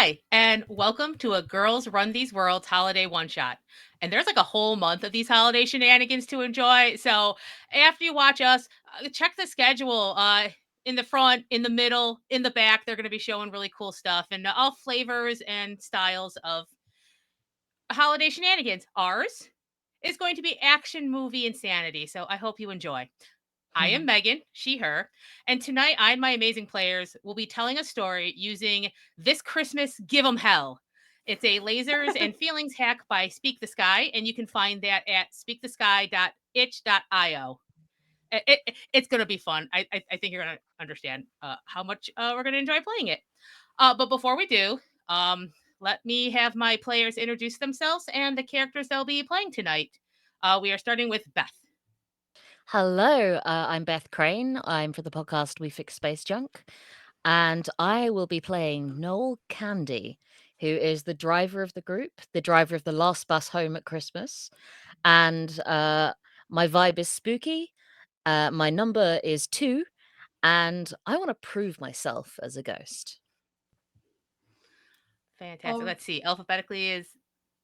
Hi, and welcome to a Girls Run These Worlds holiday one-shot. And there's like a whole month of these holiday shenanigans to enjoy. So after you watch us, check the schedule. In the front, in the middle, in the back, they're going to be showing really cool stuff and all flavors and styles of holiday shenanigans. Ours is going to be action movie insanity. So I hope you enjoy. I am Megan, she, her, and tonight I and my amazing players will be telling a story using This Christmas Give 'em Hell. It's a lasers and feelings hack by Speak the Sky, and you can find that at speakthesky.itch.io. It's going to be fun. I think you're going to understand how much we're going to enjoy playing it. But before we do, let me have my players introduce themselves and the characters they'll be playing tonight. We are starting with Beth. Hello, I'm Beth Crane. I'm for the podcast We Fix Space Junk, and I will be playing Noel Candy, who is the driver of the group, the driver of the last bus home at Christmas. And my vibe is spooky. My number is 2, and I want to prove myself as a ghost. Fantastic. Let's see. Alphabetically is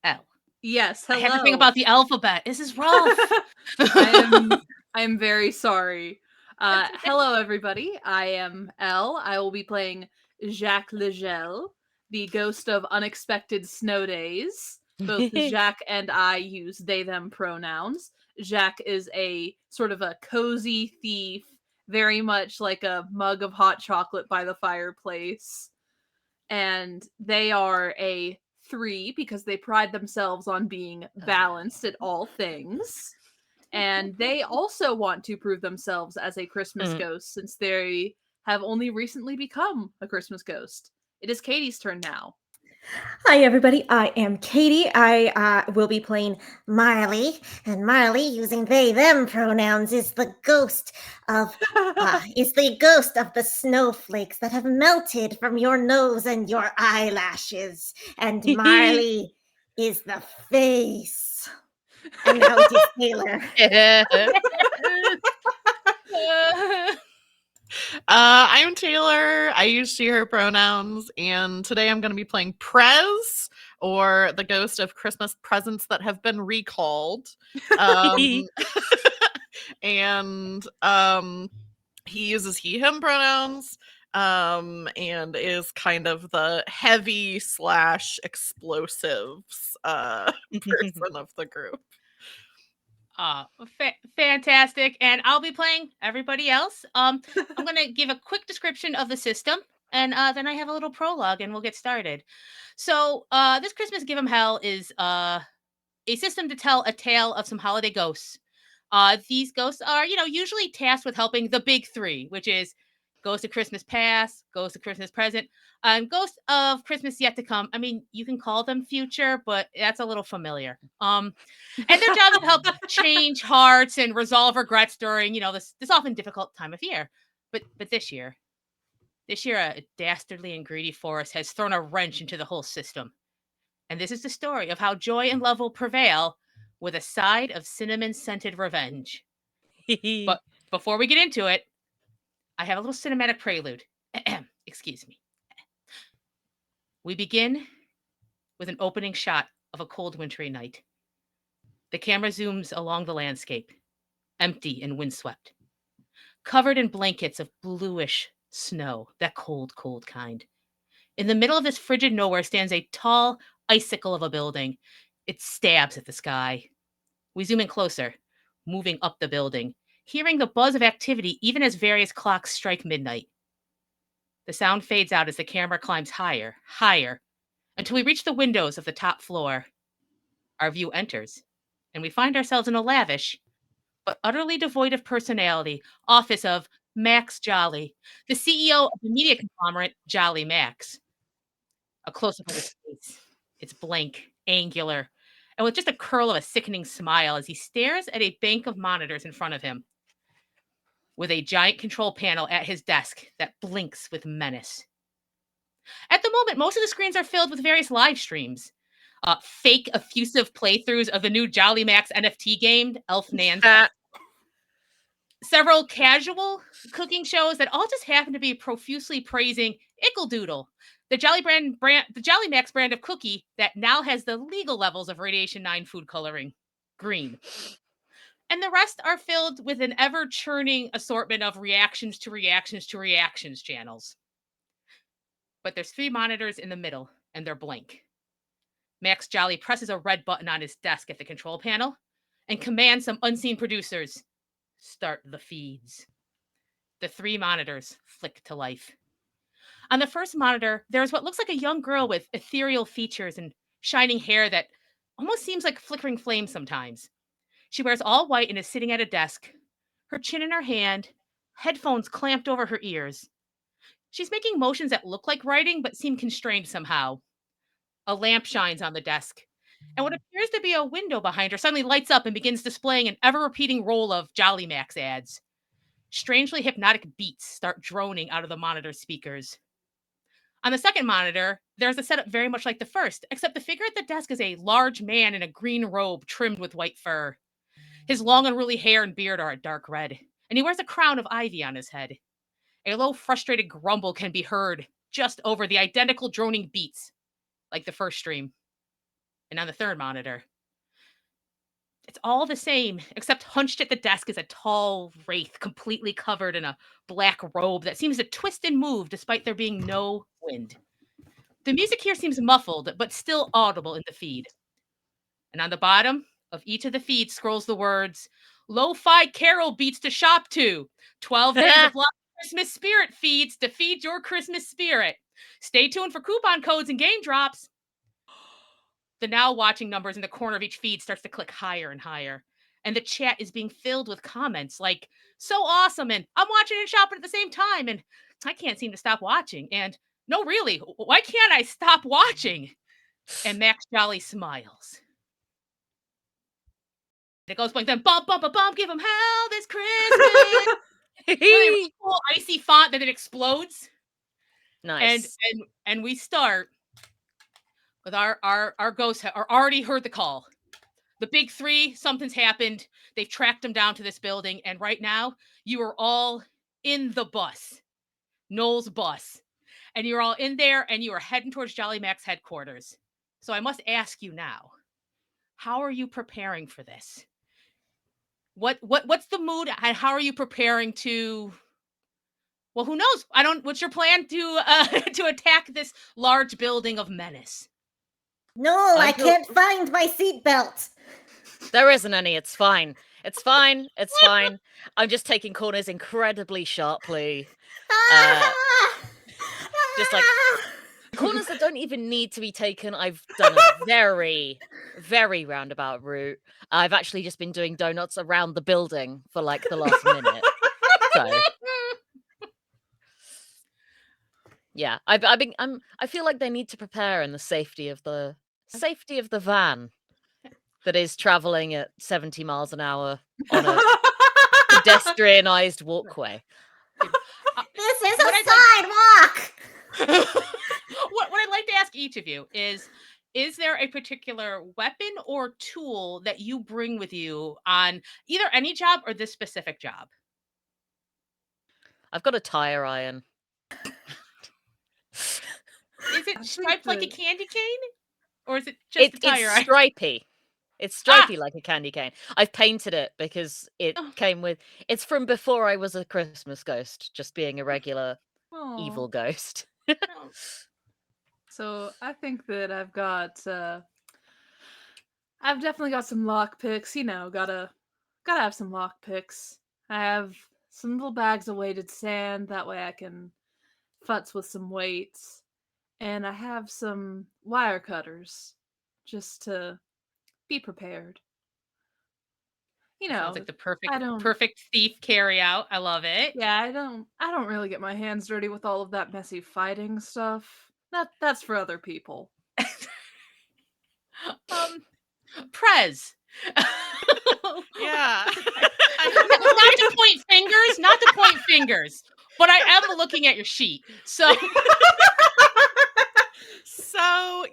L. Yes, I hello. have to think about the alphabet. This is rough. I'm very sorry. Hello, everybody. I am Elle. I will be playing Jacques Legel, the ghost of unexpected snow days. Both Jacques and I use they, them pronouns. Jacques is a sort of a cozy thief, very much like a mug of hot chocolate by the fireplace. And they are a 3 because they pride themselves on being balanced at all things. And they also want to prove themselves as a Christmas ghost since they have only recently become a Christmas ghost. It is Katie's turn now. Hi, everybody. I am Katie. I will be playing Marley, and Marley, using they/them pronouns, is the ghost of the snowflakes that have melted from your nose and your eyelashes. And Marley is the face. And now it is Taylor. I'm Taylor. I use she, her pronouns, and today I'm going to be playing Prez, or the ghost of Christmas presents that have been recalled. And he uses he, him pronouns, and is kind of the heavy / explosives person of the group. Fantastic. And I'll be playing everybody else. I'm going to give a quick description of the system, and then I have a little prologue, and we'll get started. So this Christmas Give 'em Hell is a system to tell a tale of some holiday ghosts. These ghosts are, usually tasked with helping the big 3, which is Ghost of Christmas Past, Ghost of Christmas Present, and Ghost of Christmas Yet to Come. I mean, you can call them future, but that's a little familiar. And their job is to help change hearts and resolve regrets during, this often difficult time of year. But this year, a dastardly and greedy force has thrown a wrench into the whole system. And this is the story of how joy and love will prevail with a side of cinnamon-scented revenge. But before we get into it, I have a little cinematic prelude. Excuse me. We begin with an opening shot of a cold wintry night. The camera zooms along the landscape, empty and windswept, covered in blankets of bluish snow, that cold, cold kind. In the middle of this frigid nowhere stands a tall icicle of a building. It stabs at the sky. We zoom in closer, moving up the building, hearing the buzz of activity even as various clocks strike midnight. The sound fades out as the camera climbs higher, higher, until we reach the windows of the top floor. Our view enters, and we find ourselves in a lavish, but utterly devoid of personality, office of Max Jolly, the CEO of the media conglomerate Jolly Max. A close-up of his face. It's blank, angular, and with just a curl of a sickening smile as he stares at a bank of monitors in front of him, with a giant control panel at his desk that blinks with menace. At the moment, most of the screens are filled with various live streams. Fake, effusive playthroughs of the new Jolly Max NFT game, Elf Nancy. several casual cooking shows that all just happen to be profusely praising Ickle-Doodle, the the Jolly Max brand of cookie that now has the legal levels of Radiation 9 food coloring green. And the rest are filled with an ever churning assortment of reactions to reactions to reactions channels. But there's 3 monitors in the middle, and they're blank. Max Jolly presses a red button on his desk at the control panel and commands some unseen producers, start the feeds. The 3 monitors flick to life. On the first monitor, there's what looks like a young girl with ethereal features and shining hair that almost seems like flickering flames sometimes. She wears all white and is sitting at a desk, her chin in her hand, headphones clamped over her ears. She's making motions that look like writing but seem constrained somehow. A lamp shines on the desk, and what appears to be a window behind her suddenly lights up and begins displaying an ever repeating roll of Jolly Max ads. Strangely hypnotic beats start droning out of the monitor speakers. On the second monitor, there's a setup very much like the first, except the figure at the desk is a large man in a green robe trimmed with white fur. His long, unruly hair and beard are a dark red, and he wears a crown of ivy on his head. A low, frustrated grumble can be heard just over the identical droning beats, like the first stream. And on the third monitor, it's all the same, except hunched at the desk is a tall wraith completely covered in a black robe that seems to twist and move despite there being no wind. The music here seems muffled, but still audible in the feed. And on the bottom of each of the feeds scrolls the words, Lo-fi carol beats to shop to. 12 days of live Christmas spirit feeds to feed your Christmas spirit. Stay tuned for coupon codes and game drops. The now watching numbers in the corner of each feed starts to click higher and higher. And the chat is being filled with comments like, so awesome, and I'm watching and shopping at the same time, and I can't seem to stop watching, and no, really, why can't I stop watching? And Max Jolly smiles. It goes blank, then bump, bump, a bump, give him hell this Christmas. Really cool icy font that it explodes. Nice. And we start with our ghosts are already heard the call. The big 3, something's happened. They've tracked them down to this building, and right now you are all in the bus, Noel's bus, and you're all in there, and you are heading towards Jolly Max headquarters. So I must ask you now, how are you preparing for this? What's the mood, and how are you preparing to? Well, who knows? What's your plan to to attack this large building of menace? No, I can't find my seatbelt. There isn't any. It's fine. It's fine. It's fine. I'm just taking corners incredibly sharply. Just like corners that don't even need to be taken. I've done a very, very roundabout route. I've actually just been doing donuts around the building for like the last minute. So yeah, I feel like they need to prepare in the safety of the van that is traveling at 70 miles an hour on a pedestrianized walkway. This is a sidewalk. What I'd like to ask each of you is there a particular weapon or tool that you bring with you on either any job or this specific job? I've got a tire iron. Is it striped like a candy cane? Or is it just a tire iron? It's stripy. It's stripy like a candy cane. I've painted it because it came with... It's from before I was a Christmas ghost, just being a regular evil ghost. So I think that I've definitely got some lock picks. You know, gotta have some lock picks. I have some little bags of weighted sand. That way I can futz with some weights. And I have some wire cutters just to be prepared. You know, sounds like the perfect thief carry out. I love it. Yeah, I don't really get my hands dirty with all of that messy fighting stuff. That's for other people. Prez. Yeah. Not to point fingers, but I am looking at your sheet. So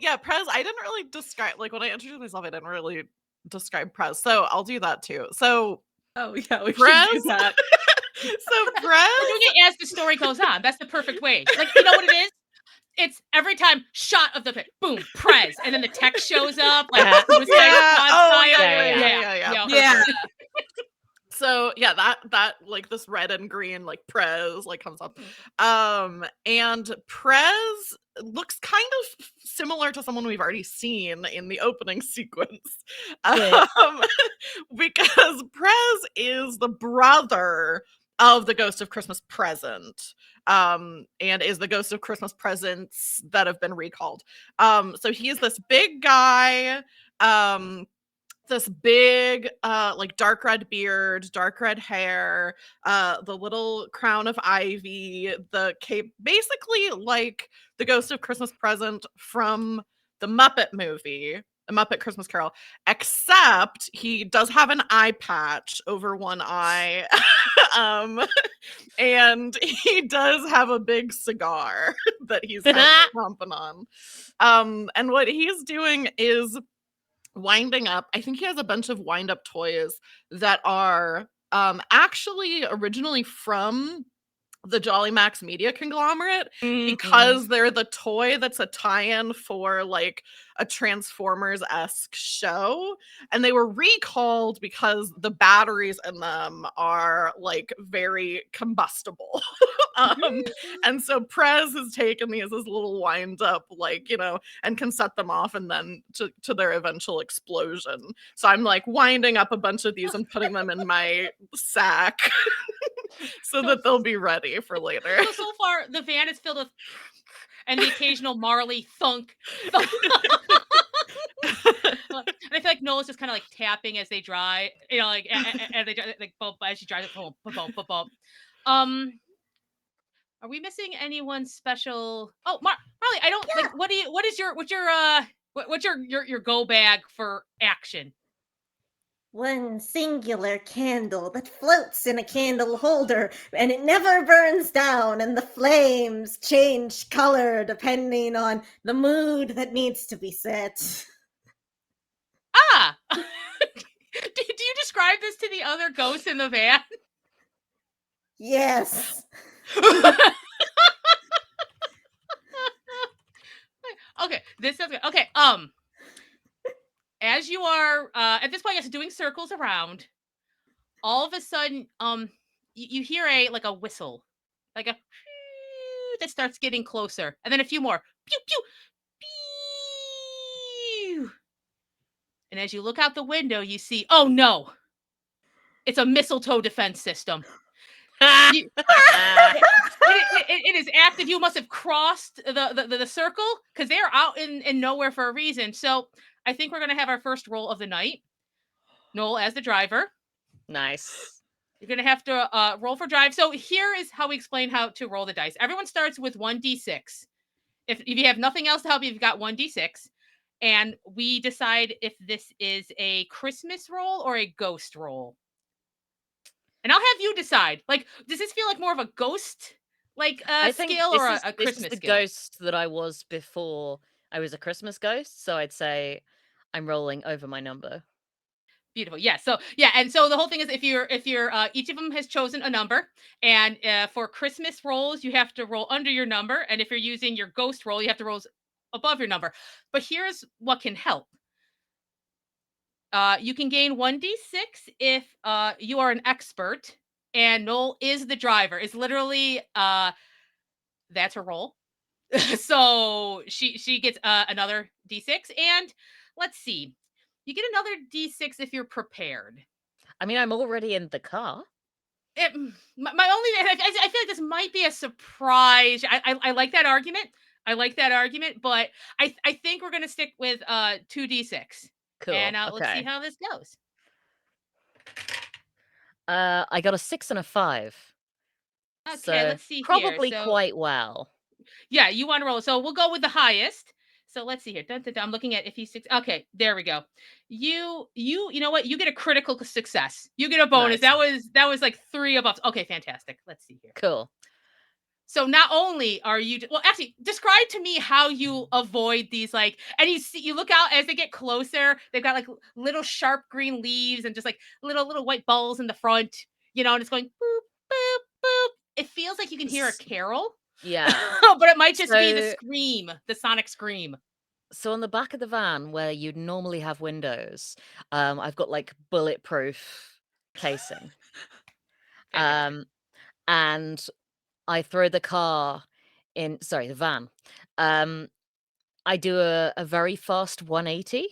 yeah, Prez, I didn't really describe, like when I introduced myself, I didn't really describe Prez. So I'll do that too. So Oh yeah, we should Prez? do that. So We're Prez, doing it as the story goes on. That's the perfect way. Like, you know what it is? It's every time shot of the pic, boom, Prez, and then the text shows up like Suicide Squad oh style. yeah. Yeah. Perfect. So yeah, that like this red and green like Prez like comes up, and Prez looks kind of similar to someone we've already seen in the opening sequence, Good. because Prez is the brother of the Ghost of Christmas Present, and is the Ghost of Christmas Presents that have been recalled. So he is this big guy, this big like dark red beard, dark red hair, the little crown of ivy, the cape, basically like the Ghost of Christmas Present from the Muppet movie, the Muppet Christmas Carol, except he does have an eye patch over one eye. And he does have a big cigar that he's pumping on. And what he's doing is winding up. I think he has a bunch of wind up toys that are actually originally from the Jolly Max Media conglomerate, because they're the toy that's a tie-in for like a Transformers-esque show, and they were recalled because the batteries in them are like very combustible. And so Prez has taken these as little wind up, like, and can set them off and then to their eventual explosion. So I'm like winding up a bunch of these and putting them in my sack so that they'll be ready for later. So far, the van is filled with and the occasional Marley thunk. And I feel like Noel's just kind of like tapping as they drive, like as they drive, like bump as she drives it, bump, bump, bump, bump. Are we missing anyone special? Oh, Marley, I don't like. What's your go bag for action? One singular candle that floats in a candle holder, and it never burns down, and the flames change color depending on the mood that needs to be set. Ah! do you describe this to the other ghosts in the van? Yes. Okay, this sounds good. Okay, as you are at this point, I guess doing circles around, all of a sudden, you hear a whistle, like a that starts getting closer, and then a few more, pew pew pew. And as you look out the window, you see, oh no, it's a mistletoe defense system. It is active. You must have crossed the circle because they're out in nowhere for a reason. So I think we're going to have our first roll of the night. Noel as the driver. Nice. You're going to have to roll for drive. So here is how we explain how to roll the dice. Everyone starts with 1d6. If you have nothing else to help you, you've got 1d6. And we decide if this is a Christmas roll or a ghost roll. And I'll have you decide. Like, does this feel like more of a ghost skill or a Christmas this is the skill? ghost that I was before I was a Christmas ghost, so I'd say I'm rolling over my number. Beautiful. Yeah. So and so the whole thing is if you're each of them has chosen a number, and for Christmas rolls you have to roll under your number, and if you're using your ghost roll you have to roll above your number. But here's what can help. You can gain 1d6 if you are an expert, and Noel is the driver. It's literally that's her roll. So she gets another d6, and let's see, you get another d6 if you're prepared. I mean, I'm already in the car. My only, I feel like this might be a surprise. I like that argument. But I think we're gonna stick with 2d6. Cool. And okay. let's see how this goes. I got a 6 and a 5. Okay, so let's see probably here. quite well. Yeah, you want to roll. So we'll go with the highest. So let's see here. I'm looking at if he's 6. Okay, there we go. You know what? You get a critical success. You get a bonus. Nice. That was like 3 above. Okay, fantastic. Let's see here. Cool. So not only are you well, actually, describe to me how you avoid these and you look out as they get closer. They've got like little sharp green leaves and just like little white balls in the front, and it's going boop boop boop. It feels like you can hear a carol, Yeah. but it might just be the So scream, the sonic scream. so on the back of the van where you'd normally have windows, I've got like bulletproof casing. Fantastic. Um, and I throw the the van. Um, I do a very fast 180.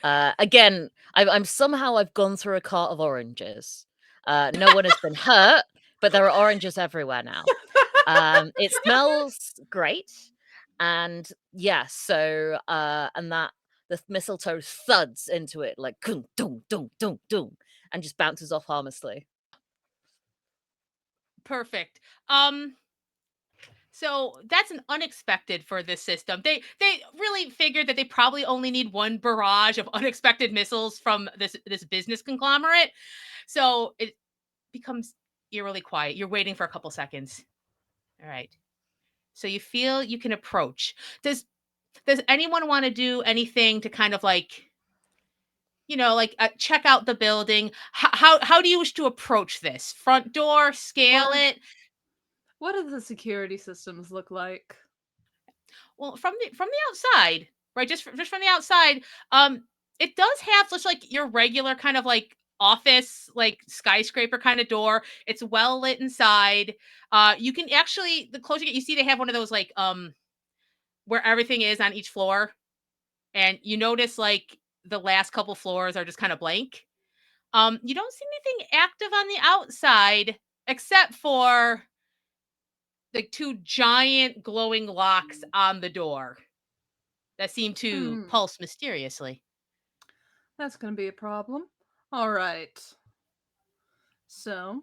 Again, I've gone through a cart of oranges. No one has been hurt, but there are oranges everywhere now. It smells great, and yeah, so and that the mistletoe thuds into it like dunk dunk dunk dunk dunk and just bounces off harmlessly. Perfect. So that's an unexpected for this system. They really figured that they probably only need one barrage of unexpected missiles from this business conglomerate. So it becomes eerily quiet. You're waiting for a couple seconds. All right. So you feel you can approach. Does anyone want to do anything to kind of check out the building? How do you wish to approach this? Front door, scale What it? what do the security systems look like? Well, from the outside, right? Just from the outside, it does have just like your regular kind of like office, like skyscraper kind of door. It's well lit inside. You can actually the closer you get, you see they have one of those where everything is on each floor, and you notice like the last couple floors are just kind of blank. You don't see anything active on the outside except for like two giant glowing locks on the door that seem to Hmm, pulse mysteriously. that's gonna be a problem. All right. So,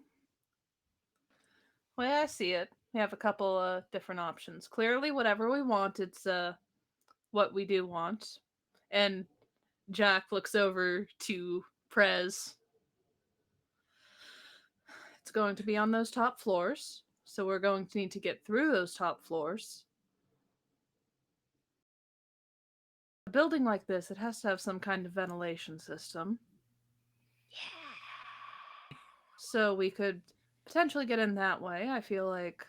way I see it, we have a couple of different options. Clearly, whatever we want, it's what we do want. And Jack looks over to Prez. It's going to be on those top floors, so we're going to need to get through those top floors. A building like this, it has to have some kind of ventilation system. So we could potentially get in that way. I feel like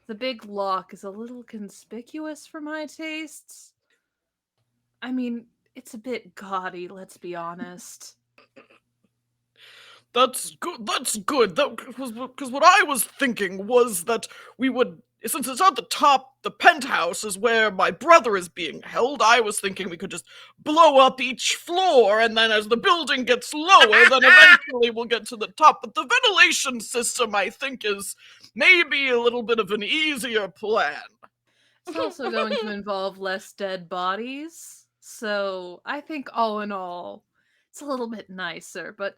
the big lock is a little conspicuous for my tastes. I mean, it's a bit gaudy, let's be honest. That's good. That's good. That was because what I was thinking was that we would, since it's at the top, the penthouse is where my brother is being held. I was thinking we could just blow up each floor, and then as the building gets lower, then eventually we'll get to the top. But the ventilation system, I think, is maybe a little bit of an easier plan. It's also going to involve less dead bodies. So I think all in all, it's a little bit nicer. But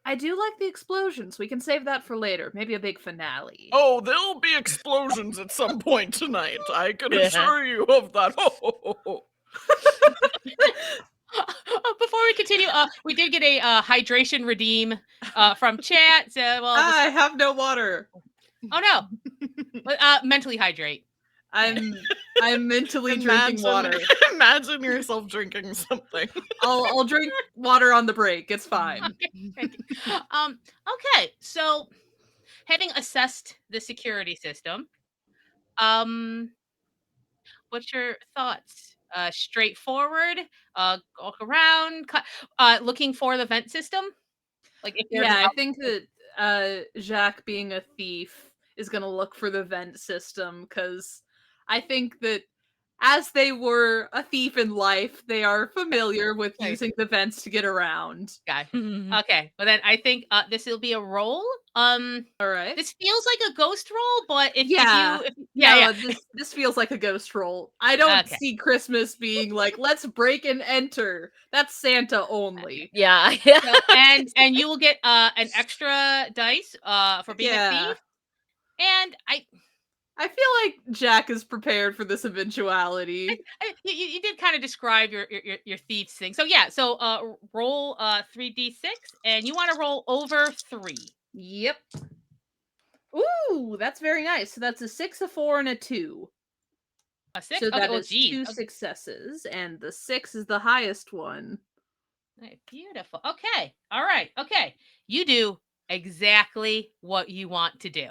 I do like the explosions. We can save that for later. Maybe a big finale. Oh, there'll be explosions at some point tonight. I can Yeah. assure you of that. Before we continue, we did get a hydration redeem from chat. So, well, I have no water. oh no, mentally hydrate. I'm mentally drinking water. Imagine yourself drinking something. I'll drink water on the break. It's fine. Okay, so having assessed the security system, um, what's your thoughts? Straightforward, walk around, looking for the vent system. Like if there's Yeah, an I think that Jacques being a thief is gonna look for the vent system because I think that as they were a thief in life, they are familiar with okay, using the vents to get around. guy. Okay, well then I think this will be a roll. All right. This feels like a ghost roll, but Yeah. yeah, No, yeah. this feels like a ghost roll. I don't Okay. see Christmas being like, let's break and enter. That's Santa only. Yeah. So, and you will get an extra dice for being a Yeah. thief. And I feel like Jack is prepared for this eventuality. you did kind of describe your thieves thing. So yeah, so roll 3d6 and you want to roll over 3. Yep. Ooh, Ooh, that's very nice. So that's a 6, a 4, and a 2. A 6? So Okay, that well, is geez. 2 Okay. successes, and the 6 is the highest one. Right, beautiful. Okay. All right. Okay. You do exactly what you want to do.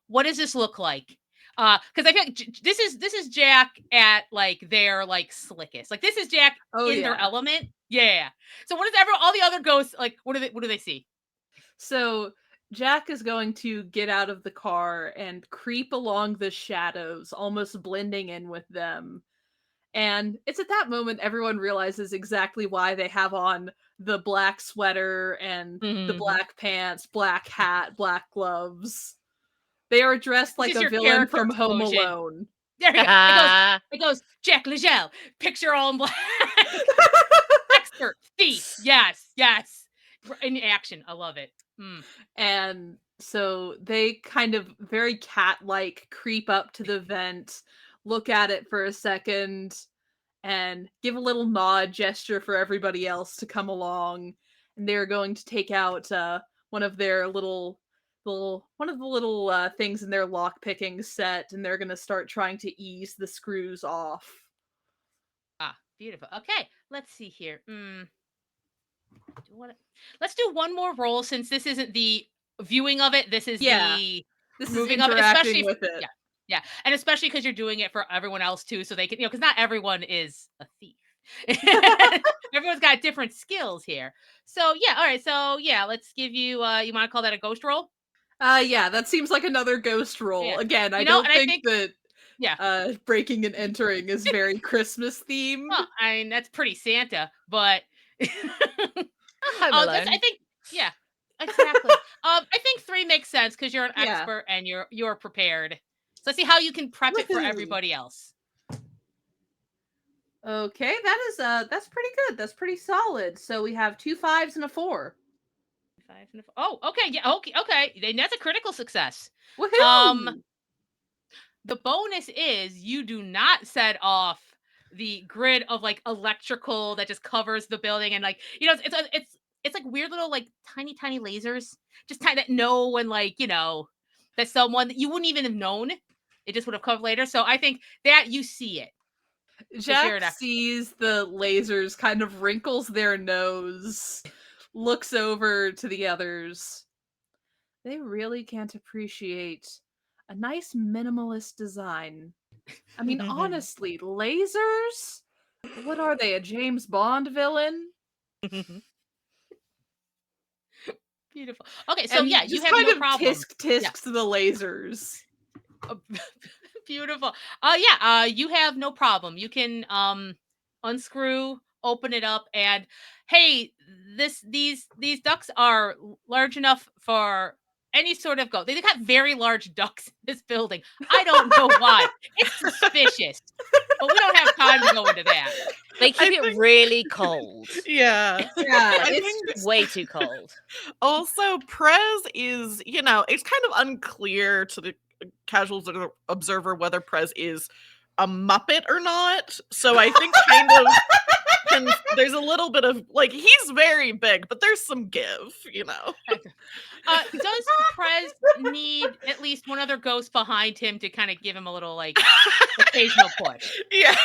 What does this look like? Because I feel like this is Jack at like their like slickest. Like this is Jack Oh, in their yeah. element. Yeah. So what does all the other ghosts like? What do they see? So Jack is going to get out of the car and creep along the shadows, almost blending in with them. And it's at that moment everyone realizes exactly why they have on the black sweater and the Mhm. black pants, black hat, black gloves. They are dressed This like is a your villain character from Home explosion. Alone. There you go. It goes Jack Legel, picture all in black. Expert, thief. Yes, yes. In action. I love it. Mm. And so they kind of very cat-like creep up to the vent, look at it for a second, and give a little nod gesture for everybody else to come along. And they're going to take out one of their one of the little things in their lock picking set, and they're going to start trying to ease the screws off. Ah, beautiful. Okay, let's see here. Let's do one more roll since this isn't the viewing of it. This is Yeah, the this is moving of it, especially interacting with it. yeah, yeah, and especially because you're doing it for everyone else too, so they can because not everyone is a thief. Everyone's got different skills here. So yeah, all right. So yeah, let's give you. You want to call that a ghost roll? Yeah, that seems like another ghost roll. Yeah. Again, I You know, don't and I think think that yeah. breaking and entering is very Christmas themed. Well, I mean that's pretty Santa, but Home that's I Alone. think yeah, exactly. I think 3 makes sense because you're an Yeah. expert and you're prepared. So let's see how you can prep it for Woohoo! everybody else. Okay, that's pretty good. That's pretty solid. So we have 2 5s and a 4. 5 and a 4. Oh, okay, yeah, okay. Then that's a critical success. Um, Woohoo! the bonus is you do not set off the grid of like electrical that just covers the building and like it's like weird little like tiny lasers just tiny that know when like that someone that you wouldn't even have known it just would have come later. So I think that you see it because you're Jack an expert. sees the lasers, kind of wrinkles their nose, looks over to the others. They really can't appreciate a nice minimalist design. I mean, honestly, lasers? What are they, a James Bond villain? Beautiful. Okay, so And he yeah, you just have kind no of problem. Yeah. tisks the lasers. Uh, Beautiful. You have no problem. You can unscrew, open it up, and hey, these ducks are large enough for any sort of goat. They got very large ducks in this building. I don't know why. It's suspicious. But we don't have time to go into that. They keep it really cold. Yeah. Yeah, I it's think just Way too cold. also Prez is, it's kind of unclear to the casual observer whether Prez is a Muppet or not. So I think kind of there's a little bit of like he's very big, but there's some give. Does Prez need at least one other ghost behind him to kind of give him a little like occasional push? Yeah.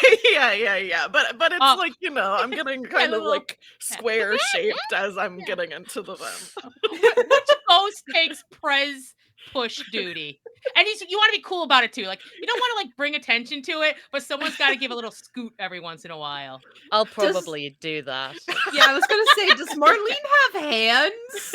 But it's like, I'm getting kind of little- like square shaped as I'm getting into the vent. Which ghost takes Prez push duty? And you want to be cool about it too. Like you don't want to like bring attention to it, but someone's got to give a little scoot every once in a while. I'll probably do that. yeah, I was gonna say, does Marlene have hands?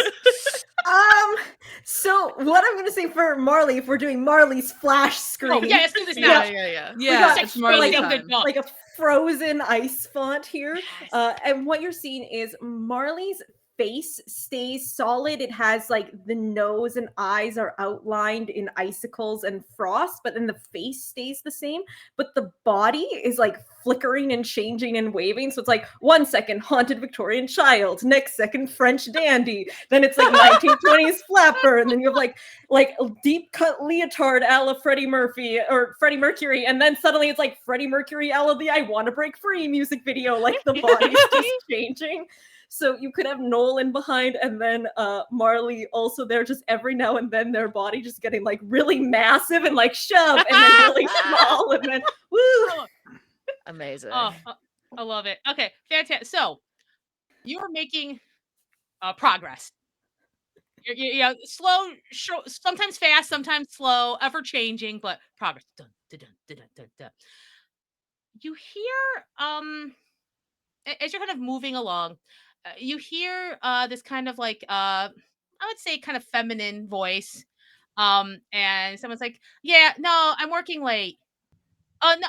So what I'm gonna say for Marley, if we're doing Marley's flash screen, Oh, yeah, let's do this now. Yeah. Yeah, got it's Marley Facing the time. duck. like a frozen ice font here. Yes. And what you're seeing is Marley's face stays solid. It has like the nose and eyes are outlined in icicles and frost, but then the face stays the same. But the body is like flickering and changing and waving. So it's like 1 second haunted Victorian child, next second French dandy, then it's like 1920s flapper, and then you have like a deep cut leotard a la Freddie Mercury, and then suddenly it's like Freddie Mercury a la the I Want to Break Free music video. Like the body's just changing. So you could have Nolan behind and then Marley also there, just every now and then their body just getting like really massive and like shove and then really small and then woo. Amazing. Oh, I love it. Okay, fantastic. So you're making progress. Yeah, slow, sometimes fast, sometimes slow, ever changing, but progress. Dun, dun, dun, dun, dun, dun. You hear as you're kind of moving along, you hear this kind of like I would say kind of feminine voice, and someone's like, "Yeah, no, I'm working late." Oh, no,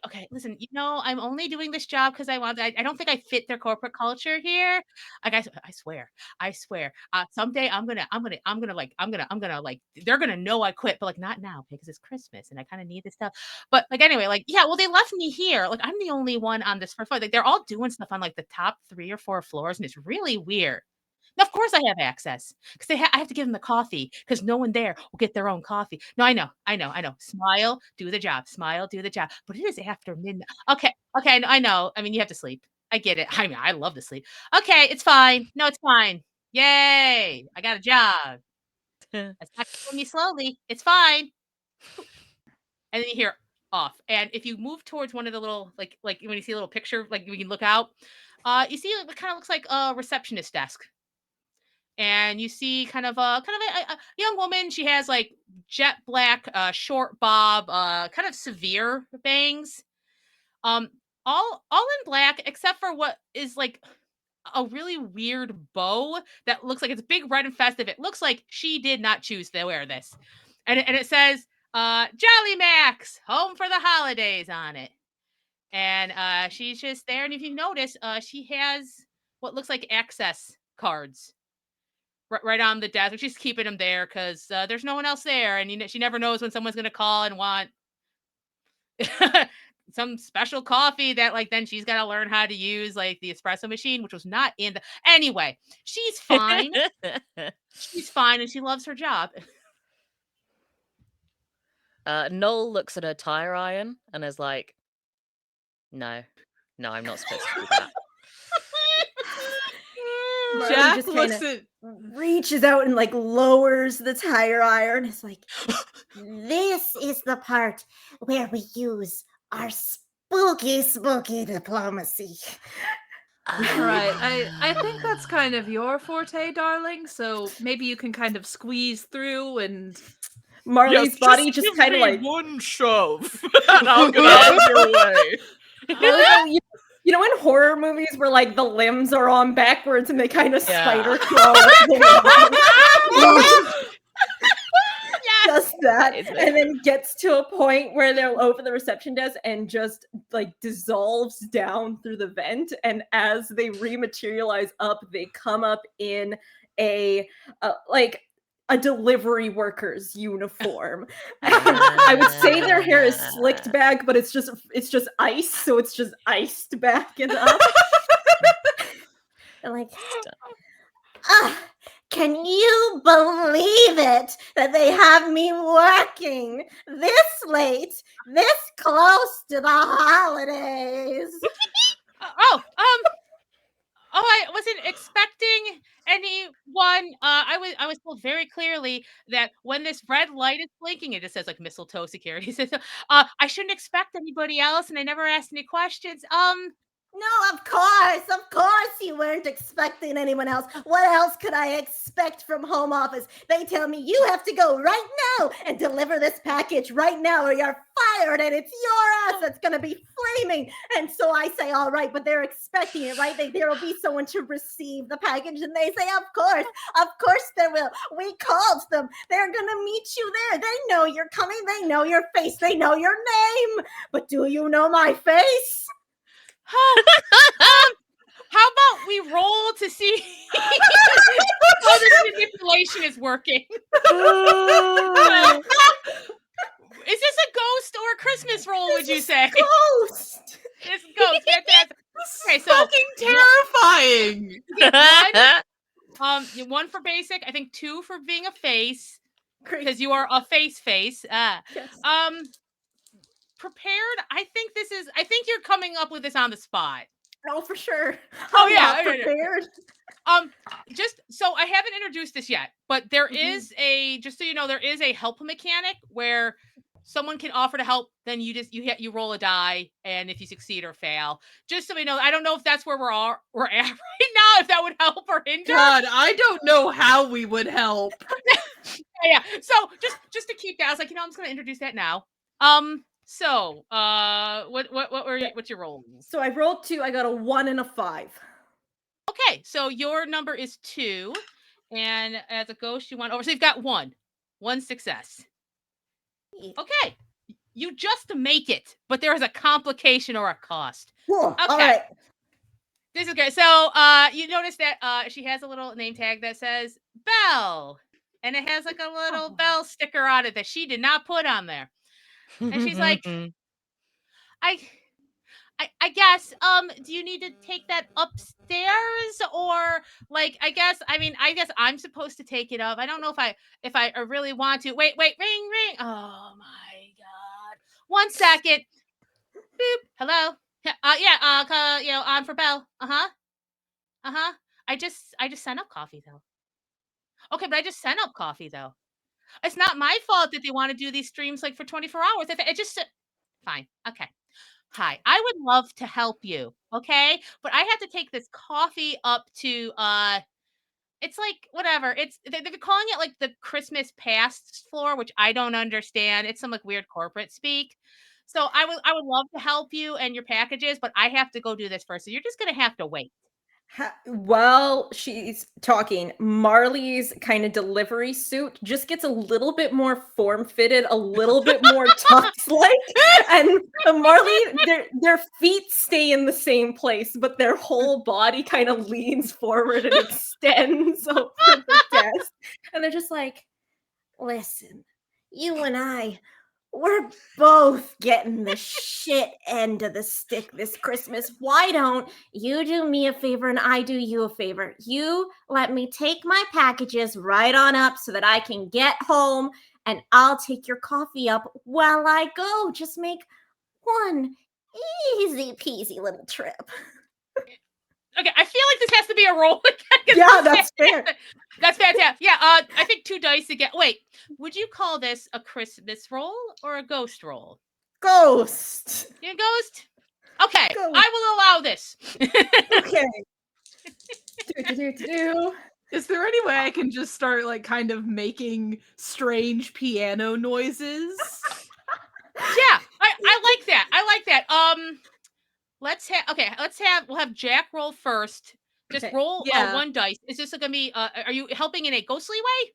okay, listen, I'm only doing this job because I want. I don't think I fit their corporate culture here. Like, I swear, someday I'm gonna like, they're gonna know I quit, but like not now because it's Christmas and I kind of need this stuff. But like anyway, like yeah, well they left me here. Like I'm the only one on this first floor. Like they're all doing stuff on like the top 3 or 4 floors, and it's really weird. Now, of course I have access because I have to give them the coffee because no one there will get their own coffee. No, I know. Smile, do the job. Smile, do the job. But it is after midnight. Okay, okay, I know. I mean, you have to sleep. I get it. I mean, I love to sleep. Okay, it's fine. No, it's fine. Yay! I got a job. It's not killing me slowly. It's fine. And then you hear off. And if you move towards one of the little like when you see a little picture, like you can look out, you see it kind of looks like a receptionist desk, and you see kind of a young woman. She has like jet black, short bob, kind of severe bangs, um, all in black except for what is like a really weird bow that looks like it's big, red, and festive. It looks like she did not choose to wear this, and it says Jolly Max home for the holidays on it, and she's just there. And if you notice, she has what looks like access cards right on the desk. She's keeping them there because there's no one else there, and she never knows when someone's gonna call and want some special coffee that like then she's got to learn how to use like the espresso machine, which was not in the anyway. She's fine. She's fine, and she loves her job. Noel looks at her tire iron and is like, no, I'm not supposed to do that. Marley Jack just looks kinda at reaches out and like lowers the tire iron. It's like, This is the part where we use our spooky diplomacy. right. I think that's kind of your forte, darling. So maybe you can kind of squeeze through and Marley's body just give kind of me like one shove, and I'll get out of your way. Marley, you know in horror movies where like the limbs are on backwards and they kind of Yeah. spider crawl up the wall. Just that, Amazing. and then gets to a point where they're over the reception desk and just like dissolves down through the vent. And as they rematerialize up, they come up in a like a delivery worker's uniform. I would say their hair is slicked back, but it's just ice, so it's just iced back and up. And like, can you believe it that they have me working this late, this close to the holidays? I wasn't expecting anyone. I was told very clearly that when this red light is blinking, it just says like mistletoe security. It says, I shouldn't expect anybody else, and I never asked any questions. No, of course you weren't expecting anyone else. What else could I expect from home office? They tell me you have to go right now and deliver this package right now or you're fired and it's your ass that's going to be flaming. And so I say, all right, but they're expecting it, right? There will be someone to receive the package and they say, of course there will. We called them. They're going to meet you there. They know you're coming. They know your face. They know your name. But do you know my face? How about we roll to see how this manipulation is working? Is this a ghost or a Christmas roll, would you say? Ghost. It's a ghost. Fantastic. Okay, so fucking terrifying. one for basic, I think 2 for being a face, because you are a face. Yes. Prepared. I think you're coming up with this on the spot. Oh, for sure. Oh, I'm yeah, not okay, yeah. prepared. Just so I haven't introduced this yet, but there is just so you know, there is a help mechanic where someone can offer to help, then you roll a die, and if you succeed or fail, just so we know. I don't know if that's where we're at right now, if that would help or hinder. God, I don't know how we would help. Yeah. So just to keep that, I was like, I'm just gonna introduce that now. So what's your rolls? So I rolled 2. I got a 1 and a 5. Okay, so your number is 2, and as a ghost, you want over. So you've got one success. Okay, you just make it, but there is a complication or a cost. Cool. Okay. All right. This is good. So you notice that she has a little name tag that says Belle, and it has like a little bell sticker on it that she did not put on there. And she's like, I guess do you need to take that upstairs, or like I guess I'm supposed to take it up. I don't know if I really want to. Wait, ring. Oh my god. 1 second. Boop. Hello. Yeah, on for Belle. Uh-huh. I just sent up coffee though. Okay, but I just sent up coffee though. It's not my fault that they want to do these streams like for 24 hours. It just fine. Okay. Hi, I would love to help you, okay? But I have to take this coffee up to it's like whatever. They're calling it like the Christmas past floor, which I don't understand. It's some like weird corporate speak. So I would love to help you and your packages, but I have to go do this first. So you're just gonna have to wait. While she's talking, Marley's kind of delivery suit just gets a little bit more form-fitted, a little bit more tux-like, and Marley, their feet stay in the same place, but their whole body kind of leans forward and extends over the desk, and they're just like, Listen, you and I, we're both getting the shit end of the stick this Christmas. Why don't you do me a favor and I do you a favor? You let me take my packages right on up so that I can get home, and I'll take your coffee up while I go. Just make one easy peasy little trip. Okay, I feel like this has to be a roll. yeah, that's fair. That's fantastic. Yeah, I think 2 dice again. Wait, would you call this a Christmas roll or a ghost roll? Ghost. You ghost? Okay, Ghost. I will allow this. Okay. Is there any way I can just start like kind of making strange piano noises? Yeah, I like that. I like that. We'll have Jack roll first. Just Okay. roll Yeah. 1 dice. Is this gonna be are you helping in a ghostly way?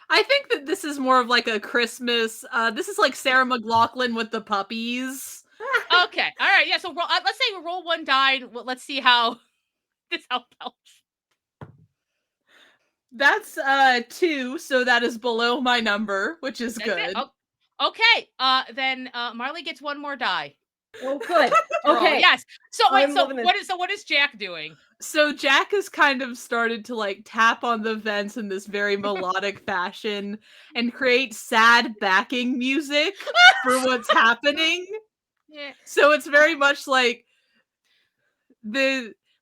I think that this is more of like a Christmas. This is like Sarah McLachlan with the puppies. Okay. All right. Yeah. So let's say we roll 1 die. Let's see how this helps. That's 2, so that is below my number, which is That's good. it? Oh, okay. Then Marley gets 1 more die. Oh, good. Roll. Okay. Yes. So wait. I'm So loving what is Jack doing? So Jack has kind of started to like tap on the vents in this very melodic fashion and create sad backing music for what's happening. Yeah. So it's very much like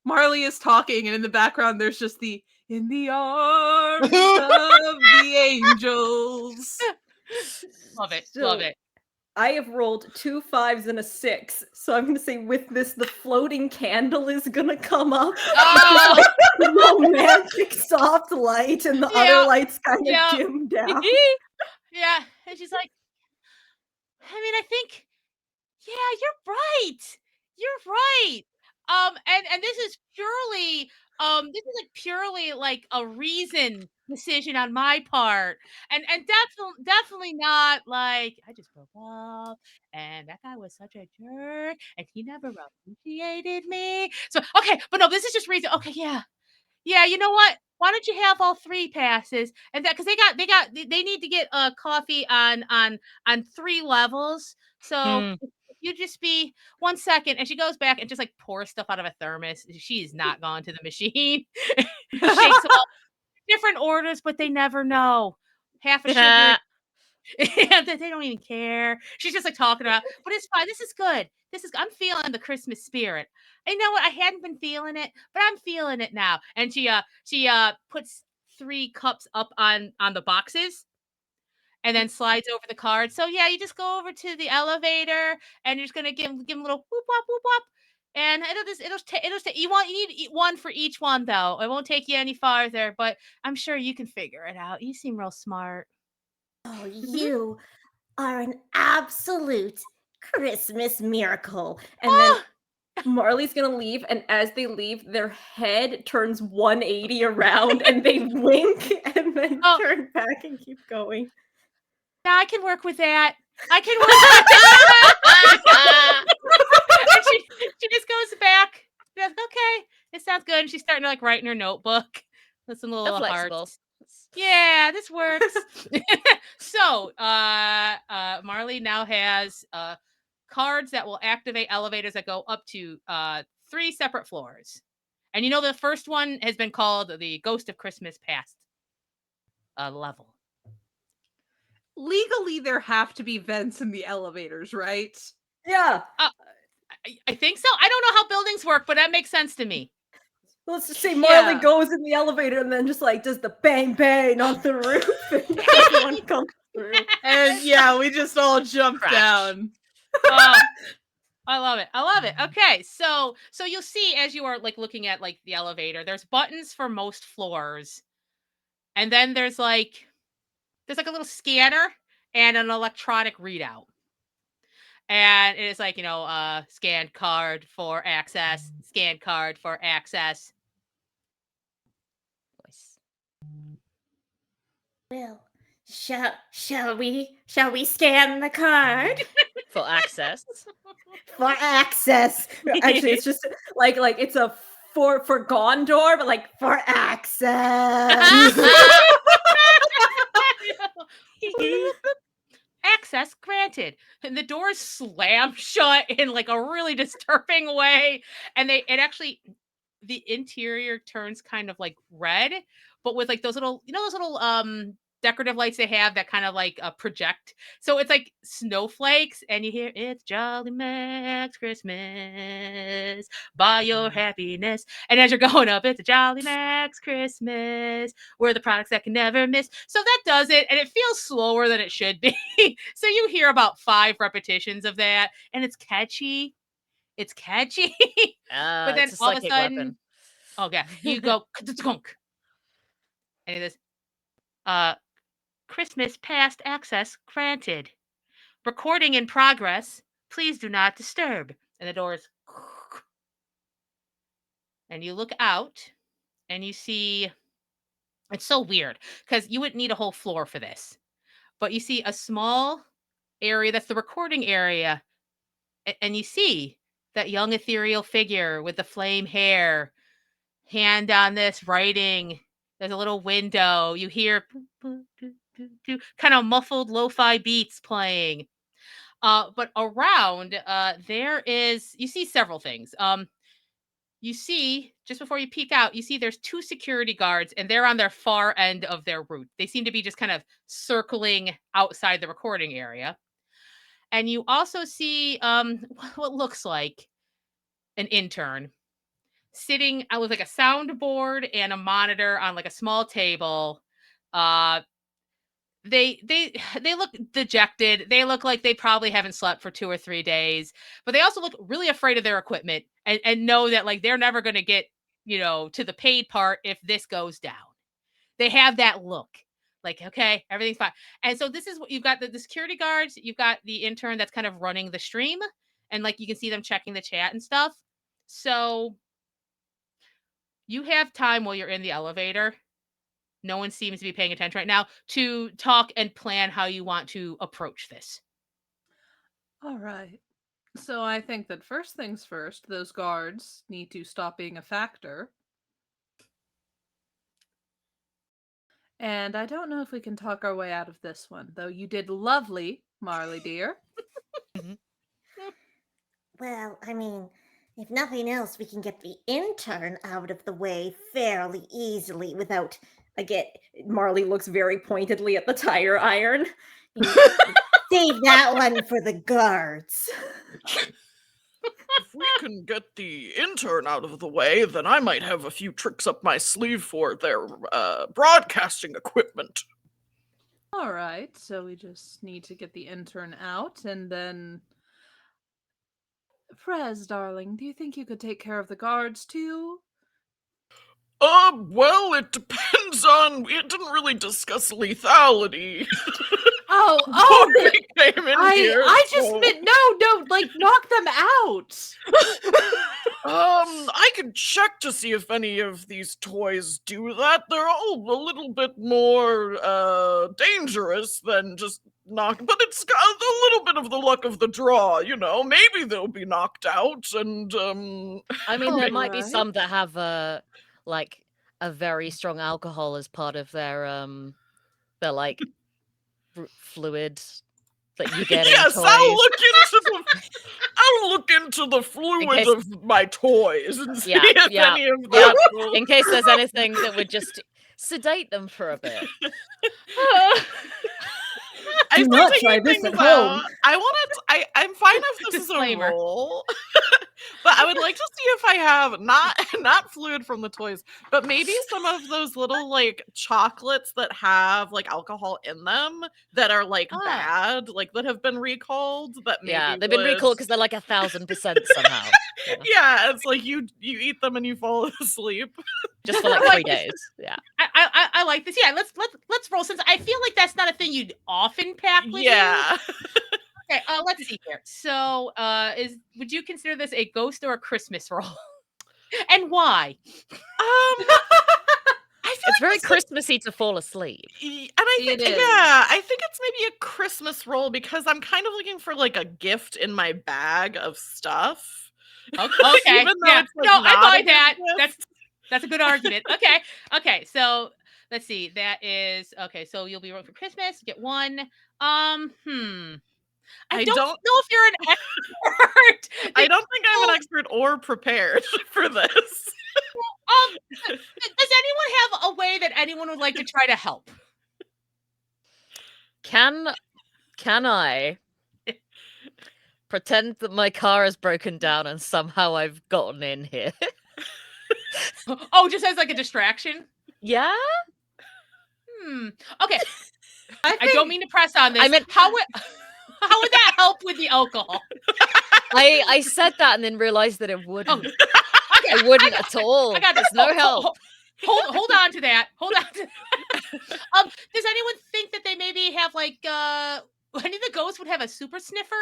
Marley is talking, and in the background there's just the "In the arms of the angels." Love it. So, Love it. I have rolled 2 5s and a 6, so I'm gonna say with this, the floating candle is gonna come up. Oh! With this, like, romantic soft light, and the Yeah. other lights kind of Yeah. dim down. Yeah. And she's like, I think, yeah, you're right. You're right. And this is purely like a reason decision on my part. And definitely not like I just broke up and that guy was such a jerk and he never appreciated me. So okay, but no, this is just reason. Okay, yeah. Yeah, you know what? Why don't you have all 3 passes? And that because they need to get coffee on 3 levels. So if you just be 1 second, and she goes back and just like pours stuff out of a thermos. She's not gone to the machine. Shakes them up, different orders, but they never know. Half a sugar, And they don't even care. She's just like talking about, but it's fine. This is good. I'm feeling the Christmas spirit. And you know what? I hadn't been feeling it, but I'm feeling it now. And she puts 3 cups up on the boxes and then slides over the card. So yeah, you just go over to the elevator and you're just gonna give 'em a little whoop wop whoop wop. And you need to eat one for each one though. It won't take you any farther, but I'm sure you can figure it out. You seem real smart. Oh, you are an absolute Christmas miracle. And then Oh, Marley's gonna leave, and as they leave, their head turns 180 around and they wink and then oh, turn back and keep going. yeah, I can work with that. I can work with that. And she just goes back. She's like, okay, it sounds good. And she's starting to like write in her notebook with some So little flexible. hearts. Yeah, this works. So Marley now has cards that will activate elevators that go up to 3 separate floors. And you know the first one has been called the Ghost of Christmas Past level. Legally, there have to be vents in the elevators, right? Yeah. I think so. I don't know how buildings work, but that makes sense to me. Let's just say Marley Yeah. goes in the elevator and then just like does the bang bang on the roof and everyone comes through. And yeah, we just all jumped Crash. down. Oh, I love it. I love it. Okay, so you'll see as you are like looking at like the elevator, there's buttons for most floors, and then there's like a little scanner and an electronic readout. And it is like, scan card for access, scan card for access. Voice. Well, shall we scan the card For access. for access? Actually, it's just like it's a for Gondor, but like for access. Access granted. And the doors slam shut in like a really disturbing way. And the interior turns kind of like red, but with like those little, decorative lights they have that kind of like project. So it's like snowflakes, and you hear it's Jolly Max Christmas, buy your happiness. And as you're going up, it's a Jolly Max Christmas. We're the products that can never miss. So that does it, and it feels slower than it should be. So you hear about 5 repetitions of that, and it's catchy. It's catchy. But then It's a all of a psychic sudden, weapon. okay, you go "Ka-tunk," and it is Christmas past access granted. Recording in progress. Please do not disturb. And the doors. And you look out and you see it's so weird because you wouldn't need a whole floor for this. But you see a small area that's the recording area. And you see that young ethereal figure with the flame hair, hand on this writing. There's a little window. You hear kind of muffled lo-fi beats playing. But around you see several things. You see just before you peek out, you see there's 2 security guards, and they're on their far end of their route. They seem to be just kind of circling outside the recording area. And you also see what looks like an intern sitting with like a soundboard and a monitor on like a small table. Uh, they look dejected. They look like they probably haven't slept for 2 or 3 days, but they also look really afraid of their equipment and know that like they're never going to get, to the paid part if this goes down. They have that look. Like, okay, everything's fine. And so this is what you've got the security guards, you've got the intern that's kind of running the stream, and like you can see them checking the chat and stuff. So you have time while you're in the elevator. No one seems to be paying attention right now to talk and plan how you want to approach this. All right. So I think that first things first, those guards need to stop being a factor. And I don't know if we can talk our way out of this one, though you did lovely, Marley dear. Well, I mean, if nothing else, we can get the intern out of the way fairly easily without. Again, Marley looks very pointedly at the tire iron. Save that one for the guards. If we can get the intern out of the way, then I might have a few tricks up my sleeve for their broadcasting equipment. All right, so we just need to get the intern out, and then... Prez, darling, do you think you could take care of the guards, too? Well, it depends on... It didn't really discuss lethality. Oh, Before we came in here, I just so- meant, no, like, knock them out! I can check to see if any of these toys do that. They're all a little bit more dangerous than just knock, but it's got a little bit of the luck of the draw, you know. Maybe they'll be knocked out, and I mean, there might be Alright. some that have like a very strong alcohol as part of their like fluid that you get yes, in I'll toys. look into the fluid case- of my toys and see Yeah, if yeah, any of yeah. that will... In case there's anything that would just sedate them for a bit. I Do like not to try eat this things at home. out. I'm fine if this is a Disclaimer. roll, but I would like to see if I have not fluid from the toys, but maybe some of those little like chocolates that have like alcohol in them that are like Ah. bad, like that have been recalled. That maybe Yeah, they've been would- recalled because they're like 1,000% somehow. Yeah. Yeah, it's like you eat them and you fall asleep. Just for like I 3 like this. days. Yeah. I like this. Yeah, let's roll, since I feel like that's not a thing you'd often pack with you. Yeah. Okay, let's see here. So, would you consider this a ghost or a Christmas roll? And why? I feel It's like very this is- Christmassy to fall asleep. And I think, It is. I think it's maybe a Christmas roll because I'm kind of looking for like a gift in my bag of stuff. Okay, Even though yeah, it's, like, no, not I a buy that. gift. That's a good argument. Okay. So let's see. That is okay. So you'll be rolling for Christmas. Get one. I I don't don't- know if you're an expert. I don't think I'm an expert or prepared for this. Does anyone have a way that anyone would like to try to help? Can I pretend that my car is broken down and somehow I've gotten in here? Oh, just as like a distraction. Yeah? Okay. I think- don't mean to press on this. I meant- how would that help with the alcohol? I said that and then realized that it wouldn't. Okay. It wouldn't at all. I got There's no help. Hold on to that. Hold on. Does anyone think that they maybe have like any of the ghosts would have a super sniffer?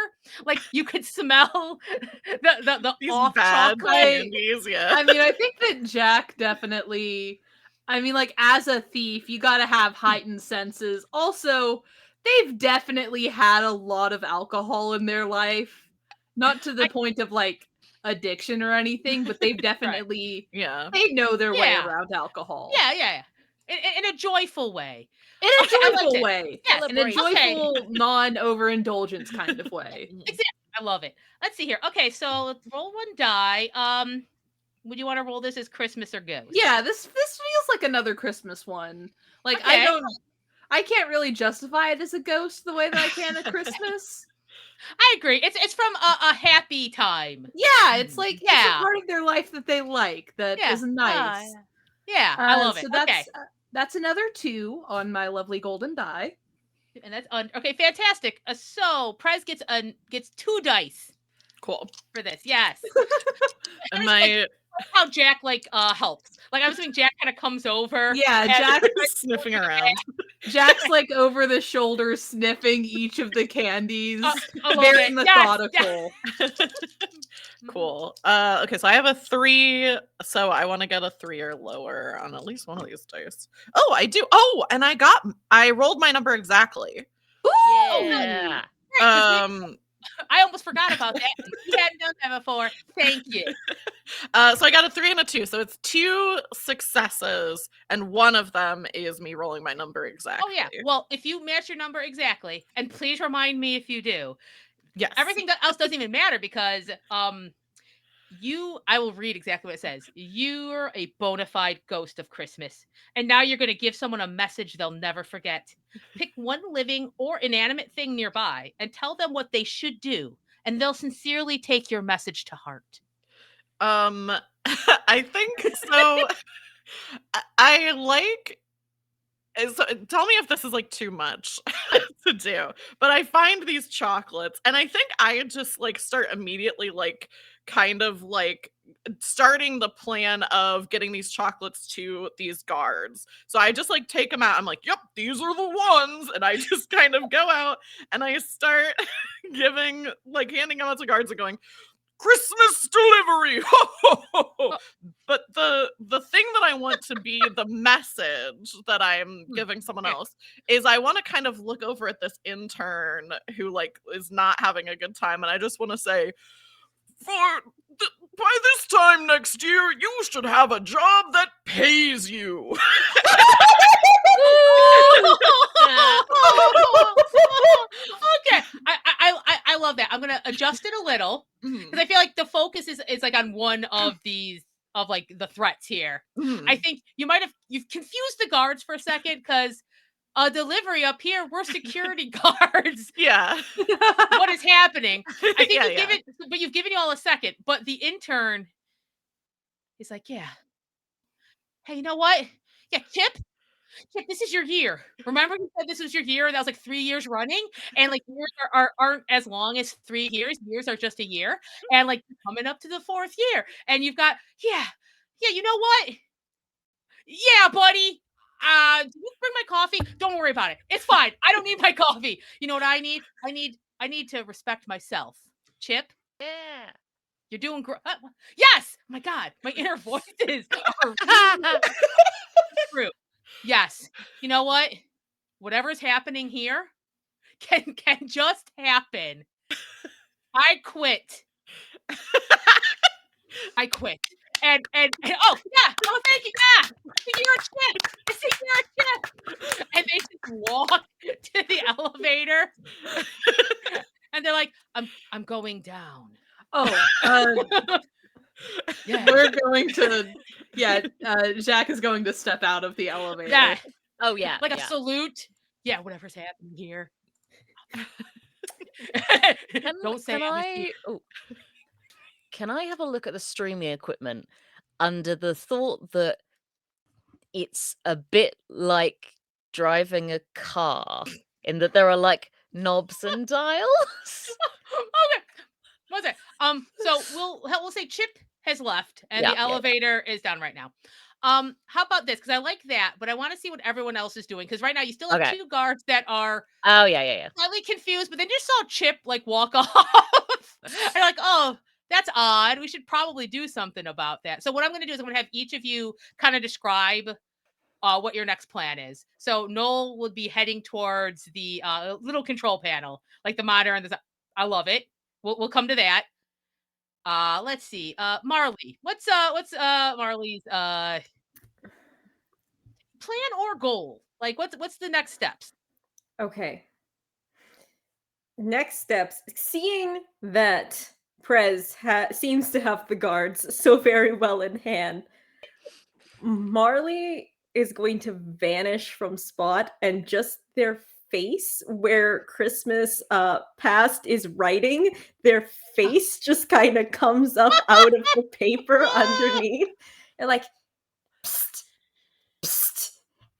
Like you could smell the These off bad chocolate. candies, yeah. I mean, I think that Jack definitely... I mean, like, as a thief, you gotta have heightened senses. Also, they've definitely had a lot of alcohol in their life. Not to the point of, like, addiction or anything, but they've definitely... Yeah. They know their way Yeah. around alcohol. Yeah. In a joyful way. In a Okay, I liked joyful it. way. Yes, In a Celebrate. Okay. joyful, non-overindulgence kind of way. I love it. Let's see here. Okay, so let's roll one die. Would you want to roll this as Christmas or ghost? Yeah, this feels like another Christmas one. Like, Okay. I can't really justify it as a ghost the way that I can at Christmas. I agree. It's from a happy time. Yeah, it's like it's Yeah. a part of their life that they like that is Yeah. nice. Yeah, I love So it. that's Okay. that's another 2 on my lovely golden die. And that's okay, fantastic. So Prez gets 2 dice Cool. for this. Yes. And my How Jack helps. Like I'm assuming Jack kind of comes over. Yeah, and- Jack sniffing around. Jack's like over the shoulder sniffing each of the candies. I love Very it. Yes, methodical. Cool. Okay, so I have a 3, so I want to get a 3 or lower on at least one of these dice. Oh, I do. Oh, and I rolled my number exactly. Yeah. I almost forgot about that. We hadn't done that before. Thank you. So I got a 3 and a 2, so it's 2 successes, and one of them is me rolling my number exactly. Oh yeah. Well, if you match your number exactly, and please remind me if you do. Yes. Everything else doesn't even matter because I will read exactly what it says. You're a bona fide ghost of Christmas. And now you're going to give someone a message they'll never forget. Pick one living or inanimate thing nearby and tell them what they should do. And they'll sincerely take your message to heart. I think so. I like. So tell me if this is like too much to do, but I find these chocolates, and I think I just like start immediately, like kind of like starting the plan of getting these chocolates to these guards. So I just like take them out. I'm like, yep, these are the ones. And I just kind of go out and I start handing them out to guards and going, Christmas delivery. But the thing that I want to be the message that I'm giving someone else is I want to kind of look over at this intern who like is not having a good time, and I just want to say, by this time next year, you should have a job that pays you. Okay, I love that. I'm gonna adjust it a little because I feel like the focus is like on one of these of like the threats here. I think you've confused the guards for a second because a delivery up here, we're security guards. Yeah. What is happening? I think Yeah, you've given you all a second. But the intern is like, yeah. Hey, you know what? Yeah, Chip, this is your year. Remember you said this was your year? That was like 3 years running, and like years aren't as long as 3 years. Years are just a year, and like you're coming up to the 4th year, and you've got yeah. You know what? Yeah, buddy. Did you bring my coffee? Don't worry about it. It's fine. I don't need my coffee. You know what I need? I need to respect myself. Chip, Yeah. you're doing great. Yes. My God, my inner voices are true. Yes. You know what? Whatever's happening here can just happen. I quit. I quit. And oh yeah, oh thank you, yeah, you're a Chip. I see you're a Chip. And they just walk to the elevator, and they're like, I'm going down. Oh, Yeah, we're going to. Yeah, Jack is going to step out of the elevator. yeah, Oh yeah. like a yeah. salute. Yeah, whatever's happening here. Don't say Can I have a look at the streaming equipment under the thought that it's a bit like driving a car in that there are like knobs and dials? Okay. What's it? So we'll say Chip has left and the elevator is down right now. How about this? Because I like that, but I want to see what everyone else is doing. Because right now you still have Okay. 2 guards that are Oh yeah. slightly confused, but then you saw Chip like walk off. And you're like, oh, that's odd. We should probably do something about that. So what I'm gonna do is I'm gonna have each of you kind of describe what your next plan is. So Noel would be heading towards the little control panel, like the monitor and the. I love it. We'll come to that. Let's see. Marley, what's Marley's plan or goal? Like what's the next steps? Okay. Next steps. Seeing that Prez seems to have the guards so very well in hand, Marley is going to vanish from Spot, and just their face where Christmas past is writing, their face just kind of comes up out of the paper underneath. And like, Psst, psst,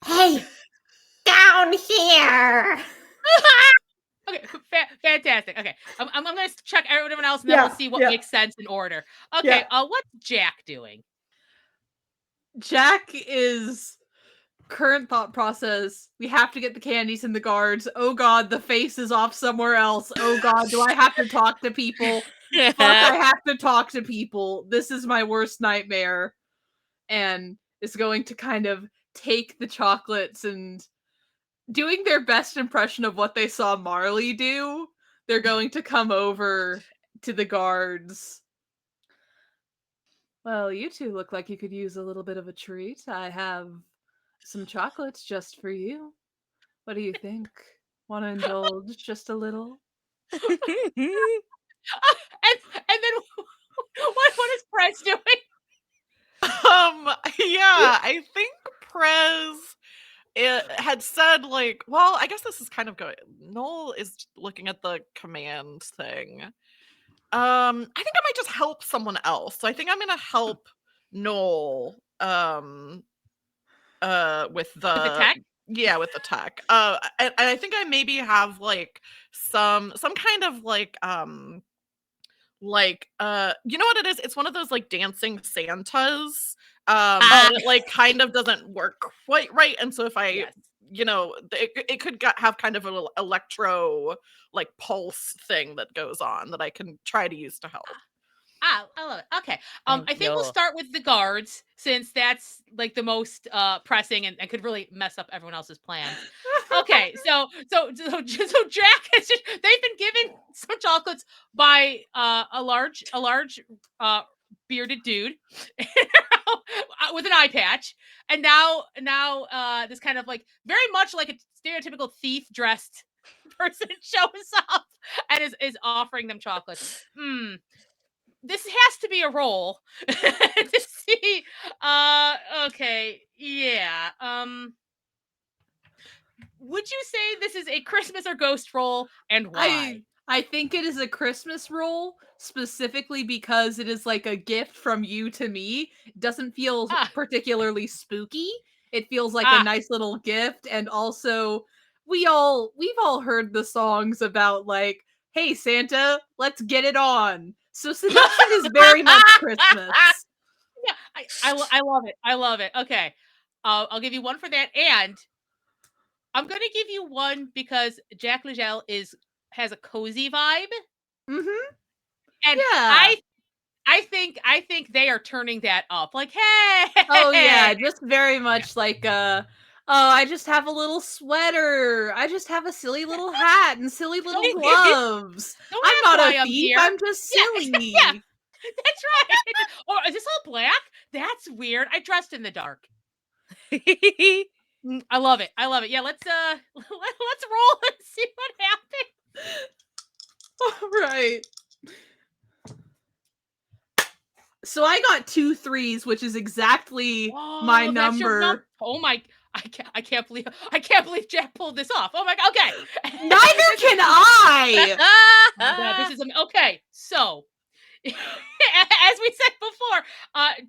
hey, down here. Okay, fantastic. Okay, I'm gonna check everyone else, and then we'll see what makes sense in order. Okay, what's Jack doing? Jack is current thought process. We have to get the candies and the guards. Oh God, the face is off somewhere else. Oh God, do I have to talk to people? Fuck, I have to talk to people. This is my worst nightmare. And is going to kind of take the chocolates and doing their best impression of what they saw Marley do. They're going to come over to the guards. Well, you two look like you could use a little bit of a treat. I have some chocolates just for you. What do you think? Want to indulge just a little? And then What is Prez doing? Yeah, I think Prez had said like, well, I guess this is kind of going. Noel is looking at the command thing. I think I might just help someone else. So I think I'm gonna help Noel. With With the the tech? yeah, with the tech. And I think I maybe have like some kind of you know what it is? It's one of those like dancing Santas. Oh, But it like kind of doesn't work quite right. And so if I, yes. it could have kind of an electro like pulse thing that goes on that I can try to use to help. I love it. Okay. Thank I think we'll you. start with the guards since that's like the most pressing and could really mess up everyone else's plans. Okay, so Jack has just, they've been given some chocolates by a large uh bearded dude with an eye patch, and now this kind of like very much like a stereotypical thief dressed person shows up and is offering them chocolates. This has to be a roll to see. Okay, yeah. Would you say this is a Christmas or ghost roll, and why? I think it is a Christmas roll specifically because it is like a gift from you to me. It doesn't feel Ah, particularly spooky. It feels like a ah. nice little gift, and also we've all heard the songs about like, hey Santa, let's get it on. So seduction is very much Christmas. Yeah, I love it. I love it. Okay, I'll give you one for that, and I'm gonna give you one because Jack Legel has a cozy vibe, Mm-hmm. and Yeah. I think they are turning that up. Like, Oh hey, yeah, just very much like oh, I just have a little sweater. I just have a silly little hat and silly little don't gloves. I'm ask not why a I'm thief. here. I'm just Yeah, yeah, silly. that's right. Or is this all black? That's weird. I dressed in the dark. I love it. I love it. Yeah, let's let's roll and see what happens. All right. So I got 2 3s, which is exactly my Oh, that's your number. number. Oh my! I can't believe Jack pulled this off. Oh my god. Okay. Neither can I. Oh my god, this is okay. So, as we said before,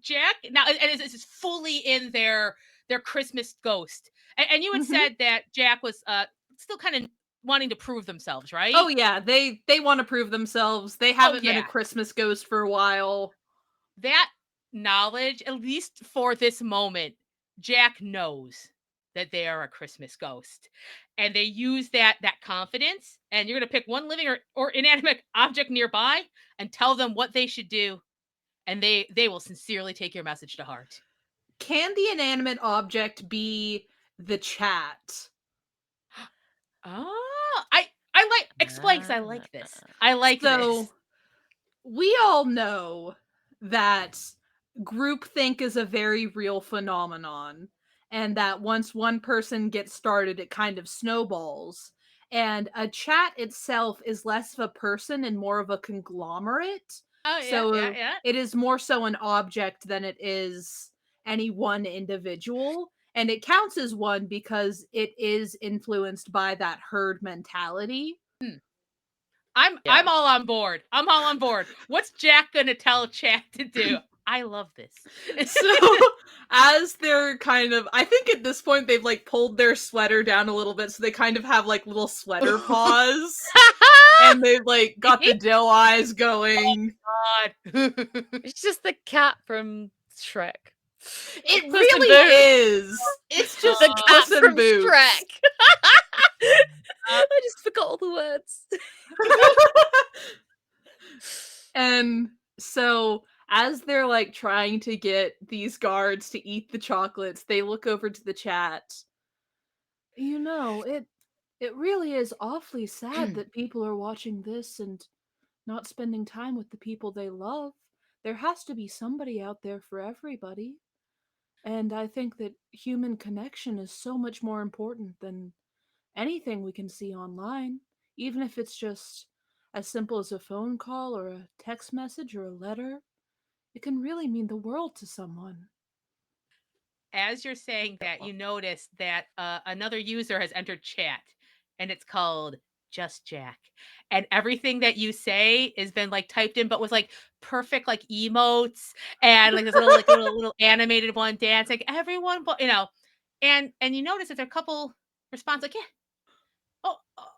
Jack now and this is fully in their Christmas ghost. And you had Mhm. said that Jack was still kind of wanting to prove themselves, right? Oh yeah, they want to prove themselves. They Oh haven't been a yeah. Christmas ghost for a while. That knowledge, at least for this moment, Jack knows that they are a Christmas ghost. And they use that confidence. And you're gonna pick one living or inanimate object nearby and tell them what they should do. And they will sincerely take your message to heart. Can the inanimate object be the chat? Oh, I like explain because I like this. I like this. So we all know that groupthink is a very real phenomenon, and that once one person gets started, it kind of snowballs. And a chat itself is less of a person and more of a conglomerate. Oh yeah, yeah, So yeah. it is more so an object than it is any one individual. And it counts as one because it is influenced by that herd mentality. Hmm. Yeah. I'm all on board. I'm all on board. What's Jack gonna tell Chat to do? I love this. So as they're kind of, I think at this point they've like pulled their sweater down a little bit so they kind of have like little sweater paws, and they've like got the doe eyes going. God. It's just the cat from Shrek. It Puss in really Boots. is. It's just The cat Puss in from Boots. Shrek. I just forgot all the words. And so as they're like trying to get these guards to eat the chocolates, they look over to the chat. You know, it really is awfully sad that people are watching this and not spending time with the people they love. There has to be somebody out there for everybody. And I think that human connection is so much more important than anything we can see online, even if it's just as simple as a phone call or a text message or a letter. it can really mean the world to someone. As you're saying that, you notice that another user has entered chat, and it's called Just Jack. And everything that you say has been like typed in, but with like perfect like emotes and like this little animated one dancing. Everyone, but and you notice that there are a couple response like, yeah,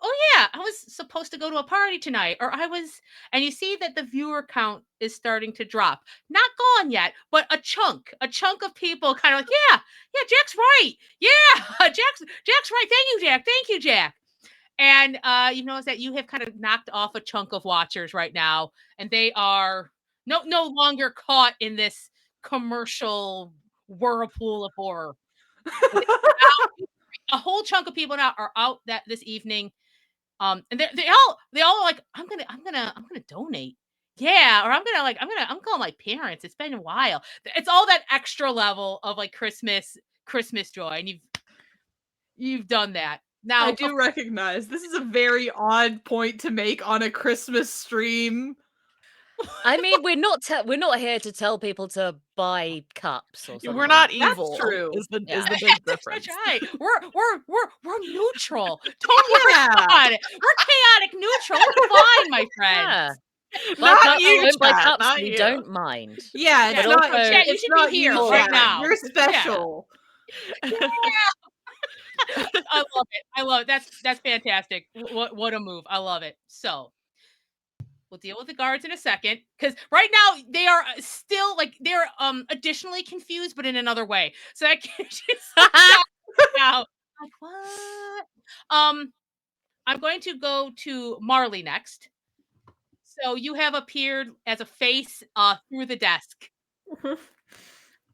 oh yeah, I was supposed to go to a party tonight, or I was, and you see that the viewer count is starting to drop. Not gone yet, but a chunk of people kind of like, yeah, Jack's right. Yeah, Jack's right. Thank you, Jack. Thank you, Jack. And you notice that you have kind of knocked off a chunk of watchers right now, and they are no longer caught in this commercial whirlpool of horror. A whole chunk of people now are out that this evening. And they all like, I'm gonna donate. Yeah, or I'm calling my parents. It's been a while. It's all that extra level of like Christmas joy, and you've done that. I Now, do recognize this is a very odd point to make on a Christmas stream. I mean, we're not here to tell people to buy cups or something. We're not That's evil. true. Is the Yeah. big difference. that's right. We're neutral. Don't worry Yeah. about it. We're chaotic neutral. We're fine, my Yeah. friends. Buy Not cups, you, don't buy chat, cups, not we you. don't mind. Yeah, it's Yeah, not. also- Chat, you it's should not be here you, right Jack. now. You're special. I love it. I love it. That's fantastic. What a move. I love it. So we'll deal with the guards in a second, because right now they are still like they're additionally confused, but in another way. So I can't just now. Like what? I'm going to go to Marley next. So you have appeared as a face through the desk.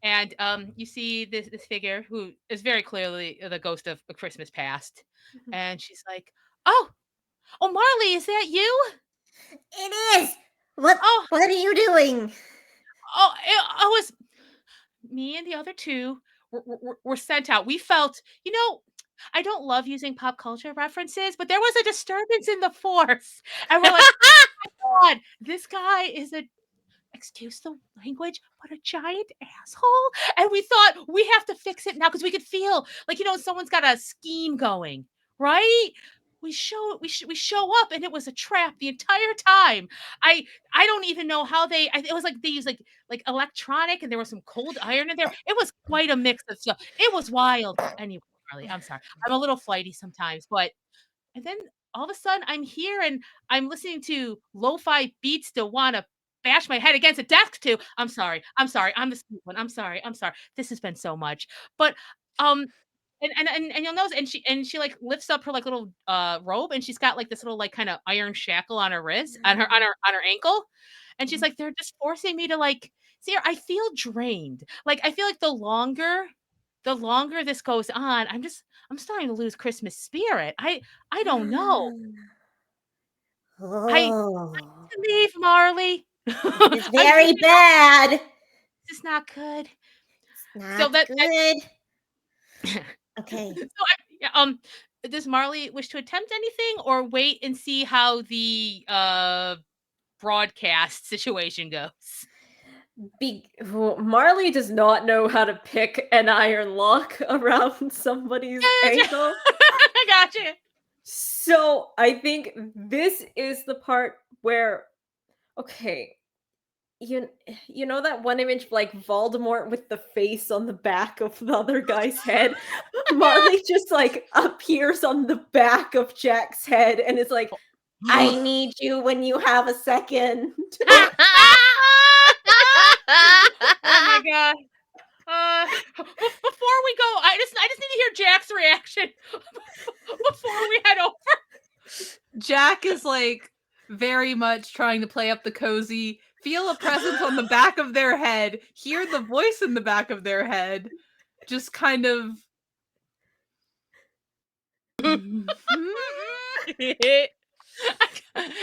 And you see this figure who is very clearly the ghost of a Christmas past. And she's like, "Oh, Marley, is that you? It is. What? Oh, What are you doing? I was me and the other two were sent out. We felt, I don't love using pop culture references, but there was a disturbance in the force, and we're like, God, this guy is a excuse the language, but a giant asshole. And we thought we have to fix it now because we could feel like someone's got a scheme going, right? We show up and it was a trap the entire time. I don't even know how it was like they used like electronic, and there was some cold iron in there. It was quite a mix of stuff. It was wild. Anyway, Charlie, I'm sorry. I'm a little flighty sometimes, but and then all of a sudden I'm here and I'm listening to lo-fi beats to want to bash my head against a desk too. I'm sorry. I'm sorry. I'm the stupid one. I'm sorry. I'm sorry. This has been so much. But um and you'll notice, and she like lifts up her like little robe, and she's got like this little like kind of iron shackle on her wrist, on her ankle. And she's like, they're just forcing me to like see her. I feel drained. Like I feel like the longer this goes on, I'm starting to lose Christmas spirit. I don't know. I Oh, leave, Marley. it's very bad. This is not good. So Not that good. Okay. yeah, does Marley wish to attempt anything, or wait and see how the broadcast situation goes? Marley does not know how to pick an iron lock around somebody's ankle. I gotcha. So I think this is the part where, okay, you know that one image of like Voldemort with the face on the back of the other guy's head? Marley just like appears on the back of Jack's head and is like, I need you when you have a second. Oh my god. Before we go, I just need to hear Jack's reaction before we head over. Jack is like very much trying to play up the cozy, feel a presence on the back of their head, hear the voice in the back of their head, just kind of.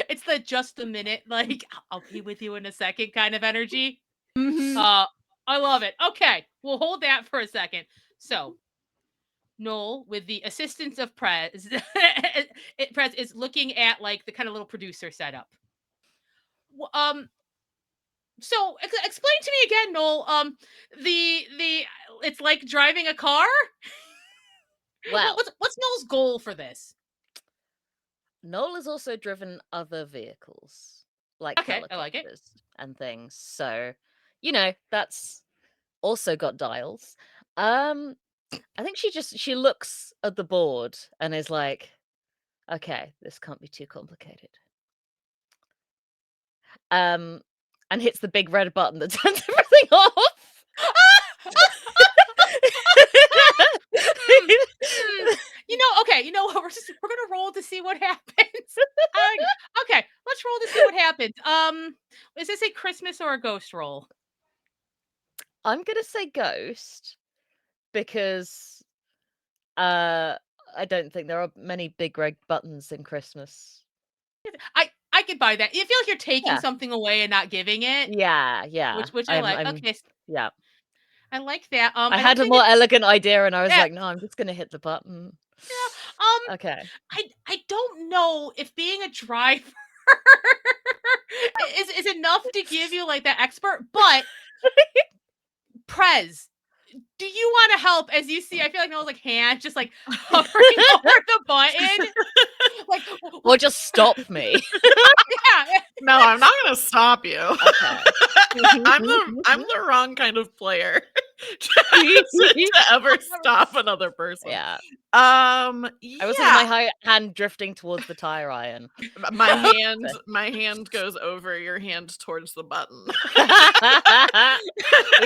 It's the just a minute, like I'll be with you in a second kind of energy. Mhm. I love it. Okay, we'll hold that for a second. So Noel, with the assistance of Prez, Prez is looking at like the kind of little producer setup. So explain to me again, Noel. The it's like driving a car. Well, What's Noel's goal for this? Noel has also driven other vehicles, like Okay, I like it. helicopters and things. So, that's also got dials. I think she looks at the board and is like, okay, this can't be too complicated. And hits the big red button that turns everything off. Okay, you know what? We're gonna roll to see what happens. Okay, let's roll to see what happens. Is this a Christmas or a ghost roll? I'm gonna say ghost because I don't think there are many big red buttons in Christmas. I could buy that. You feel like you're taking Yeah. something away and not giving it, Yeah. which I like. Okay, Yeah. I like that. I I had don't a think more it, elegant idea and I was yeah, like, no, I'm just gonna hit the button. yeah. Okay. I don't know if being a driver is enough to give you like that expert, but Prez, do you want to help? As you see, I feel like Noel's like hand just like hovering over the button, like Or just stop me. yeah. No, I'm not gonna stop you. Okay. I'm the wrong kind of player to ever stop another person. Yeah. Yeah. I was with my hand drifting towards the tire iron. My hand goes over your hand towards the button. We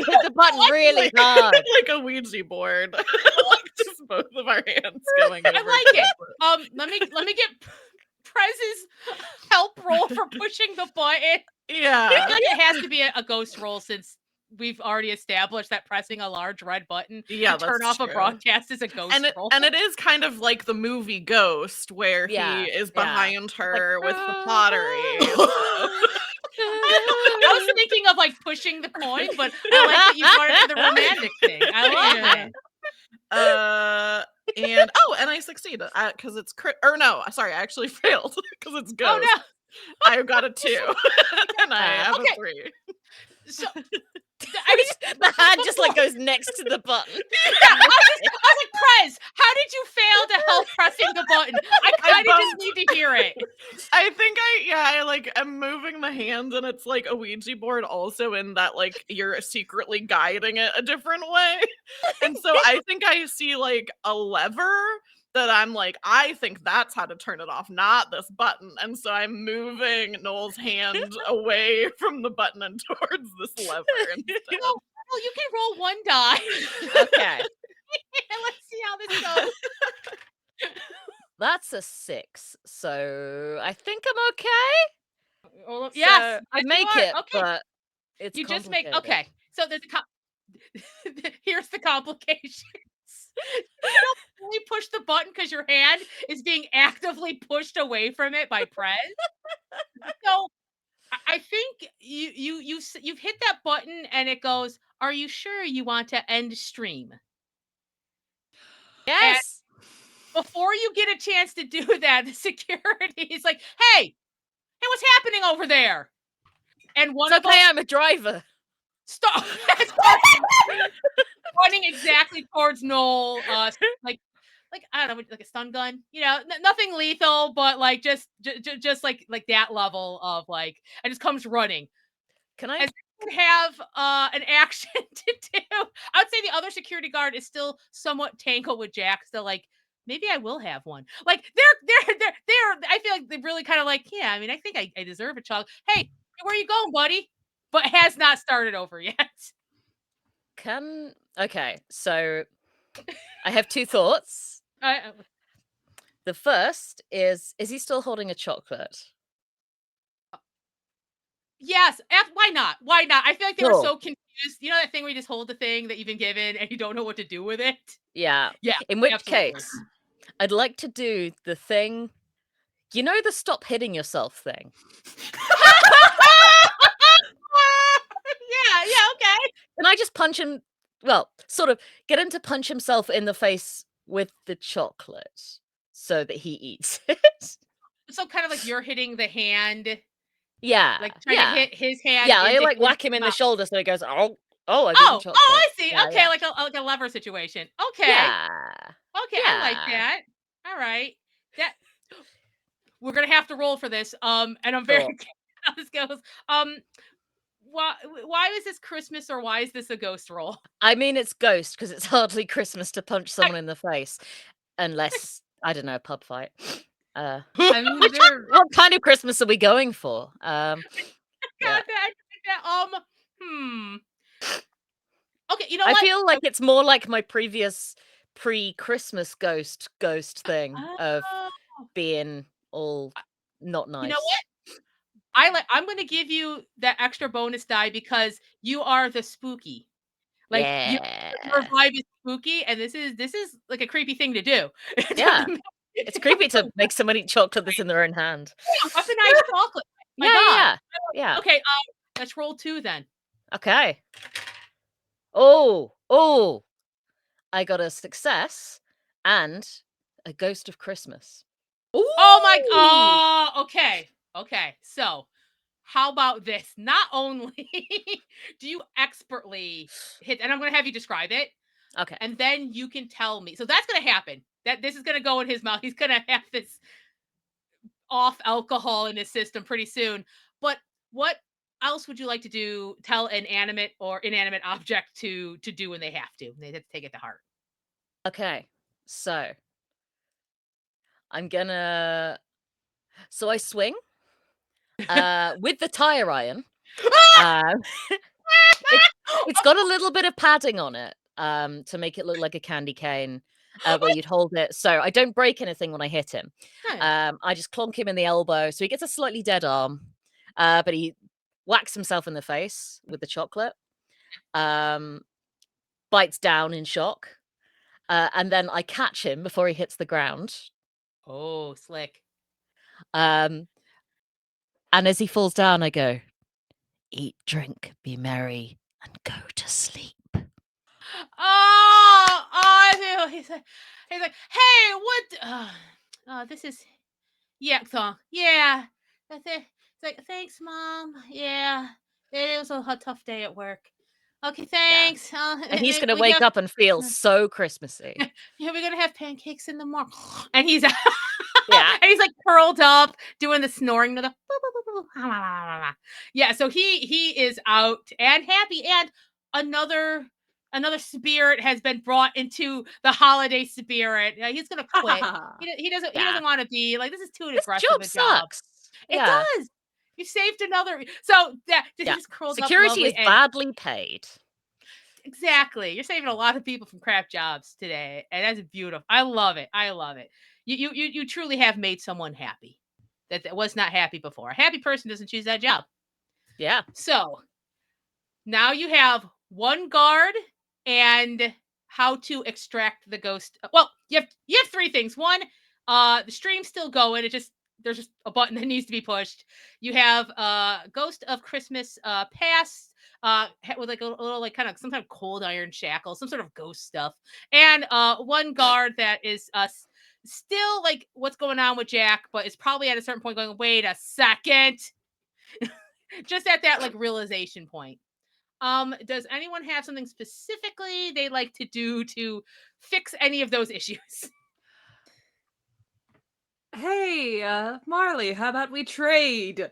hit the button really hard. Like a Ouija board. Like just both of our hands going over. I like it. Let me get Prez's help roll for pushing the button. Yeah. I feel like it has to be a ghost roll since we've already established that pressing a large red button to turn off a broadcast is a ghost roll. And it is kind of like the movie Ghost, where he is behind her with the pottery. I was thinking of like pushing the coin, but I like that you brought it to the romantic thing. I love it. And I succeeded because it's I actually failed because it's Ghost. Oh no. I got a 2 and I have a 3. So the hand just like goes next to the button. Yeah, I was like, Prez, how did you fail to help pressing the button? I kind of just need to hear it. I think I like am moving the hand and it's like a Ouija board also in that like you're secretly guiding it a different way. And so I think I see like a lever that I'm like, I think that's how to turn it off, not this button. And so I'm moving Noel's hand away from the button and towards this lever instead. Well, you can roll 1 die. Okay. And let's see how this goes. That's a 6, so I think I'm okay. Well, yes, I make it, okay. but it's you just make complicated. okay. So there's here's the complications. You don't really push the button because your hand is being actively pushed away from it by Prez. So I think you've hit that button and it goes, "Are you sure you want to end stream?" Yes. And before you get a chance to do that, the security is like, "Hey, what's happening over there?" And one It's of okay, them I'm a driver. stop running exactly towards Noel, like I don't know, like a stun gun, nothing lethal, but like just like that level of like, and just comes running. Can I As you can have an action to do. I would say the other security guard is still somewhat tangled with Jack, still like, maybe I will have one. Like they're I feel like they're really kind of like, yeah, I mean, I think I deserve a child. Hey, where are you going, buddy? But has not started over yet. Okay, so I have 2 thoughts. The first is he still holding a chocolate? Yes, why not? Why not? I feel like they were Cool. so confused. You know that thing where you just hold the thing that you've been given and you don't know what to do with it? Yeah. Yeah. In which absolutely. case, I'd like to do the thing, the stop hitting yourself thing. Yeah, okay. Can I just punch him? Well, sort of get him to punch himself in the face with the chocolate so that he eats it. So kind of like you're hitting the hand Yeah. Like trying to hit his hand. Yeah, I into like his whack him in the mouth. shoulder so he goes, oh, I've eaten Oh, chocolate. I see. Yeah, Okay, yeah. like a lever situation. Okay. Yeah. Okay, I like that. All right. That we're gonna have to roll for this. And I'm very Sure. curious how this goes. Why is this Christmas or why is this a ghost roll? I mean, it's ghost because it's hardly Christmas to punch I, someone in the face, unless I don't know, a pub fight. I mean, What kind of Christmas are we going for? got Yeah. that. Okay, you know I what? feel like it's more like my previous pre-Christmas ghost thing of Oh, being all not nice. you know what? I'm gonna give you that extra bonus die because you are the spooky. Like your Yeah. vibe is spooky, and this is like a creepy thing to do. Yeah. It's creepy to make someone eat chocolate that's in their own hand. Weaponized chocolate. My God. Yeah. Okay, let's roll 2 then. Okay. Oh, I got a success and a ghost of Christmas. Oh my. Oh, okay. Okay. So, how about this? Not only do you expertly hit, and I'm going to have you describe it, Okay. and then you can tell me. So that's going to happen. That this is going to go in his mouth. He's going to have this off alcohol in his system pretty soon. But what else would you like to do? Tell an animate or inanimate object to do when they have to. They have to take it to heart. Okay. So I'm gonna I swing with the tire iron. It's got a little bit of padding on it to make it look like a candy cane where you'd hold it. So I don't break anything when I hit him. I just clonk him in the elbow. So he gets a slightly dead arm, but he whacks himself in the face with the chocolate, bites down in shock. And then I catch him before he hits the ground. Oh, slick. And as he falls down, I go, eat, drink, be merry, and go to sleep. He's like, hey, this is, yeah, song. Yeah, that's it. It's like, thanks, Mom. Yeah, it was a tough day at work. Okay, thanks. And he's going to wake up and feel so Christmassy. Yeah, we're gonna have pancakes in the morning. And he's Yeah. and he's like curled up doing the snoring to the yeah. So he is out and happy, and another spirit has been brought into the holiday spirit. He's gonna quit. He doesn't want to be like, this is too aggressive job a job. sucks. It does. You saved another. So that he just curled Security up. Security is badly paid. Exactly. You're saving a lot of people from crap jobs today, and that's beautiful. I love it. I love it. You truly have made someone happy that was not happy before. A happy person doesn't choose that job. Yeah. So now you have one guard and how to extract the ghost. Well, you have 3 things. One, the stream's still going. There's just a button that needs to be pushed. You have Ghost of Christmas Past with like a little like kind of some kind of cold iron shackle, some sort of ghost stuff, and one guard that is still like what's going on with Jack, but it's probably at a certain point going, wait a second. Just at that like realization point. Does anyone have something specifically they like to do to fix any of those issues? Hey, Marley, how about we trade?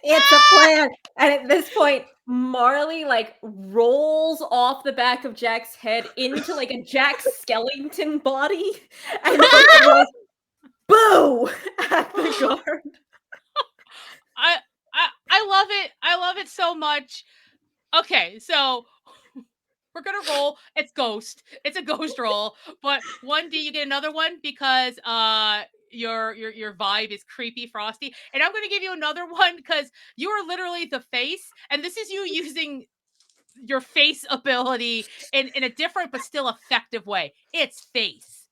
It's a plan. And at this point, Marley like rolls off the back of Jack's head into like a Jack skeleton body and like throws boo at the guard. I love it. I love it so much. Okay, so we're gonna roll. It's ghost. It's a ghost roll. But 1D, you get another one because your vibe is creepy frosty. And I'm gonna give you another one because you are literally the face, and this is you using your face ability in a different but still effective way. It's face.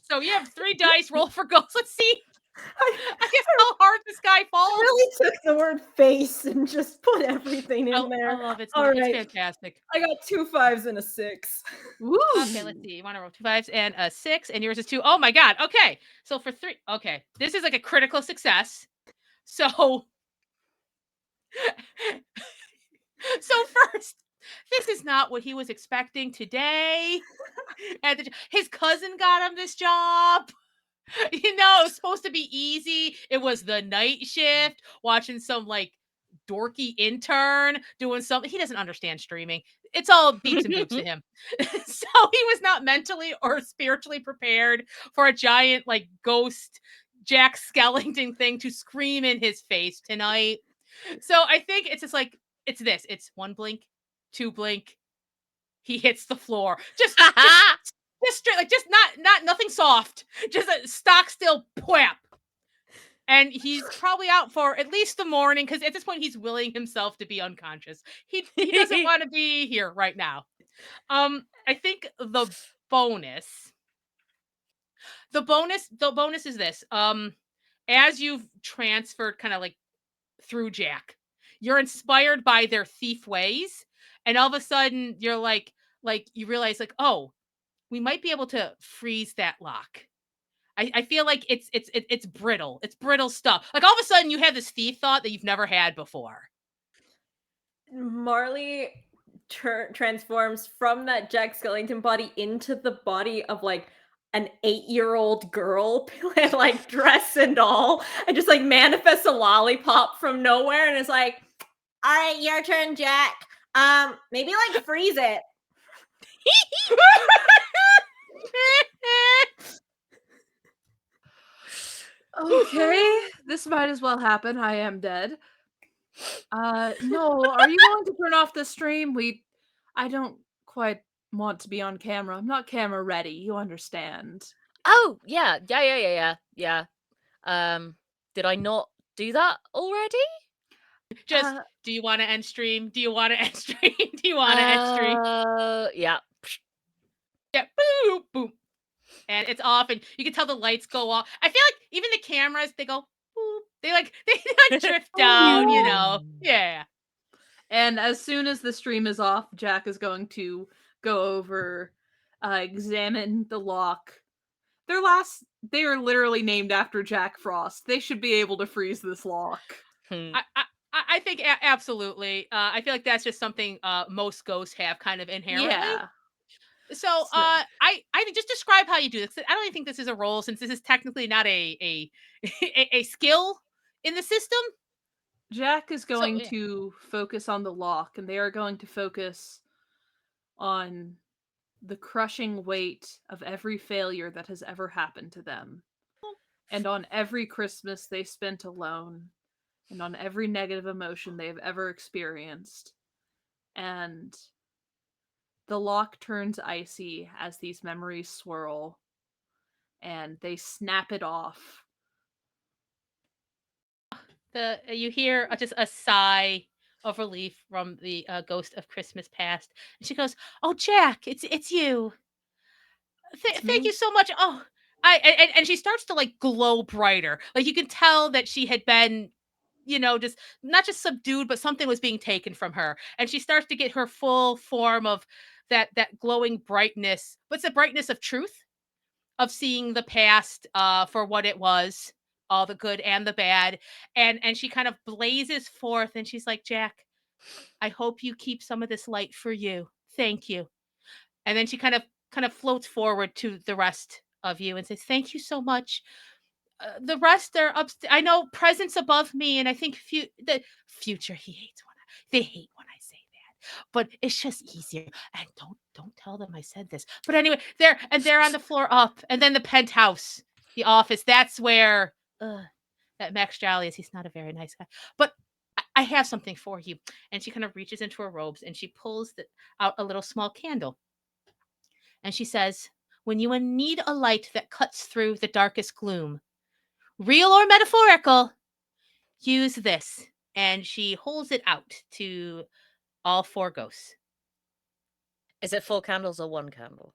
So you have 3 dice. Roll for ghost. Let's see. I guess how hard this guy falls. really took the word face and just put everything in I there. love it. All It's right. fantastic. I got 2 5s and a 6. Woo! Okay, let's see. You want to roll 2 5s and a 6, and yours is 2. Oh my god. Okay. So for 3. Okay. This is like a critical success. So so first, this is not what he was expecting today. And his cousin got him this job. You know, it was supposed to be easy. It was the night shift, watching some like dorky intern doing something. He doesn't understand streaming. It's all beeps and boops to him. So he was not mentally or spiritually prepared for a giant like ghost Jack Skellington thing to scream in his face tonight. So I think it's just like it's this. It's 1 blink, 2 blink. He hits the floor. Just straight, like just not nothing soft. Just a stock still whap. And he's probably out for at least the morning because at this point he's willing himself to be unconscious. He doesn't want to be here right now. I think bonus the bonus is this. As you've transferred kind of like through Jack, you're inspired by their thief ways, and all of a sudden you're like you realize like, oh, we might be able to freeze that lock. I feel like it's brittle. It's brittle stuff. Like all of a sudden you have this thief thought that you've never had before. Marley transforms from that Jack Skellington body into the body of like an 8-year-old girl, like dress and all, and just like manifests a lollipop from nowhere and is like, "All right, your turn, Jack. Maybe like freeze it." Okay, this might as well happen. I am dead. No, are you going to turn off the stream? I don't quite want to be on camera. I'm not camera ready, you understand. Oh, yeah. Yeah. Did I not do that already? Just do you want to end stream? Do you want to end stream? Do you want to end stream? Yeah. Yeah, boom, boom. And it's off, and you can tell the lights go off. I feel like even the cameras, they go boop. They like drift down, you know. Yeah. And as soon as the stream is off, Jack is going to go over, examine the lock. They are literally named after Jack Frost. They should be able to freeze this lock. I think absolutely. I feel like that's just something most ghosts have kind of inherently. Yeah. So I think just describe how you do this. I don't even think this is a role since this is technically not a a skill in the system. Jack is going yeah. to focus on the lock, and they are going to focus on the crushing weight of every failure that has ever happened to them, and on every Christmas they spent alone, and on every negative emotion they have ever experienced. And the lock turns icy as these memories swirl, and they snap it off. You hear just a sigh of relief from the ghost of Christmas past, and she goes, "Oh, Jack, it's you. Thank you so much. Oh, and she starts to like glow brighter. Like you can tell that she had been, you know, just not just subdued, but something was being taken from her, and she starts to get her full form of that glowing brightness. What's the brightness of truth? Of seeing the past for what it was, all the good and the bad, and she kind of blazes forth, and she's like, Jack, I hope you keep some of this light for you. Thank you. And then she kind of floats forward to the rest of you and says, thank you so much. The rest are upstairs. I know presence above me, and I think the future. They hate when I say that, but it's just easier. And don't tell them I said this. But anyway, they're on the floor up, and then the penthouse, the office. That's where that Max Jolly is. He's not a very nice guy, but I have something for you. And she kind of reaches into her robes and she pulls out a little small candle, and she says, "When you need a light that cuts through the darkest gloom, real or metaphorical, use this." And she holds it out to all 4 ghosts. Is it 4 candles or 1 candle?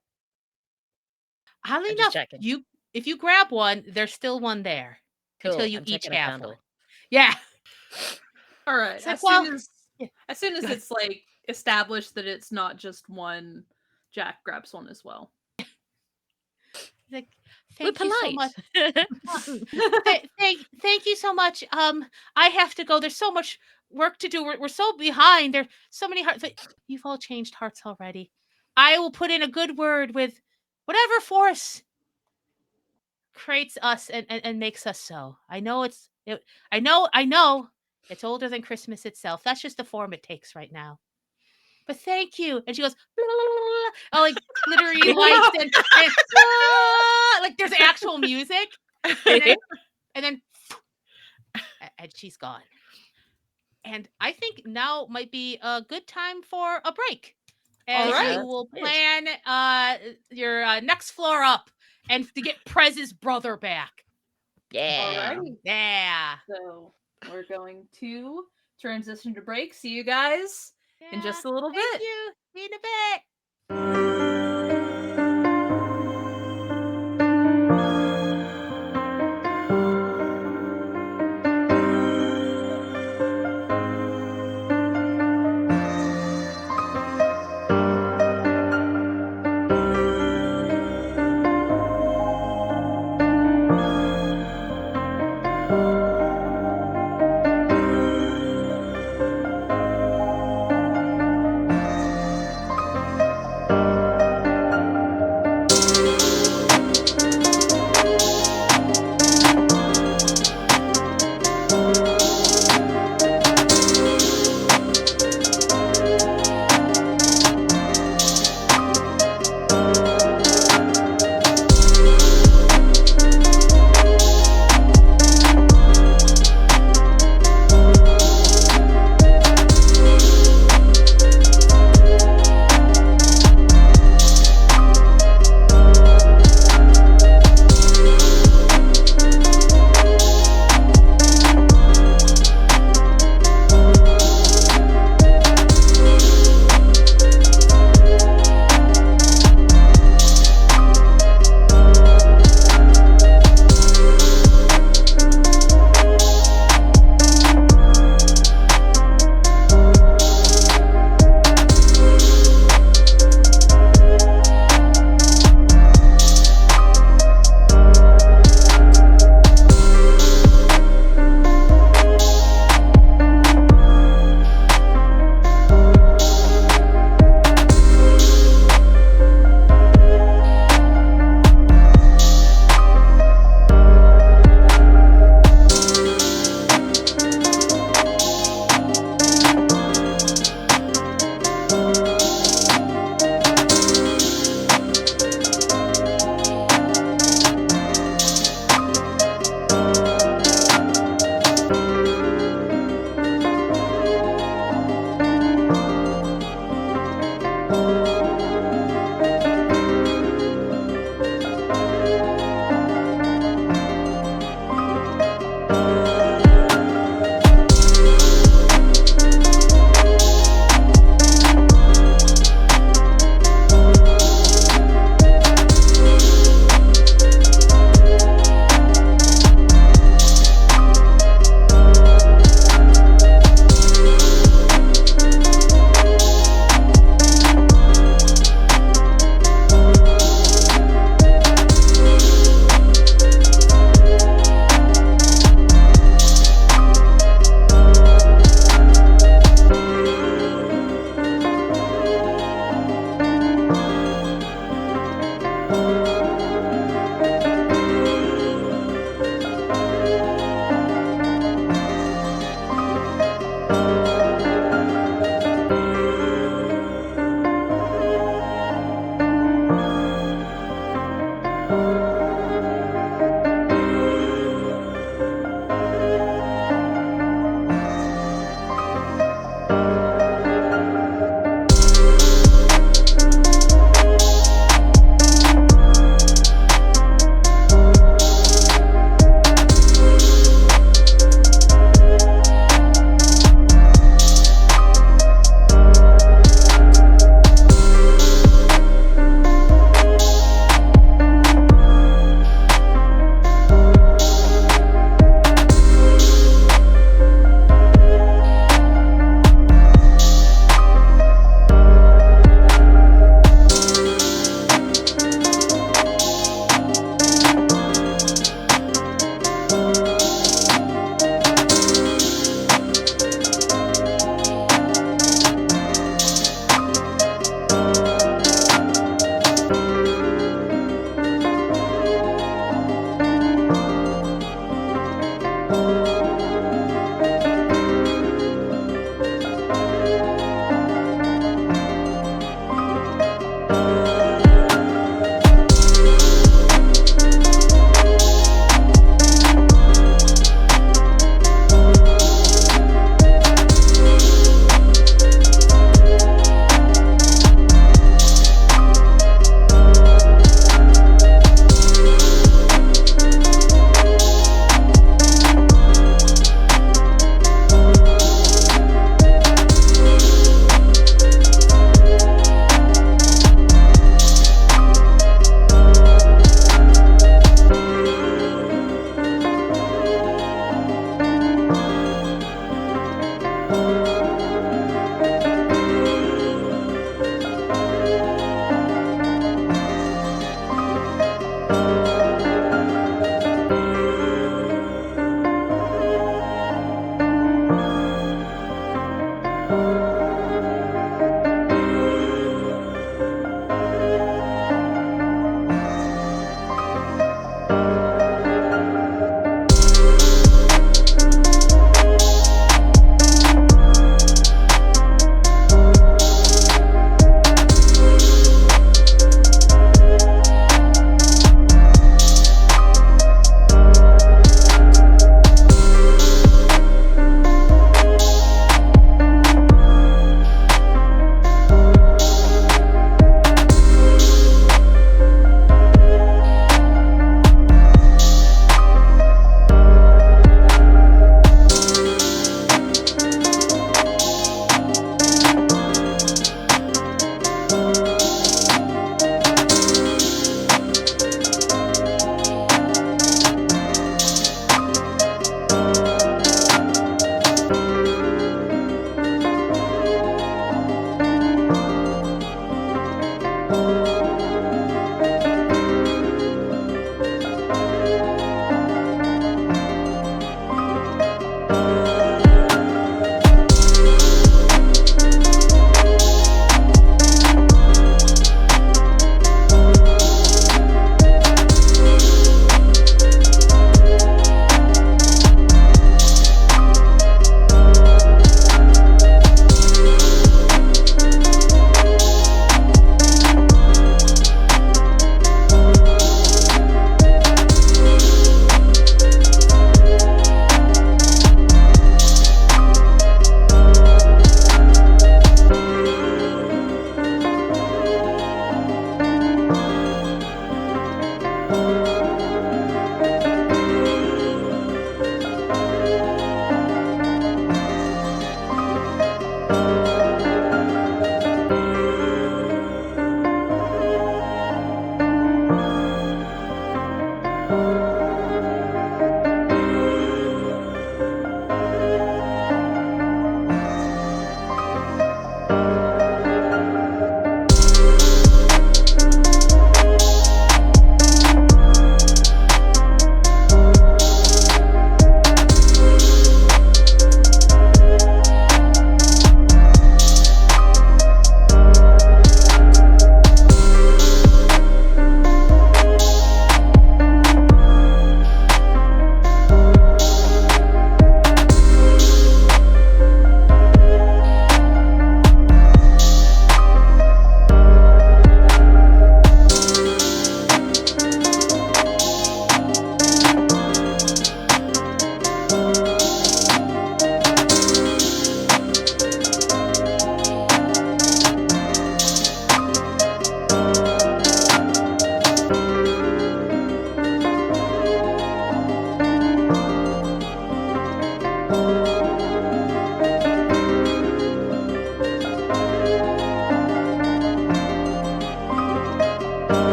Oddly I'm just enough, checking. if you grab one, there's still one there Cool. until you I'm each taking a have candle. one. Yeah. All right. It's like, As well, soon as yeah, as soon as go ahead. it's like established that it's not just one, Jack grabs one as well. Like, We're thank you so much. polite. Thank you so much. I have to go. There's so much work to do. We're so behind. There's so many hearts. You've all changed hearts already. I will put in a good word with whatever force creates us and makes us so. I know I know it's older than Christmas itself. That's just the form it takes right now. But thank you. And she goes, "Blah, blah, blah, blah," all like glittery lights and like there's actual music. And then and she's gone. And I think now might be a good time for a break. All As right. you will plan your next floor up and to get Prez's brother back. Yeah. Alrighty. Yeah. So we're going to transition to break. See you guys in just a little Thank bit. you. See you in a bit.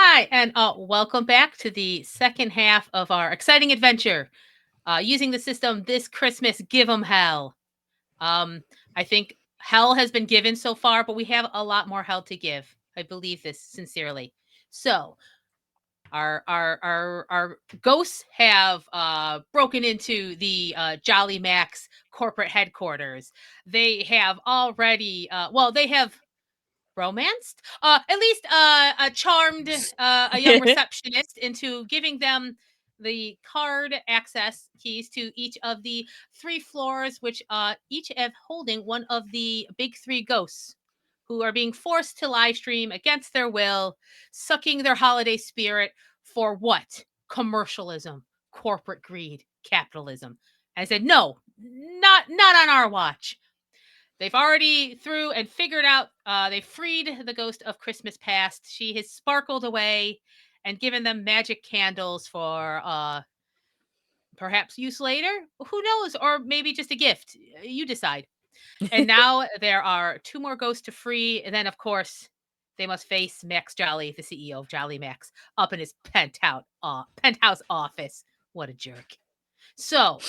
Hi, and welcome back to the second half of our exciting adventure using the system This Christmas Give 'em Hell. I think hell has been given so far, but we have a lot more hell to give. I believe this sincerely. So, our ghosts have broken into the Jolly Max corporate headquarters. They have already they have romanced at least charmed a young receptionist into giving them the card access keys to each of the 3 floors, which each have holding one of the big 3 ghosts who are being forced to live stream against their will, sucking their holiday spirit for what? Commercialism, corporate greed, capitalism. I said no, not on our watch. They've already through and figured out, they freed the ghost of Christmas past. She has sparkled away and given them magic candles for perhaps use later. Who knows? Or maybe just a gift. You decide. And now there are 2 more ghosts to free. And then, of course, they must face Max Jolly, the CEO of Jolly Max, up in his penthouse office. What a jerk. So,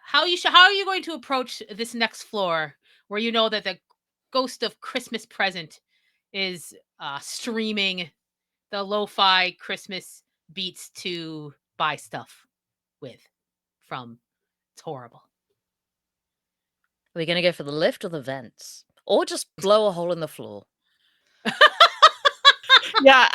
how are you going to approach this next floor where you know that the ghost of Christmas present is streaming the lo-fi Christmas beats to buy stuff with from? It's horrible. Are we going to go for the lift or the vents? Or just blow a hole in the floor? Yeah.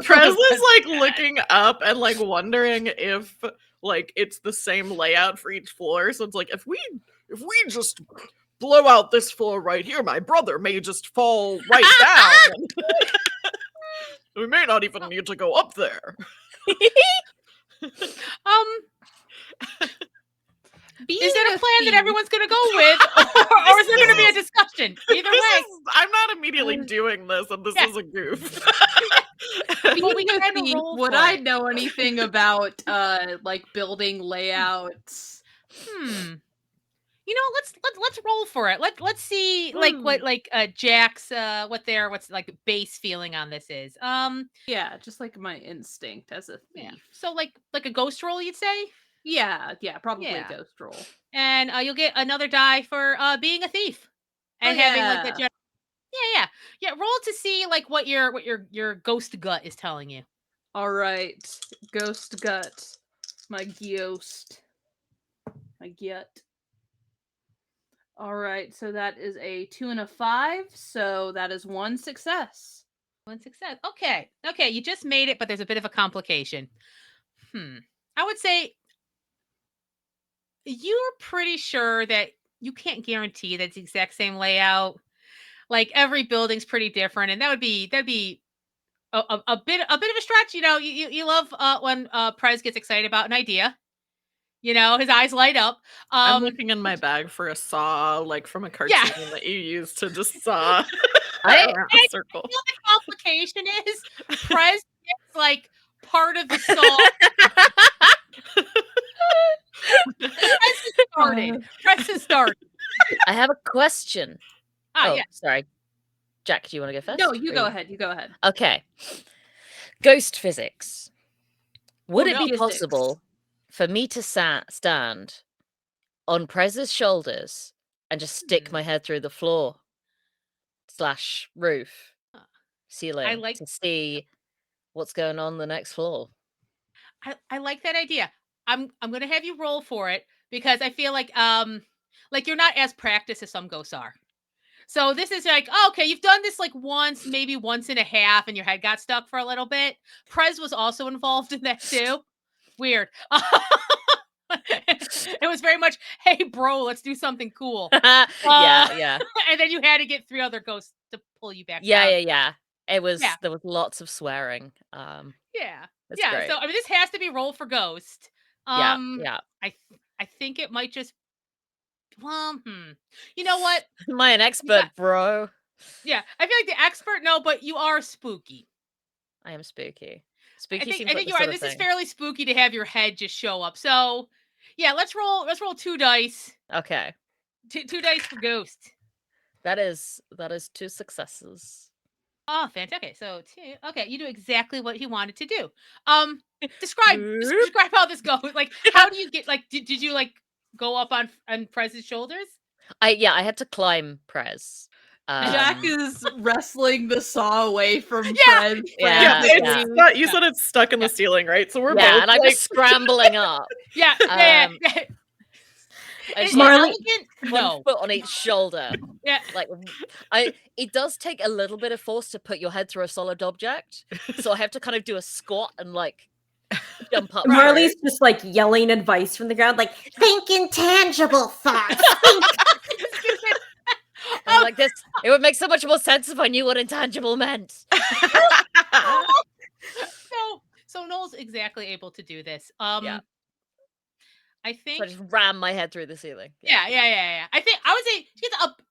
Prez is like looking up and like wondering if like it's the same layout for each floor. So it's like if we just blow out this floor right here, my brother may just fall right down. We may not even need to go up there. Is that a plan that everyone's going to go with, or is there going to be a discussion? Either way, I'm not immediately doing this, and this is a goof. we can roll Would for I it. know anything about like building layouts? You know, let's roll for it. Let's see like what like Jack's what's like base feeling on this is. Yeah, just like my instinct as a thief. Yeah. So like a ghost roll, you'd say? Yeah, probably Yeah. ghost roll. And you'll get another die for being a thief and having like the yeah. Roll to see like what your ghost gut is telling you. All right, ghost gut, my ghost, my gut. All right, so that is a 2 and a 5, so that is 1 success. 1 success. Okay, you just made it, but there's a bit of a complication. I would say you're pretty sure that you can't guarantee that it's the exact same layout. Like every building's pretty different, and that'd be a bit of a stretch. You know, you love when Prez gets excited about an idea. You know, his eyes light up. I'm looking in my bag for a saw, like from a cartoon that you use to just saw around a circle. You know the complication is Prez gets like part of the saw. Press is started. I have a question. Yeah. Sorry. Jack, do you want to go first? No, you go ahead. Okay. Ghost physics. Would it be possible for me to stand on Prez's shoulders and just stick my head through the floor / roof ceiling to see what's going on the next floor. I like that idea. I'm gonna have you roll for it because I feel like you're not as practiced as some ghosts are. So this is like, oh, okay, you've done this like once, maybe once and a half, and your head got stuck for a little bit. Prez was also involved in that too. Weird. It was very much, hey, bro, let's do something cool. Yeah. And then you had to get 3 other ghosts to pull you back Yeah, down. yeah. It was Yeah. there was lots of swearing. Yeah. It's Yeah. great. So I mean, this has to be roll for ghost. Yeah. I think it might just. Well, you know what? Am I an expert, bro? Yeah, I feel like the expert. No, but you are spooky. I am spooky. I Spooky think seems I like think the you are. sort of This is thing. fairly spooky to have your head just show up. So, yeah, let's roll 2 dice. Okay. 2 dice for ghost. That is 2 successes. Oh, fantastic. So, okay, you do exactly what he wanted to do. Describe how this goes. Like, how do you get like? Did you like go up on Prez's shoulders? I had to climb Prez. Jack is wrestling the saw away from Yeah, Fred. Yeah, You said it's stuck in the ceiling, right? So we're both and I'm like just scrambling up. Yeah. It's Is like it elegant? one No. foot on each shoulder. Yeah. Like it does take a little bit of force to put your head through a solid object. So I have to kind of do a squat and like jump up. Marley's just like yelling advice from the ground, like, Think intangible thoughts. I'm like this. It would make so much more sense if I knew what intangible meant. So Noel's exactly able to do this. Yeah. I think So I just ram my head through the ceiling. Yeah. I think I would say she gets up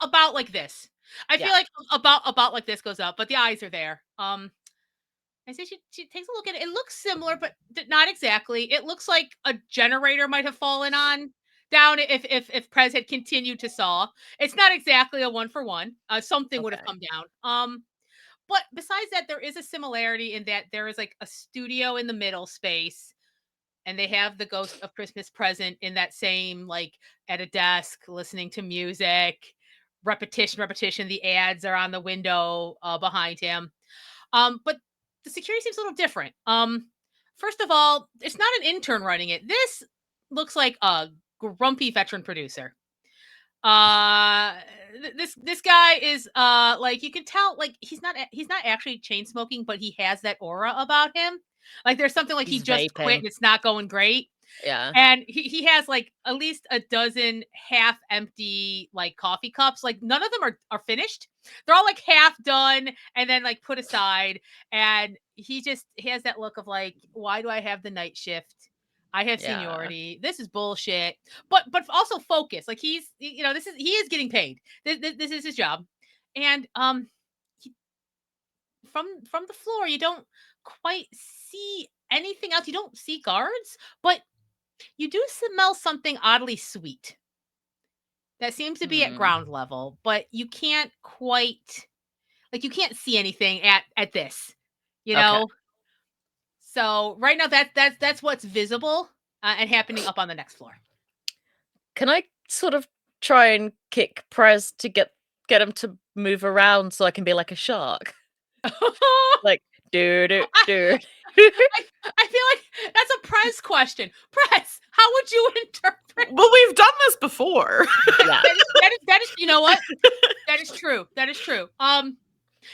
about like this. I feel like about like this goes up, but the eyes are there. I say she takes a look at it. It looks similar, but not exactly. It looks like a generator might have fallen on down if Prez had continued to saw. It's not exactly a 1-for-1. Something would have come down. But besides that, there is a similarity in that there is like a studio in the middle space, and they have the ghost of Christmas present in that same like at a desk listening to music, repetition. The ads are on the window behind him. But the security seems a little different. First of all, it's not an intern running it. This looks like a grumpy veteran producer. This guy is like you can tell like he's not actually chain smoking, but he has that aura about him. Like there's something like he He's just quit vaping. and it's not going great. Yeah. And he has like at least a dozen half empty like coffee cups. Like none of them are finished. They're all like half done and then like put aside. And he has that look of like, why do I have the night shift? I have seniority. This is bullshit. But also focus. Like he is getting paid. This is his job. And from the floor, you don't quite see anything else. You don't see guards, but you do smell something oddly sweet that seems to be at ground level, but you can't quite you can't see anything at this, you know. So right now that's what's visible and happening up on the next floor. Can I sort of try and kick Prez to get him to move around so I can be like a shark? Like do. I feel like that's a Prez question. Prez, how would you interpret? Well, we've done this before. Yeah. That is you know what? That is true.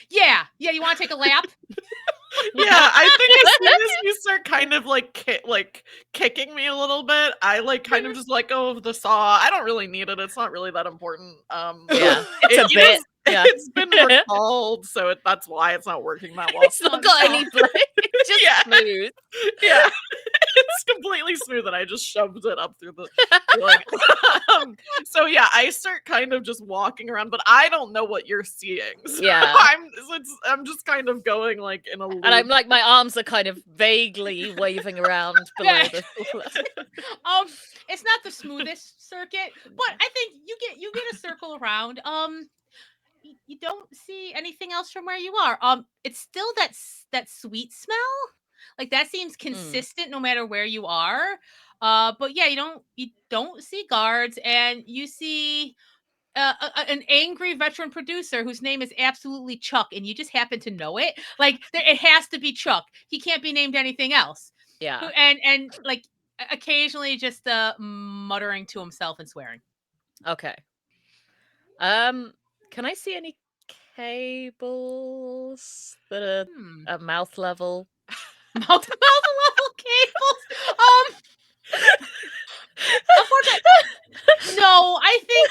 Yeah. You want to take a lap? Yeah, I think as soon as you start kind of like kicking me a little bit, I like kind of just let go of the saw. I don't really need it. It's not really that important. Yeah, it's a bit. Yeah. It's been recalled, so that's why it's not working that well. It's not got any blade. It's just smooth. Yeah. It's completely smooth, and I just shoved it up through the ceiling. So yeah, I start kind of just walking around, but I don't know what you're seeing. So Yeah. I'm just kind of going like in a loop. And I'm like my arms are kind of vaguely waving around below the floor. It's not the smoothest circuit, but I think you get a circle around. You don't see anything else from where you are. It's still that sweet smell. Like that seems consistent no matter where you are. But yeah, you don't see guards, and you see an angry veteran producer whose name is absolutely Chuck, and you just happen to know it. Like it has to be Chuck. He can't be named anything else. Yeah. And like occasionally just muttering to himself and swearing. Okay. Can I see any cables that are at mouth level? Mouth level cables. Unfortunately, no. I think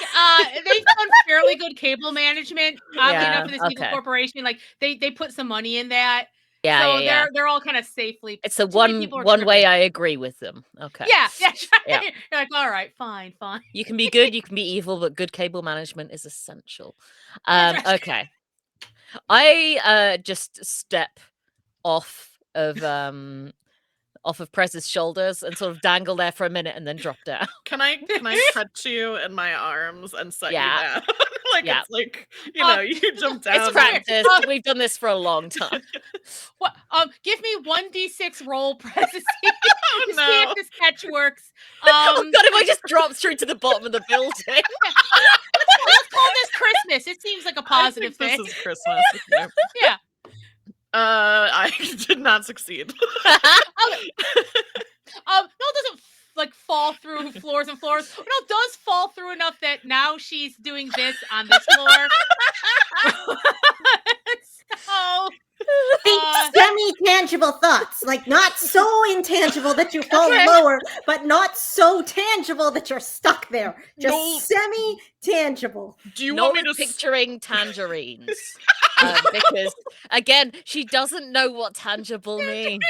they've done fairly good cable management. Oddly enough, for this evil corporation, like they put some money in that. Yeah, so yeah. they're all kind of safely. It's the too many one people are way tripping. I agree with them. Okay. Yeah. Yeah. You're like, all right, fine. You can be good, you can be evil, but good cable management is essential. That's right. Okay. I just step off of Prez's shoulders and sort of dangle there for a minute and then drop down. Can I catch you in my arms and set Yeah. you down? Like Yeah. it's like, you know, you jump down. It's practice. We've done this for a long time. What? Give me 1d6 roll, Prez, to see if this catch works. Oh God! If I just drop through to the bottom of the building. Let's call this Christmas. It seems like a positive thing. This is Christmas. Yeah. I did not succeed. No, it doesn't like fall through floors and floors. No, it does fall through enough that now she's doing this on this floor. So semi-tangible thoughts, like not so intangible that you fall lower, but not so tangible that you're stuck there. Just semi-tangible. Do you want me to picturing tangerines? Because again, she doesn't know what tangible means.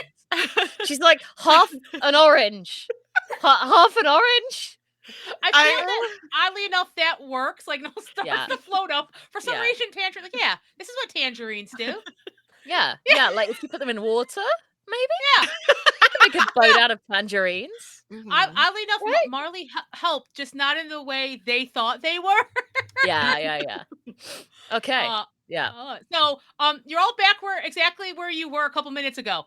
She's like half an orange, half an orange. I feel that oddly enough that works. Like no starts to float up for some reason. Tangerine, like this is what tangerines do. Yeah. Like if you put them in water, maybe. Yeah, make a boat out of tangerines. Oddly enough, Marley helped, just not in the way they thought they were. Yeah. Okay. So, you're all back exactly where you were a couple minutes ago.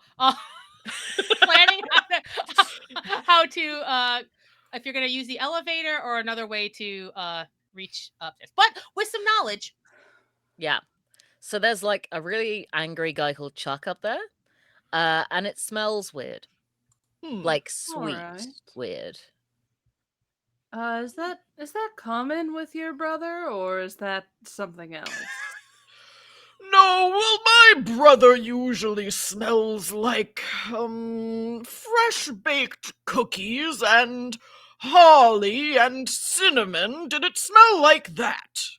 Planning how to if you're going to use the elevator or another way to reach up there, but with some knowledge. Yeah. So there's like a really angry guy called Chuck up there, and it smells weird, like sweet weird. Is that common with your brother, or is that something else? No, well, my brother usually smells like fresh baked cookies and holly and cinnamon. Did it smell like that?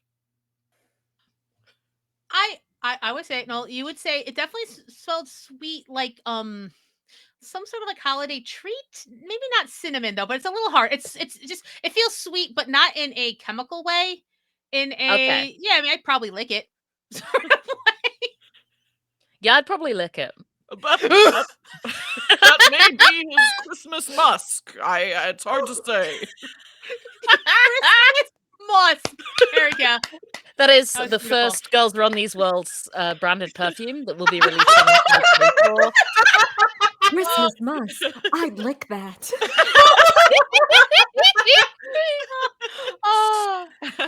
I would say no. You would say it definitely smelled sweet, like some sort of like holiday treat. Maybe not cinnamon though, but it's a little hard. It's just it feels sweet, but not in a chemical way. In a I mean, I'd probably lick it. Sort of way. Yeah, I'd probably lick it. That may be his Christmas musk. It's hard to say. Christmas musk. There we go. That is the first Girls Run These Worlds branded perfume that will be released in 2024. Christmas musk. I'd lick that.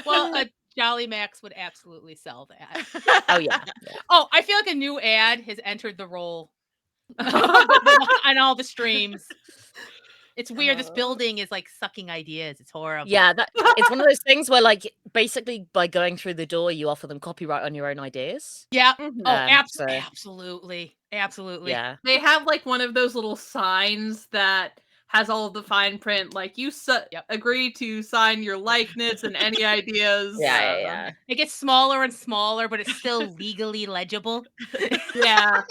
Well, Jolly Max would absolutely sell that. Oh yeah. Oh, I feel like a new ad has entered the role on all the streams. It's weird. This building is like sucking ideas. It's horrible. Yeah, it's one of those things where, like, basically by going through the door, you offer them copyright on your own ideas. Yeah. Absolutely. Yeah. They have like one of those little signs that has all of the fine print. Like you agree to sign your likeness and any ideas. Yeah. It gets smaller and smaller, but it's still legally legible. Yeah.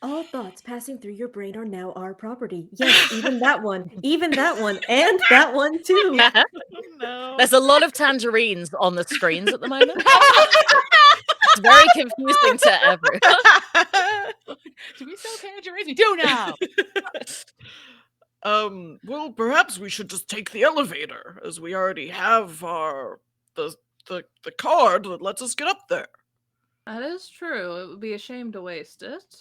All thoughts passing through your brain are now our property. Yes, even that one, and that one too. Yeah. No. There's a lot of tangerines on the screens at the moment. It's very confusing to everyone. Do we sell tangerines? We do now. Well, perhaps we should just take the elevator, as we already have our the card that lets us get up there. That is true. It would be a shame to waste it.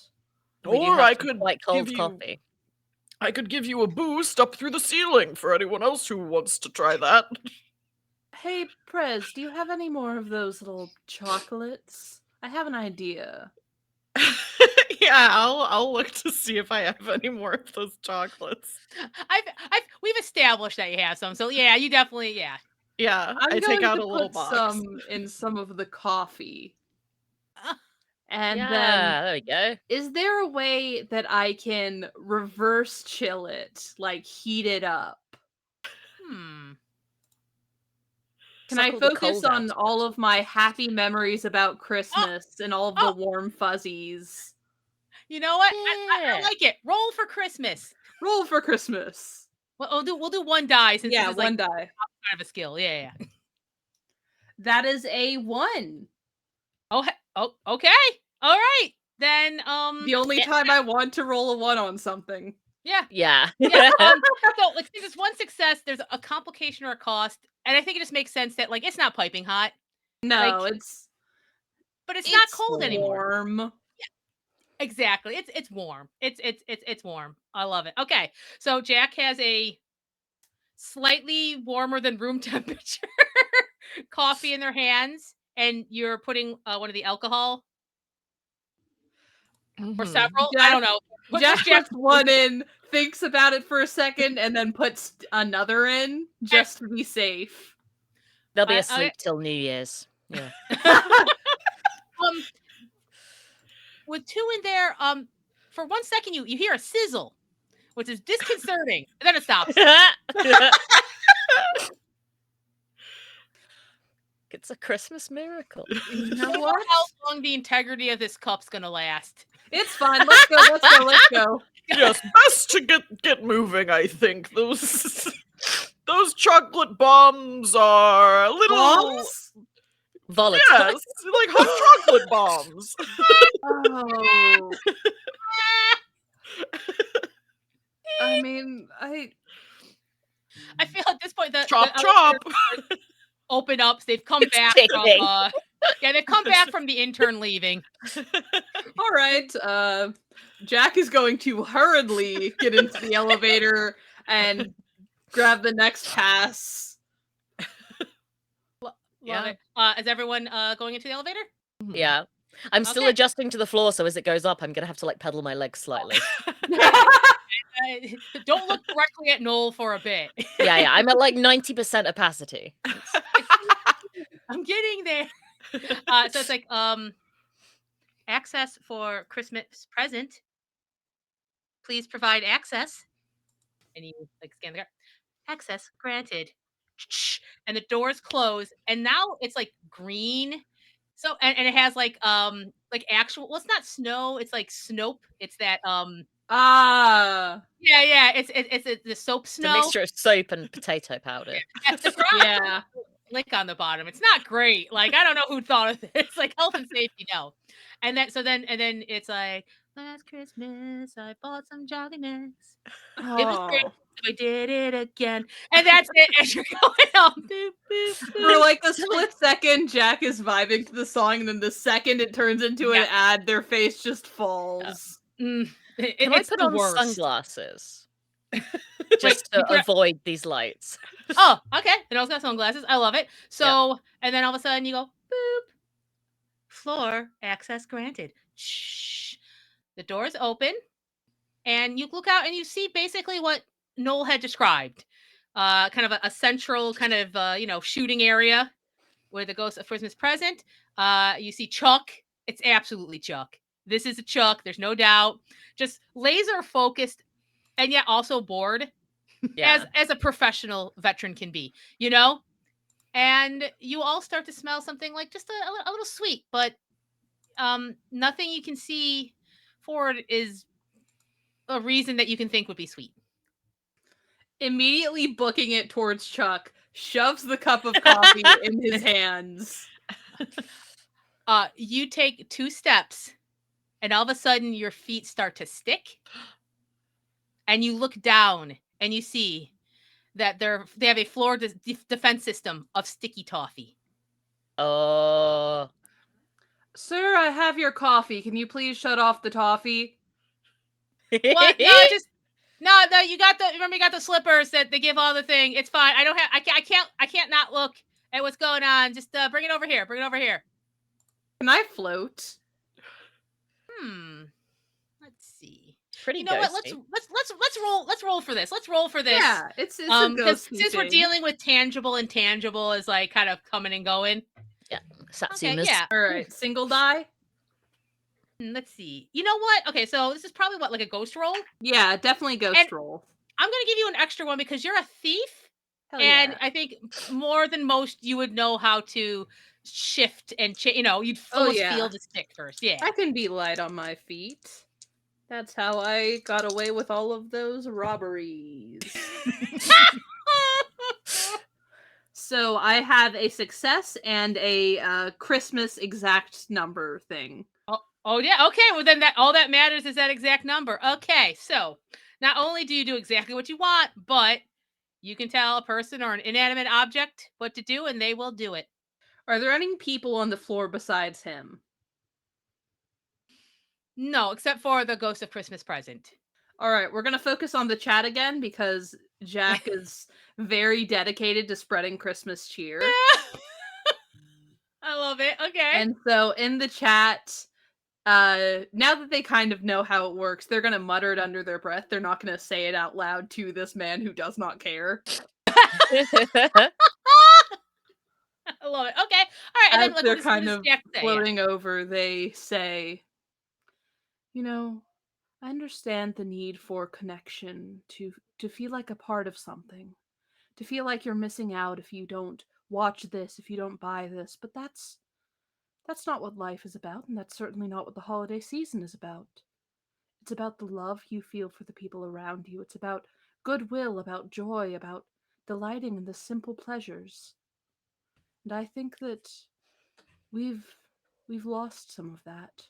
Or I could like cold coffee. I could give you a boost up through the ceiling for anyone else who wants to try that. Hey, Prez, do you have any more of those little chocolates? I have an idea. Yeah, I'll look to see if I have any more of those chocolates. We've established that you have some, so yeah, you definitely, yeah. Yeah, I'm I going take out to a little put box. some in some of the coffee. And then, Yeah, there we go. is there a way that I can reverse chill it, like heat it up? Hmm. Can Suck I all the focus cold out on of all it. of my happy memories about Christmas and all of the Oh. warm fuzzies? You know what? I Yeah. like it. Roll for Christmas. Roll for Christmas. We'll do one die since Yeah, this is like one die. kind of a skill. Yeah. That is a 1. Oh, okay. All right. Then The only time I want to roll a 1 on something. yeah. Yeah. Yeah. So like since it's one success, there's a complication or a cost, and I think it just makes sense that like it's not piping hot, No, like, it's but it's not cold anymore. warm. Exactly. It's warm. It's warm. I love it. Okay. So Jack has a slightly warmer than room temperature coffee in their hands, and you're putting one of the alcohol or several. I don't know. Jack puts one in, thinks about it for a second, and then puts another in just to be safe. They'll be asleep till New Year's. Yeah. With 2 in there, for 1 second you hear a sizzle, which is disconcerting, and then it stops. It's a Christmas miracle. You know I don't know what? how long the integrity of this cup's gonna last. It's fine. Let's go. Let's go. Let's go. Yes, best to get moving, I think. Those chocolate bombs are a little Bombs? Volatile. Yes, like hot chocolate bombs. Oh. I mean, I feel at this point that chop chop open up. They've come back from they've come back from the intern leaving. All right. Jack is going to hurriedly get into the elevator and grab the next pass. Love it. Is everyone going into the elevator? Yeah. I'm still adjusting to the floor, so as it goes up, I'm gonna have to like pedal my legs slightly. Don't look directly at Noel for a bit. Yeah. I'm at like 90% opacity. I'm getting there. So it's like access for Christmas present. Please provide access. And you like scan the card. Access granted. And the doors close. And now it's like green. So and it has like actual, well, it's not snow, it's like Snope. It's that yeah, it's the soap snow. It's a mixture of soap and potato powder. Yeah. Lick on the bottom. It's not great. Like, I don't know who thought of this. Like, health and safety, no. And then it's like, last Christmas I bought some Jolly Mix. It was great. I did it again. And that's it. As you're going on. For like a split second, Jack is vibing to the song, and then the second it turns into an ad, their face just falls. Can I put on sunglasses? Just to avoid these lights. Oh, okay. And I also got sunglasses. I love it. So, and then all of a sudden you go, boop. Floor access granted. Shh. The doors open, and you look out and you see basically what Noel had described. Kind of a central kind of shooting area where the ghost of Christmas present. You see Chuck. It's absolutely Chuck. This is a Chuck. There's no doubt. Just laser focused, and yet also bored. Yeah. As a professional veteran can be, and you all start to smell something like just a little sweet, but nothing you can see forward is a reason that you can think would be sweet. Immediately booking it towards Chuck, shoves the cup of coffee in his hands. You take 2 steps, and all of a sudden your feet start to stick, and you look down and you see that they have a floor defense system of sticky toffee. Sir, I have your coffee. Can you please shut off the toffee? What? No, you got the slippers that they give all the thing. It's fine. I can't not look Hey, what's going on? Just bring it over here. Bring it over here. Can I float? Let's see. Pretty You know what? ghosty. Let's roll for this. Let's roll for this. Yeah, it's a ghosty because since we're thing. dealing with tangible, intangible is like kind of coming and going. Okay, Satsumas. yeah. All right, single die. Let's see. You know what? Okay, so this is probably what, like a ghost roll. Yeah, definitely ghost And- roll. I'm gonna give you an extra one because you're a thief, Hell and yeah. I think more than most you would know how to shift and you'd Oh, almost yeah. feel the stick first. Yeah. I can be light on my feet. That's how I got away with all of those robberies. So I have a success and a Christmas exact number thing. Oh yeah, okay. Well then all that matters is that exact number. Okay, so not only do you do exactly what you want, but you can tell a person or an inanimate object what to do and they will do it. Are there any people on the floor besides him? No, except for the ghost of Christmas present. All right, we're going to focus on the chat again because Jack is very dedicated to spreading Christmas cheer. I love it. Okay. And so in the chat, now that they kind of know how it works, they're going to mutter it under their breath. They're not going to say it out loud to this man who does not care. I love it. Okay. All right. And As then like they're what kind does of Jack say? floating over, they say, you know, I understand the need for connection, to feel like a part of something, to feel like you're missing out if you don't watch this, if you don't buy this, but that's not what life is about, and that's certainly not what the holiday season is about. It's about the love you feel for the people around you. It's about goodwill, about joy, about delighting in the simple pleasures. And I think that we've lost some of that.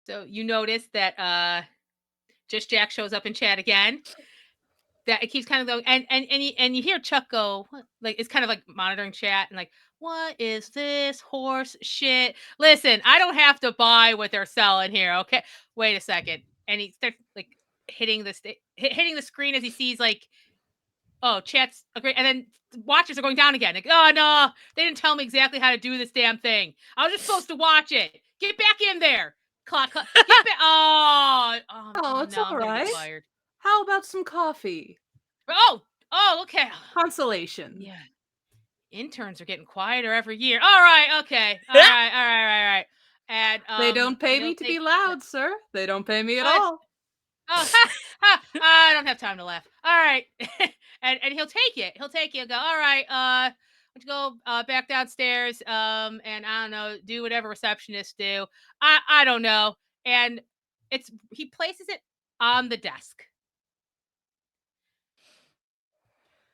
So you notice that just Jack shows up in chat again. That it keeps kind of going, and you hear Chuck go, "What?" Like it's kind of like monitoring chat and like, what is this horse shit? Listen, I don't have to buy what they're selling here. Okay, wait a second, and he starts like hitting hitting the screen as he sees like, oh, chat's great, and then watches are going down again. Like, oh no, they didn't tell me exactly how to do this damn thing. I was just supposed to watch it. Get back in there. Clock. Get back. Oh, it's no, I'm all gonna right. get fired. How about some coffee? Oh, okay. Consolation. Yeah. Interns are getting quieter every year. All right, okay. All right. And They don't pay he'll me to be take- loud, sir. They don't pay me at What? all. Oh, I don't have time to laugh. All right. and he'll take it. He'll take it and go, all right, why don't you go back downstairs and I don't know, do whatever receptionists do. I don't know. And he places it on the desk.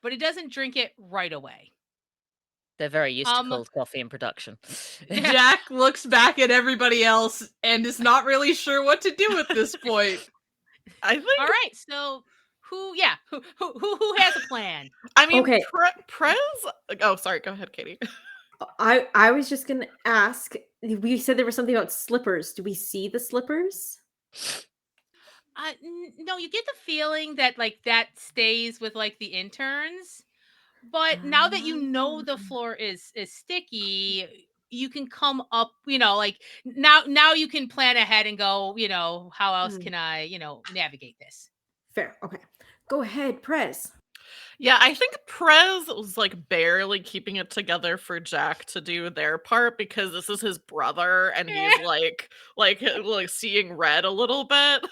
But he doesn't drink it right away. They're very used to cold coffee in production. Jack looks back at everybody else and is not really sure what to do at this point. I think. All right, so who has a plan? I mean, Okay. Prez. Oh, sorry. Go ahead, Katie. I was just gonna ask. We said there was something about slippers. Do we see the slippers? No, you get the feeling that like that stays with like the interns, but now that you know the floor is sticky, you can come up, like now you can plan ahead and go, how else can I, navigate this? Fair. Okay. Go ahead, Prez. Yeah, I think Prez was like barely keeping it together for Jack to do their part because this is his brother and he's like seeing red a little bit.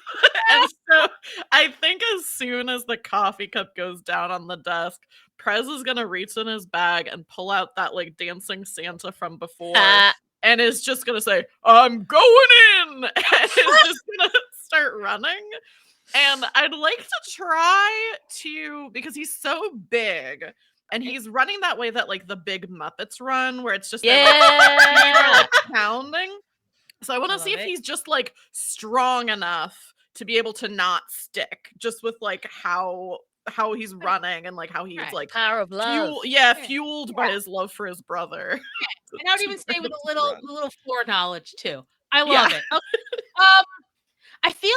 And so I think as soon as the coffee cup goes down on the desk, Prez is gonna reach in his bag and pull out that like dancing Santa from before and is just gonna say, I'm going in, and is just gonna start running. And I'd like to try to, because he's so big and he's running that way that like the big Muppets run where it's just like pounding. So I want to see if he's just like strong enough to be able to not stick, just with like how he's running and like how he's like power of love. Fueled by his love for his brother. And I would even say with a little floor knowledge too. I love it. Okay. I feel.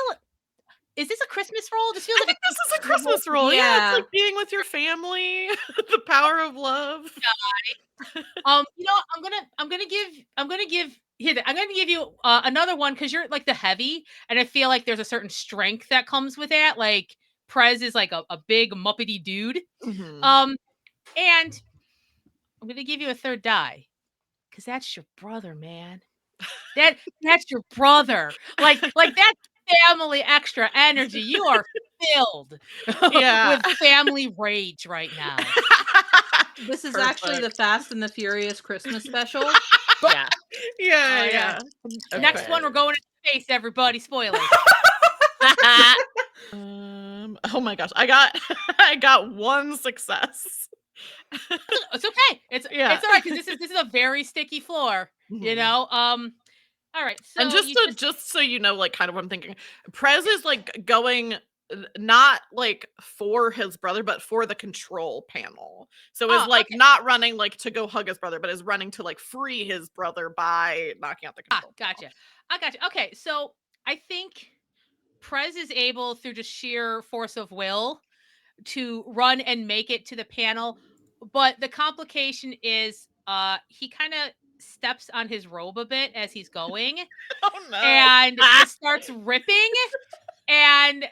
Is this a Christmas roll? This feels I like think this is a Christmas role. Yeah, it's Yeah. like being with your family, the power of love. You know, I'm gonna give you another one because you're like the heavy, and I feel like there's a certain strength that comes with that. Like Prez is like a big muppety dude. Mhm. And I'm gonna give you a third die because that's your brother, man. That's your brother. Like that's family extra energy. You are filled Yeah. with family rage right now. This is actually the Perfect. Fast and the Furious Christmas special. Yeah. Yeah, Oh, yeah. yeah. Next one, we're going into space, everybody. Spoilers. Oh my gosh, I got I got one success. It's okay. It's Yeah. all right because this is a very sticky floor. You Mhm. know. All right. So And you just so you know, like kind of what I'm thinking, Prez is like going not like for his brother, but for the control panel. So is Oh, like okay. not running like to go hug his brother, but is running to like free his brother by knocking out the control panel. Gotcha. I gotcha. Okay, so I think Prez is able through just sheer force of will to run and make it to the panel, but the complication is he kind of steps on his robe a bit as he's going Oh no. and it starts ripping, and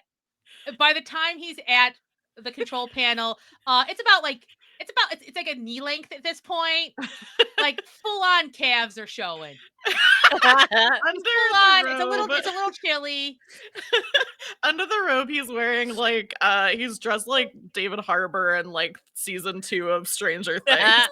by the time he's at the control panel, it's like a knee length at this point. Like full on calves are showing. Under Full the on. robe. It's a little chilly. Under the robe, he's wearing like he's dressed like David Harbour in like season 2 of Stranger Things.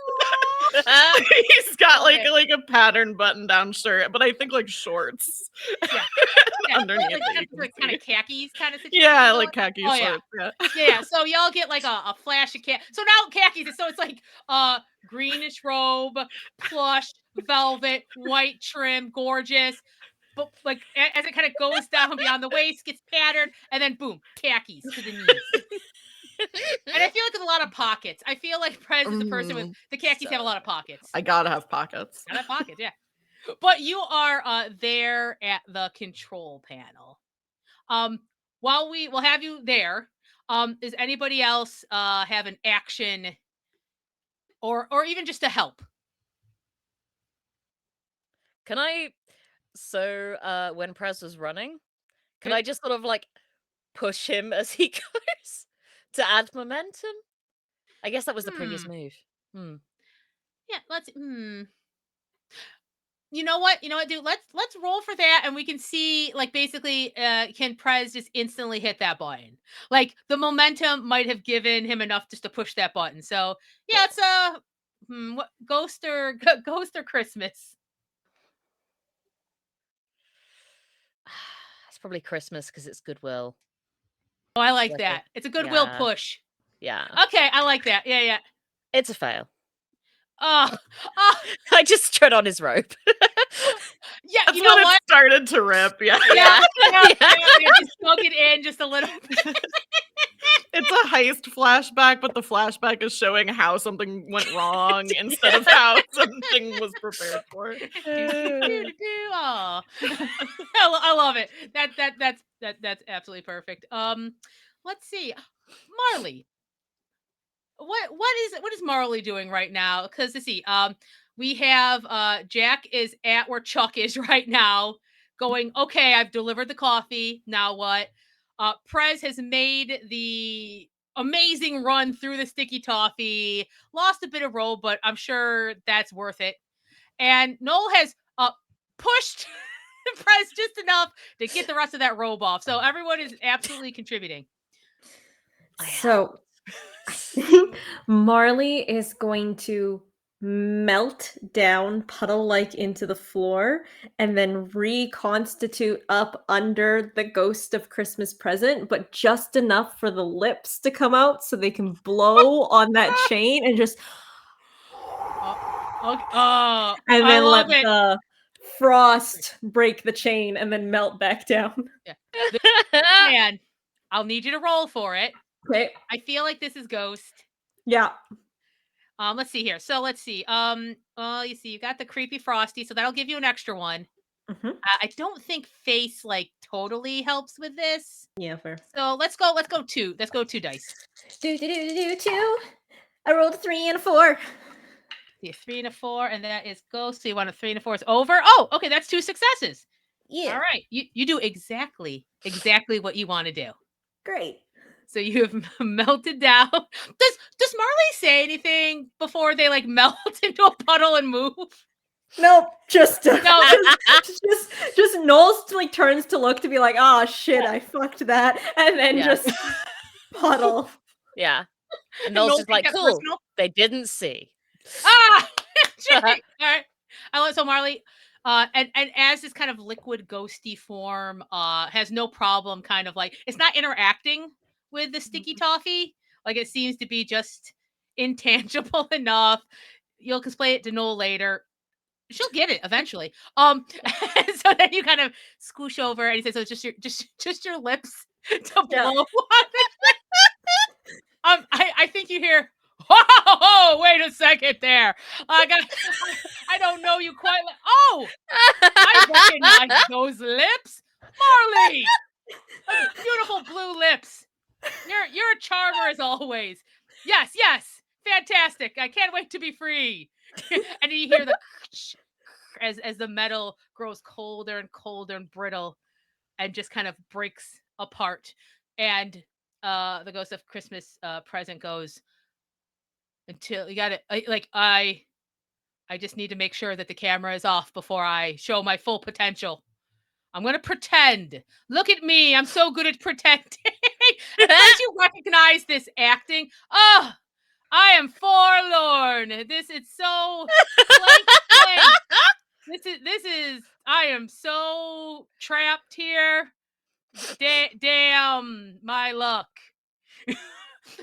He's got like Okay. like a pattern button down shirt, but I think like shorts. Yeah. Underneath like, that you can kind see. of khakis kind of situation. Yeah, going like khaki on. Oh yeah. shorts. Yeah. Yeah. So y'all get like a flash of khaki. So now khakis. So it's like greenish robe, plush, velvet, white trim, gorgeous. But like as it kind of goes down beyond the waist, gets patterned, and then boom, khakis to the knees. And I feel like there's a lot of pockets. I feel like Prez is the person with the khakis have a lot of pockets. I gotta have pockets. Gotta have pockets, yeah. But you are there at the control panel. While we'll have you there, does anybody else have an action or even just a help? Can I when Prez was running, can Yeah. I just sort of like push him as he goes to add momentum? I guess that was the previous move. Yeah, let's You know what? You know what, dude? Let's roll for that and we can see like basically can Prez just instantly hit that button. Like the momentum might have given him enough just to push that button. So, yeah, it's what ghost or ghost or Christmas? It's probably Christmas because it's goodwill. Oh, I like Okay. that. It's a goodwill Yeah. push. Yeah. Okay, I like that. Yeah, yeah. It's a fail. Oh, I just tread on his rope. yeah. That's You know when what? it started to rip. Yeah. Yeah, Yeah. yeah, just dug it in just a little bit. It's a heist flashback, but the flashback is showing how something went wrong instead of how something was prepared for. Aw. I love it. That's absolutely perfect. Let's see, Marley. What is Marley doing right now? Because let's see, we have Jack is at where Chuck is right now, going, okay, I've delivered the coffee. Now what? Prez has made the amazing run through the sticky toffee, lost a bit of roll, but I'm sure that's worth it. And Noel has pushed Prez just enough to get the rest of that robe off. So everyone is absolutely contributing. So I think Marley is going to melt down puddle-like into the floor and then reconstitute up under the ghost of Christmas present, but just enough for the lips to come out so they can blow on that chain and just Okay. and I then let love it. the frost break the chain and then melt back down. Man, I'll need you to roll for it. Okay. I feel like this is Ghost. Yeah. Let's see here. So let's see. You see, you got the creepy Frosty, so that'll give you an extra one. Mhm. I don't think face like totally helps with this. Yeah, fair. So let's go two. Let's go 2 dice. Two. I rolled a 3 and a 4. See, a 3 and a 4, and that is ghost. So you want a 3 and a 4 is over. Oh, okay, that's 2 successes. Yeah. All right, you do exactly what you want to do. Great. So you have melted down. Does Marley say anything before they like melt into a puddle and move? Nope, just No. just Knowles like turns to look to be like, oh shit, I fucked that, and then Yeah. just puddle. Yeah. And Noel Noel's just take like, that cool. personal? They didn't see. Ah! All right. So Marley, and as this kind of liquid ghosty form, has no problem kind of like, it's not interacting with the sticky toffee. Like it seems to be just intangible enough. You'll explain it to Noel later. She'll get it eventually. So then you kind of scoosh over and he says, so it's just your lips to blow on it. I think you hear, whoa, wait a second there. I don't know you quite. Oh, I recognize those lips, Marley. Those beautiful blue lips. You're a charmer as always. Yes, fantastic. I can't wait to be free. And you hear the as the metal grows colder and colder and brittle, and just kind of breaks apart. And the ghost of Christmas present goes, until you got it. I just need to make sure that the camera is off before I show my full potential. I'm going to pretend. Look at me. I'm so good at pretending. And once you recognize this acting, oh, I am forlorn. It's so blank. This is, I am so trapped here. Damn my luck.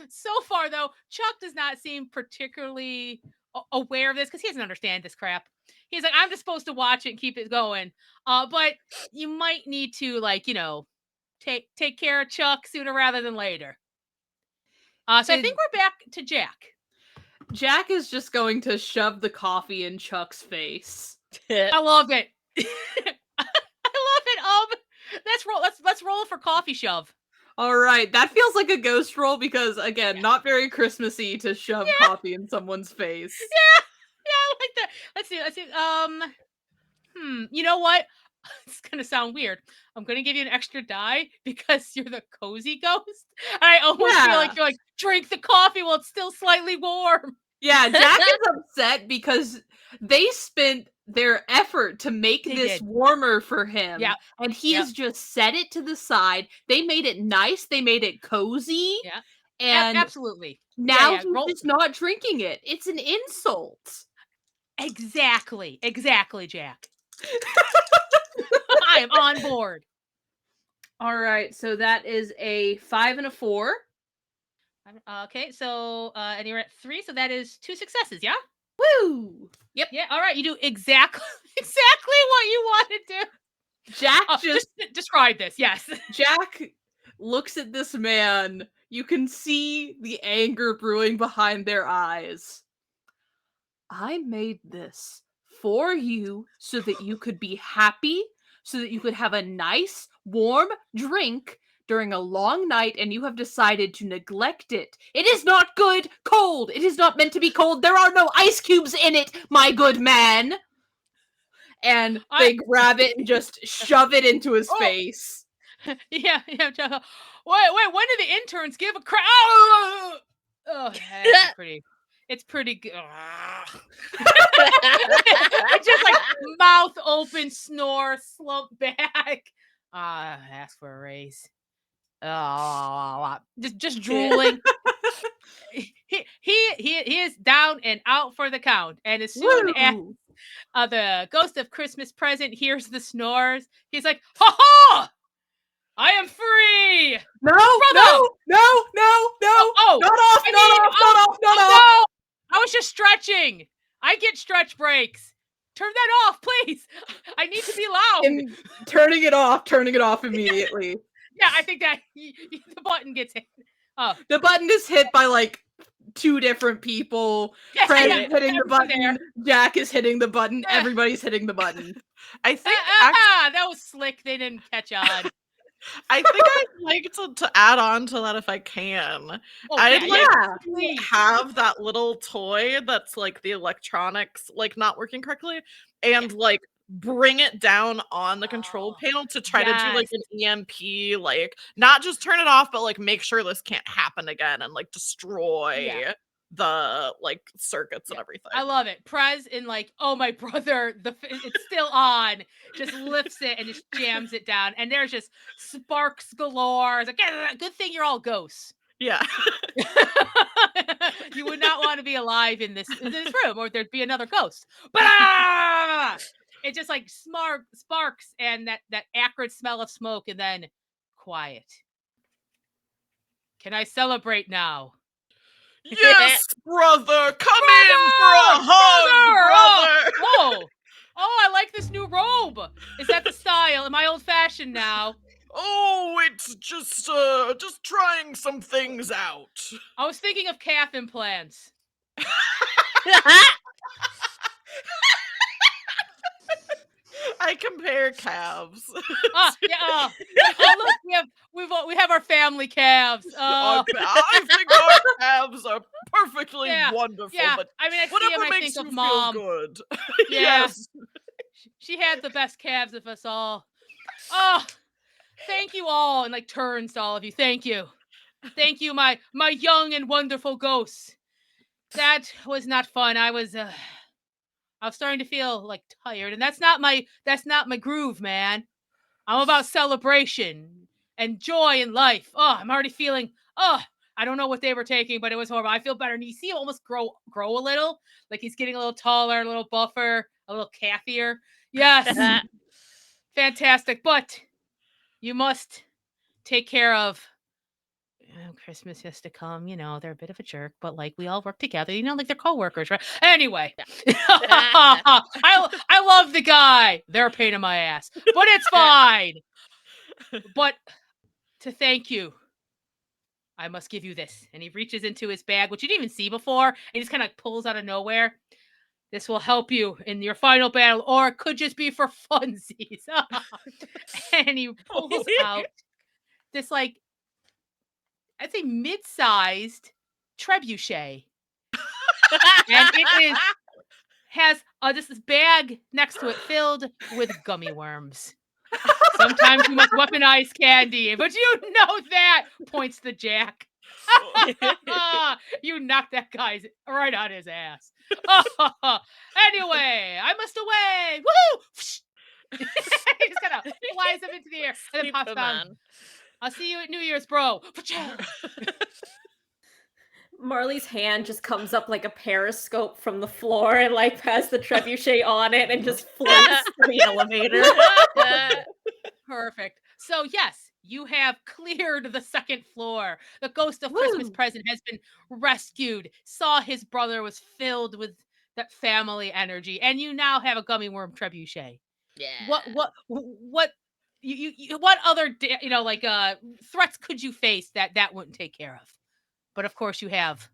So far, though, Chuck does not seem particularly aware of this because he doesn't understand this crap. He's like, I'm just supposed to watch it and keep it going. But you might need to, like, take care of Chuck sooner rather than later. So I think we're back to Jack. Jack is just going to shove the coffee in Chuck's face. I love it. I love it. Let's roll for coffee shove. All right, that feels like a ghost roll because, again, not very Christmassy to shove coffee in someone's face. Yeah, I like that. Let's see. You know what? It's gonna sound weird. I'm gonna give you an extra die because you're the cozy ghost. I almost feel like you're like, drink the coffee while it's still slightly warm. Yeah, Jack is upset because they spent their effort to make this warmer for him. Yeah. And he has just set it to the side. They made it nice. They made it cozy. Yeah. And absolutely. now he's just not drinking it. It's an insult. Exactly, Jack. I am on board. All right, so that is a 5 and a 4. Okay, so and you're at 3, so that is 2 successes, yeah? Woo! Yep. Yeah, all right, you do exactly what you want to do. Jack just describe this, yes. Jack looks at this man. You can see the anger brewing behind their eyes. I made this for you so that you could be happy, so that you could have a nice, warm drink during a long night, and you have decided to neglect it. It is not good cold. It is not meant to be cold. There are no ice cubes in it, my good man. And they grab it and just shove it into his face. Yeah. Wait, when did the interns give a crap? Oh, it's pretty good. It's just like mouth open, snore, slump back. Ask for a raise. Just drooling. He is down and out for the count. And as soon as the ghost of Christmas present hears the snores, he's like, ha ha! I am free! No! Oh, Not off! I was just stretching. I get stretch breaks. Turn that off, please. I need to be loud. And turning it off immediately. Yeah, I think that the button gets hit. Oh. The button is hit by like 2 different people. Yeah, Fred yeah, is hitting the everyone there. button. Jack is hitting the button. Everybody's hitting the button. I think actually, that was slick. They didn't catch on. I think I'd like to add on to that if I can. Oh, I'd yeah, like yeah. to Please. have that little toy that's like the electronics like not working correctly and like bring it down on the control panel to try to do like an EMP, like not just turn it off, but like make sure this can't happen again and like destroy the like circuits and everything. I love it. Prez in like, oh my brother, it's still on. Just lifts it and just jams it down, and there's just sparks galore. It's like, good thing you're all ghosts. Yeah. You would not want to be alive in this room, or there'd be another ghost. But it just like sparks and that acrid smell of smoke, and then quiet. Can I celebrate now? Yes, brother, come in for a hug, brother. Oh, I like this new robe. Is that the style? Am I old fashioned now? Oh, it's just trying some things out. I was thinking of calf implants. I compare calves. Yeah. Oh, look, we have our family calves. I think our calves are perfectly wonderful. Yeah, But I mean, I see whatever him, I makes think of you Mom. feel good. Yeah. Yes. She had the best calves of us all. Oh, thank you all, and like turns to all of you. Thank you, my young and wonderful ghosts. That was not fun. I was starting to feel like tired, and that's not my groove, man. I'm about celebration and joy in life. Oh, I'm already feeling. Oh, I don't know what they were taking, but it was horrible. I feel better, and you see him almost grow a little, like he's getting a little taller, a little buffer, a little calfier. Yes, fantastic. But you must take care of. Christmas has to come. They're a bit of a jerk, but like we all work together. Like they're coworkers, right? Anyway, I love the guy. They're a pain in my ass, but it's fine. But to thank you, I must give you this. And he reaches into his bag, which you didn't even see before, and he just kind of pulls out of nowhere. This will help you in your final battle, or it could just be for funsies. And he pulls out this, like, I'd say mid-sized trebuchet. And it has this bag next to it filled with gummy worms. Sometimes you must weaponize candy, but you know that, points to Jack. You knocked that guy right on his ass. Anyway, I must away. Woohoo! He just kind of flies up into the air and then pops down. I'll see you at New Year's, bro. Marley's hand just comes up like a periscope from the floor and like has the trebuchet on it and just floats to the elevator. Perfect. So yes, you have cleared the second floor. The ghost of Christmas present has been rescued. Saw his brother was filled with that family energy, and you now have a gummy worm trebuchet. Yeah. What what other threats could you face that wouldn't take care of? But of course, you have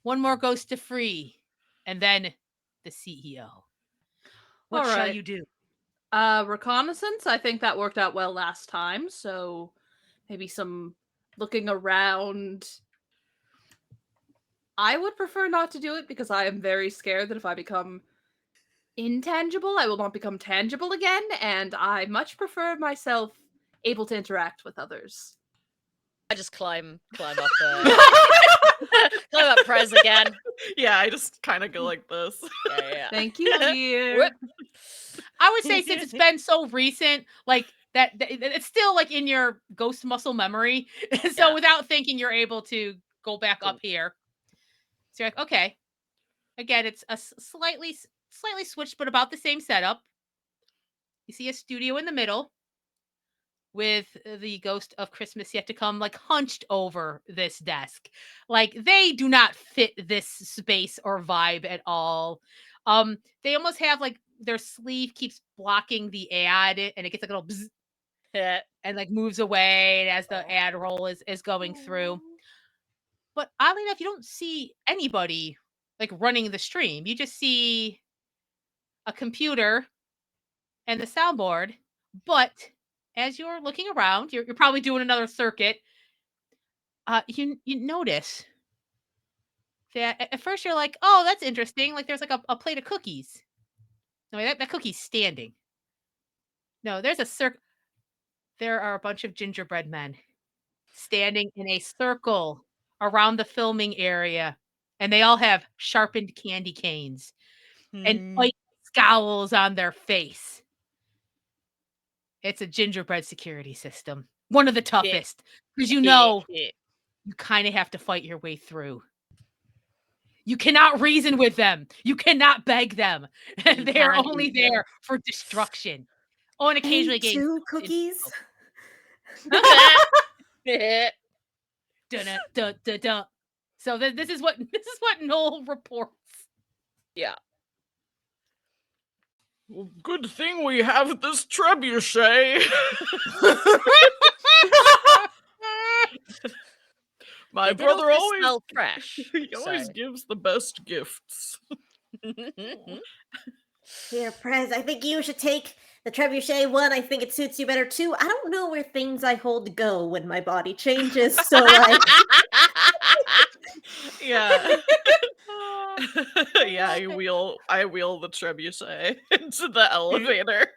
one more ghost to free, and then the CEO. What shall you do? Reconnaissance. I think that worked out well last time, so maybe some looking around. I would prefer not to do it because I am very scared that if I become intangible, I will not become tangible again, and I much prefer myself able to interact with others. I just climb up climb up Prez again. Yeah, I just kind of go like this. Yeah. Thank you, dear. I would say since it's been so recent, like that it's still like in your ghost muscle memory. So without thinking, you're able to go back up here. So you're like, okay. Again, it's a slightly switched, but about the same setup. You see a studio in the middle with the ghost of Christmas yet to come, like hunched over this desk. Like they do not fit this space or vibe at all. They almost have like their sleeve keeps blocking the ad, and it gets like a little bzz, and like moves away as the ad roll is going through. But oddly enough, you don't see anybody like running the stream. You just see a computer and the soundboard. But as you're looking around, you're probably doing another circuit. You notice that at first you're like, oh, that's interesting. Like there's like a plate of cookies. No, that cookie's standing. No, there's a circle. There are a bunch of gingerbread men standing in a circle around the filming area, and they all have sharpened candy canes and Hmm. white scowls on their face. It's a gingerbread security system. One of the toughest. Because you know you kind of have to fight your way through. You cannot reason with them. You cannot beg them. You They are can't only eat them. there for destruction. Oh, and occasionally And getting 2 cookies. dun, dun, dun, dun. So this is what Noel reports. Yeah. Well, good thing we have this trebuchet. My They did brother also always smell fresh. he always so. gives the best gifts. Here, Prez, I think you should take the trebuchet one. I think it suits you better too. I don't know where things I hold go when my body changes, so like Yeah. Yeah, I wheel the trebuchet into the elevator.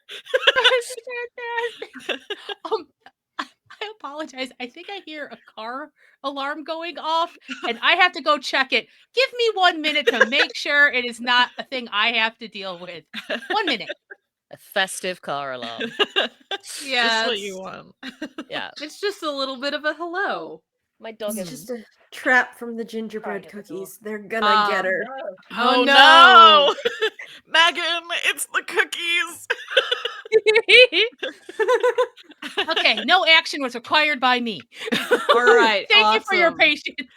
I apologize. I think I hear a car alarm going off, and I have to go check it. Give me 1 minute to make sure it is not a thing I have to deal with. 1 minute. A festive car alarm. Yeah, Just what it's, you want. Yeah. it's just a little bit of a hello. My dog it's is just a trap from the gingerbread Crying at the cookies. They're gonna get her. Oh, no! Megan, it's the cookies. Okay, no action was required by me. All right. Thank you for your awesome. patience.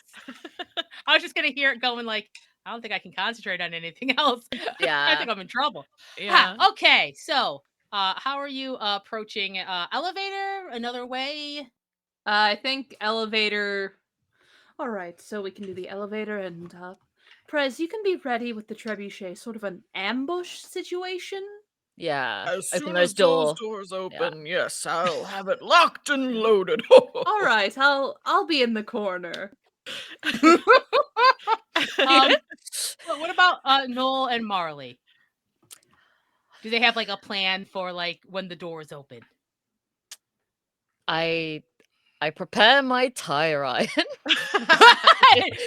I was just gonna hear it going like, I don't think I can concentrate on anything else. I Yeah. think I'm in trouble. Yeah. Ha, okay, so how are you approaching elevator? Another way? I think elevator. All right, so we can do the elevator and Prez, you can be ready with the trebuchet, sort of an ambush situation. Yeah. As Open soon those as those doors. doors open, yes, I'll have it locked and loaded. All right, I'll be in the corner. What about Noel and Marley? Do they have like a plan for like when the doors open? I prepare my tire iron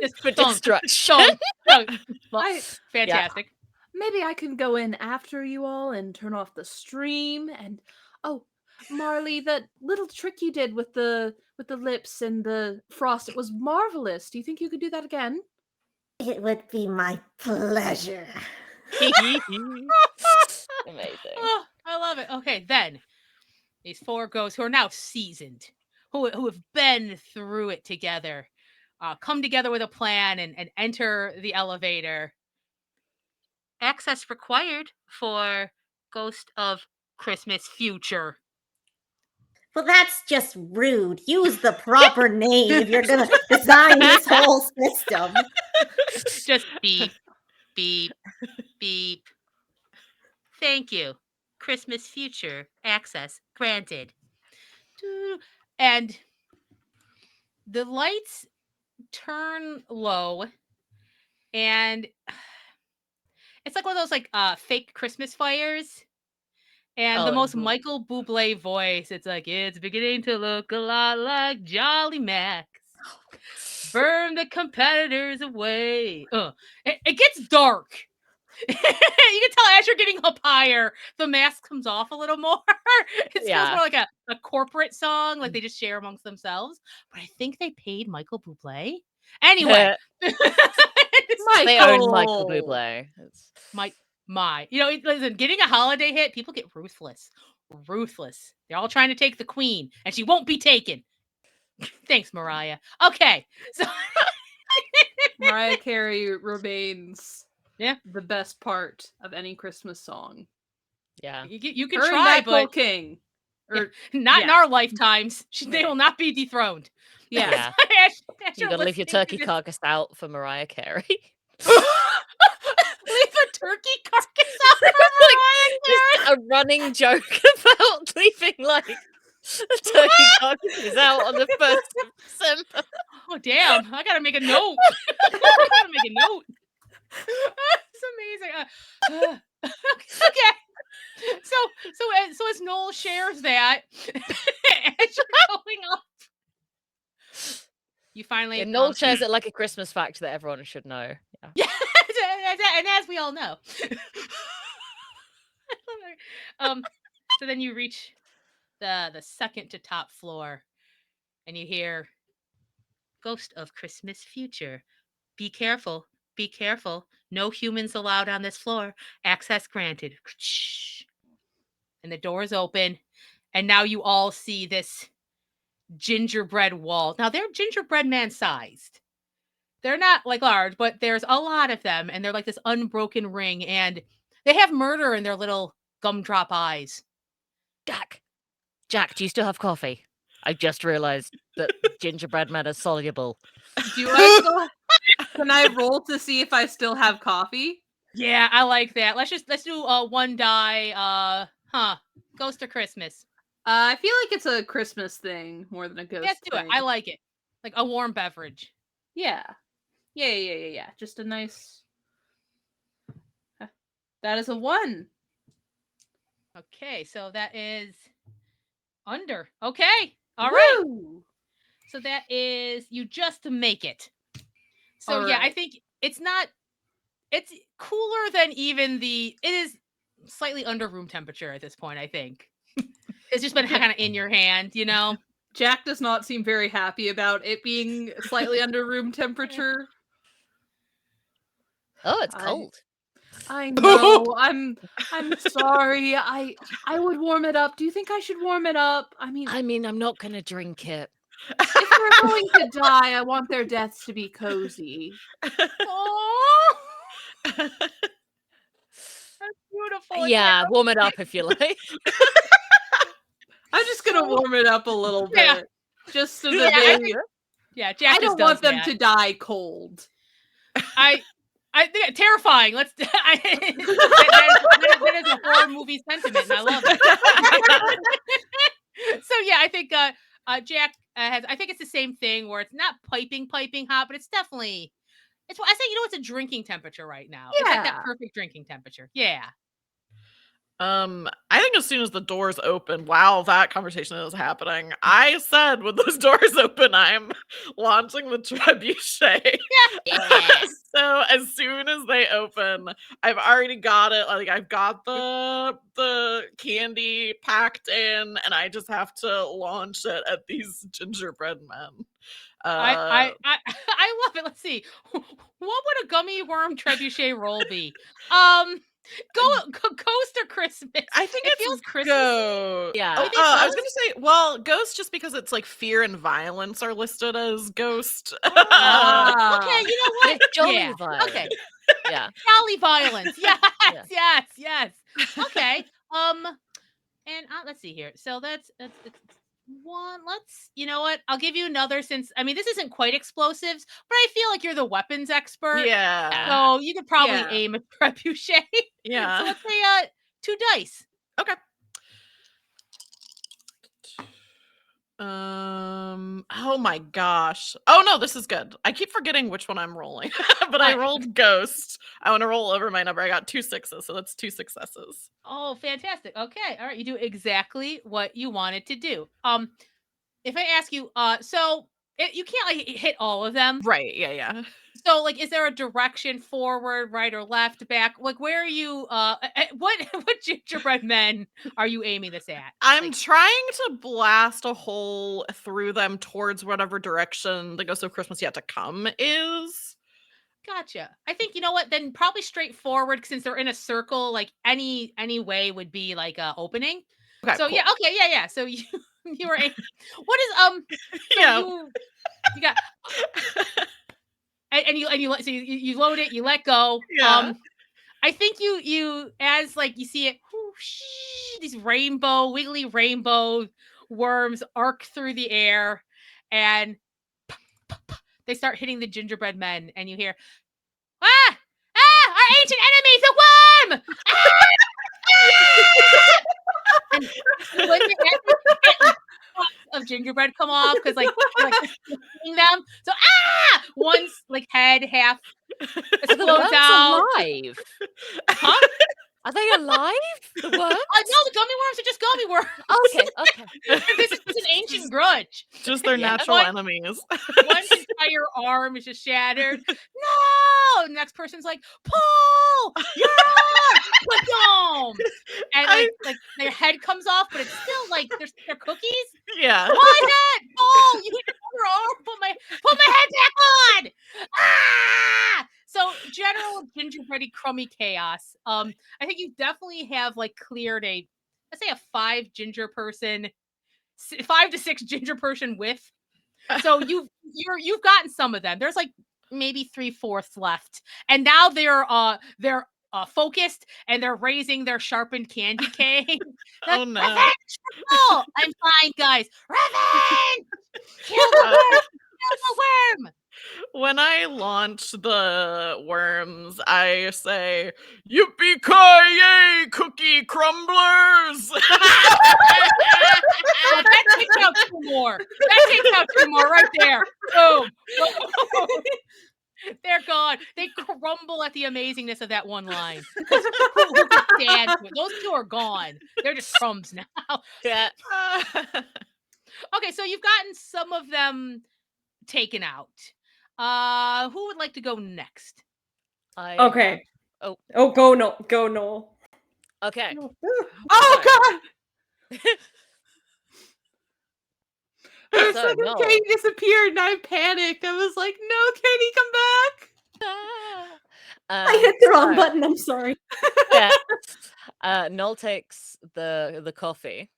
Just for thunk, destruction. thunk, thunk. Well, I- fantastic. Maybe I can go in after you all and turn off the stream and oh, Marley, that little trick you did with the lips and the frost, it was marvelous. Do you think you could do that again? It would be my pleasure. Amazing. Oh, I love it. Okay, then these 4 ghosts who are now seasoned, who have been through it together, come together with a plan and enter the elevator. Access required for Ghost of Christmas Future. Well, that's just rude. Use the proper name if you're gonna design this whole system. Just beep, beep, beep. Thank you. Christmas Future access granted. And the lights turn low, and it's like one of those like fake Christmas fires. And the Oh, most Michael Bublé voice, it's like, it's beginning to look a lot like Jolly Max. Burn the competitors away. It gets dark. You can tell as you're getting up higher, the mask comes off a little more. It feels more like a corporate song, like they just share amongst themselves. But I think they paid Michael Bublé. Anyway. They own Michael Bublé. It's... Listen, getting a holiday hit, people get ruthless. Ruthless. They're all trying to take the queen, and she won't be taken. Thanks, Mariah. Okay. So Mariah Carey remains Yeah. the best part of any Christmas song. Yeah. you can Her and try, Nat Cole but King. not in yeah. our lifetimes. They will not be dethroned. Yeah. Yeah. As You you're gotta leave your listening to turkey this- carcass out for Mariah Carey. Leave a turkey carcass out for Mariah Carey. Just a running joke about leaving like a turkey carcass out on the 1st of December. Oh damn! I gotta make a note. I gotta make a note. It's amazing. Okay. So as Noel shares that, as you're going up, you finally Yeah, Noel shares it like a Christmas fact that everyone should know. Yeah. Yeah, and as we all know. So then you reach the second to top floor, and you hear, "Ghost of Christmas Future. Be careful. Be careful. No humans allowed on this floor. Access granted." And the doors open, and now you all see this gingerbread wall. Now they're gingerbread man sized. They're not like large, but there's a lot of them, and they're like this unbroken ring, and they have murder in their little gumdrop eyes. Jack, do you still have coffee? I just realized that gingerbread men are soluble. Do I still? Can I roll to see if I still have coffee? Yeah, I like that. Let's do one die. Ghost of Christmas. I feel like it's a Christmas thing more than a ghost Let's do thing. it. I like it. Like a warm beverage. Yeah. Yeah. Just a nice. That is a 1. Okay, so that is under. Okay. All right. Woo! So that is you just make it. So All yeah, I right. think it's cooler than even it is slightly under room temperature at this point, I think. It's just been kind of in your hand, you know? Jack does not seem very happy about it being slightly under room temperature. Oh, it's cold. I know. I'm sorry. I would warm it up. Do you think I should warm it up? I mean, I'm not gonna drink it. if they're going to die, I want their deaths to be cozy. Oh, that's beautiful. Yeah, warm it up if you like. I'm just gonna warm it up a little bit. Yeah. Just so Yeah, that I they think- Yeah, Jack I just don't want does them that. to die cold. I think terrifying. That is a horror movie sentiment, and I love it. So yeah, I think Jack has. I think it's the same thing where it's not piping hot, but it's definitely. It's what I say. It's a drinking temperature right now. It's like that Yeah. perfect drinking temperature. Yeah. I think as soon as the doors open, while that conversation is happening, I said when those doors open, I'm launching the trebuchet. Yes. So as soon as they open, I've already got it. Like I've got the candy packed in, and I just have to launch it at these gingerbread men. I love it. Let's see. What would a gummy worm trebuchet roll be? Ghost or Christmas? I think it it's feels Christmas. Ghost. Yeah. Oh, You think I was Ghost? gonna say, well, Ghost just because it's like fear and violence are listed as Ghost. Ah. Okay, you know what? It's jolly Yeah, violent. okay. Yeah. Jolly violence. Yes, Yeah. yes. Okay. And let's see here. So that's one. You know what? I'll give you another since this isn't quite explosives, but I feel like you're the weapons expert. Yeah. So you could probably Yeah. aim a trebuchet. Yeah. So let's say 2 dice. Okay. Oh my gosh. Oh no, this is good. I keep forgetting which one I'm rolling, but I rolled Ghost. I want to roll over my number. I got 2 6s, so that's 2 successes. Oh, fantastic. Okay. All right. You do exactly what you wanted to do. If I ask you, you can't like hit all of them. Right. Yeah. So, like, is there a direction forward, right, or left, back? Like, where are you? What gingerbread men are you aiming this at? I'm trying to blast a hole through them towards whatever direction the Ghost of Christmas Yet to Come is. Gotcha. I think you know what. Then probably straightforward since they're in a circle. Like any way would be like a opening. Okay. So cool. yeah. Okay. Yeah. So you were aiming. What is So Yeah. you got. And you load it, you let go. Yeah. I think you as like you see it, whoosh, these wiggly rainbow worms arc through the air, and they start hitting the gingerbread men, and you hear, ah, our ancient enemy, the worm! And when they actually get like puffs of gingerbread come off because like seeing them. So one's like head half Are the explodes worms out. alive? Huh? Are they alive? The worms? No, the gummy worms are just gummy worms. Okay. This is an ancient grudge. Just their Yeah. natural enemies. One's entire arm is just shattered. No! The next person's like, Paul! Yeah! Boom! And like their head comes off, but it's still like they're cookies. Yeah. Why not? Oh, you hit your arm. Put my head back on. Ah! So general gingerbready crummy chaos. I think you definitely have like cleared let's say a 5 to 6 ginger person with. So you've gotten some of them. There's like maybe 3/4 left, and now they're focused and they're raising their sharpened candy cane. Oh no! Revenge! I'm fine, guys. Revenge! Kill the worm! Kill the worm! When I launch the worms, I say, "Yippee-ki-yay, cookie crumblers!" That takes out 2 more. That takes out 2 more right there. Boom. They're gone. They crumble at the amazingness of that one line. Who could stand to it? Those 2 are gone. They're just crumbs now. Yeah. Okay, so you've gotten some of them taken out. Who would like to go next? Okay. Oh. Go Noel. Okay. Oh God! So, Suddenly Noel. Katie disappeared and I panicked. I was like, no, Katie, come back. I hit the wrong button. I'm sorry. Yeah. Noel takes the coffee,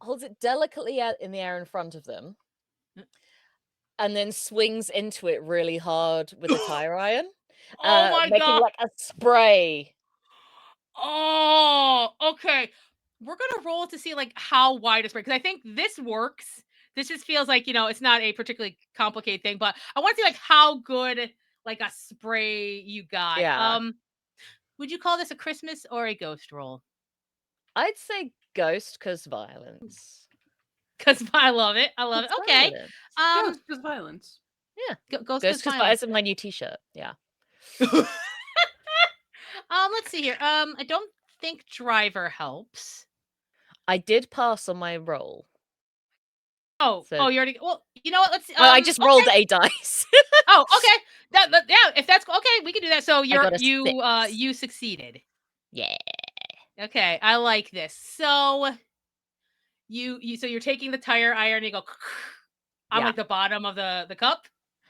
holds it delicately out in the air in front of them, and then swings into it really hard with a tire iron, Oh my making god! like a spray. Oh, okay. We're gonna roll to see like how wide a spray, because I think this works. This just feels like, it's not a particularly complicated thing, but I want to see like how good like a spray you got. Yeah. Would you call this a Christmas or a ghost roll? I'd say ghost because violence. Because I love it. I love it. Okay. Violence. Ghost is violence. Yeah. Ghost Ghost because violence. violence is my new t-shirt. Yeah. Let's see here. I don't think driver helps. I did pass on my roll. Oh, So- you already. Well, you know what? Let's. I just rolled a dice. Oh, okay. Yeah, if that's okay, we can do that. So got a you succeeded. Yeah. Okay, I like this. So you're taking the tire iron and you go on Yeah. like the bottom of the cup.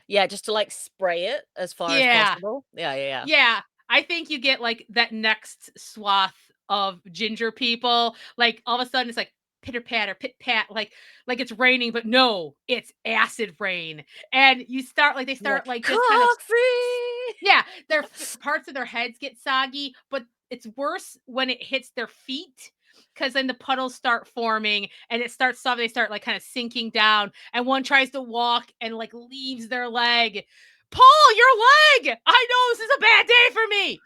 Yeah, just to like spray it as far as possible. Yeah. Yeah, I think you get like that next swath of ginger people. Like all of a sudden it's like pitter patter, pit pat, like it's raining, but no, it's acid rain. And they start like just kind of coffee. yeah, their parts of their heads get soggy, but it's worse when it hits their feet, because then the puddles start forming and it starts soft. They start like kind of sinking down, and one tries to walk and like leaves their leg. Paul, your leg! I know this is a bad day for me.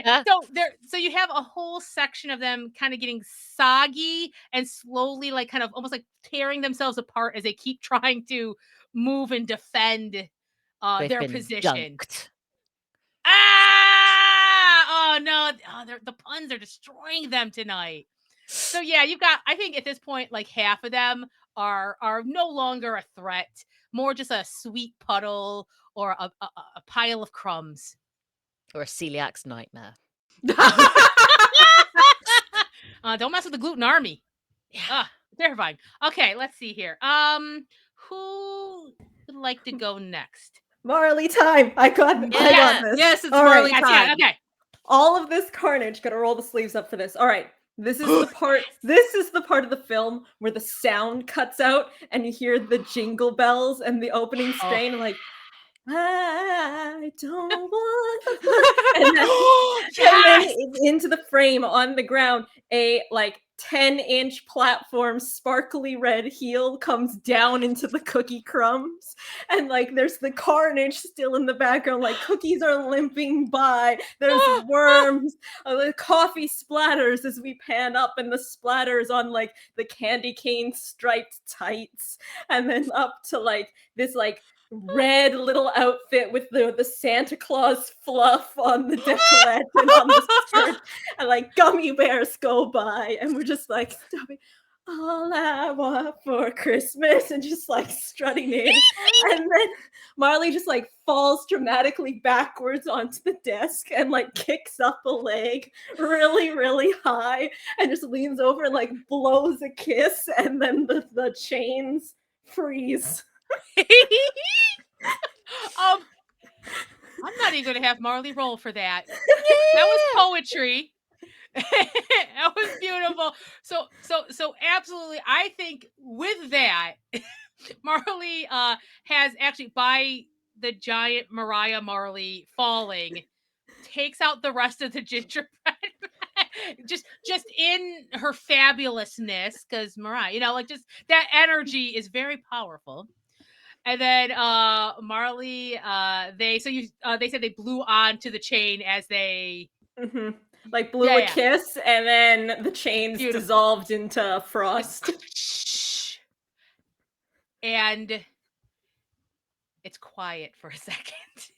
and so you have a whole section of them kind of getting soggy and slowly like kind of almost like tearing themselves apart as they keep trying to move and defend They've their been position. dunked. Oh no, the puns are destroying them tonight. So yeah, I think at this point like half of them are no longer a threat, more just a sweet puddle or a pile of crumbs. Or a celiac's nightmare. Don't mess with the gluten army. Yeah. Terrifying. Okay, let's see here. Who would like to go next? Marley time. I got this. Yes, it's All Marley right. time. Okay. All of this carnage. Gotta roll the sleeves up for this. All right. This is the part. This is the part of the film where the sound cuts out and you hear the jingle bells and the opening strain. I'm like, I don't want. And then into the frame on the ground, a like 10-inch platform, sparkly red heel comes down into the cookie crumbs, and like there's the carnage still in the background, like cookies are limping by, there's worms, the coffee splatters as we pan up, and the splatters on like the candy cane striped tights, and then up to like this like red little outfit with the Santa Claus fluff on the decolletage and on the skirt, and like gummy bears go by, and we're just like stopping. All I want for Christmas, and just like strutting in, and then Marley just like falls dramatically backwards onto the desk and like kicks up a leg really, really high, and just leans over and like blows a kiss, and then the chains freeze. I'm not even going to have Marley roll for that. That was poetry. That was beautiful. So absolutely, I think with that, Marley has actually, by the giant Mariah Marley falling, takes out the rest of the gingerbread. just in her fabulousness, because Mariah, like just that energy is very powerful. And then Marley, they said they blew onto the chain as they like blew a kiss, and then the chains dissolved into frost. And it's quiet for a second,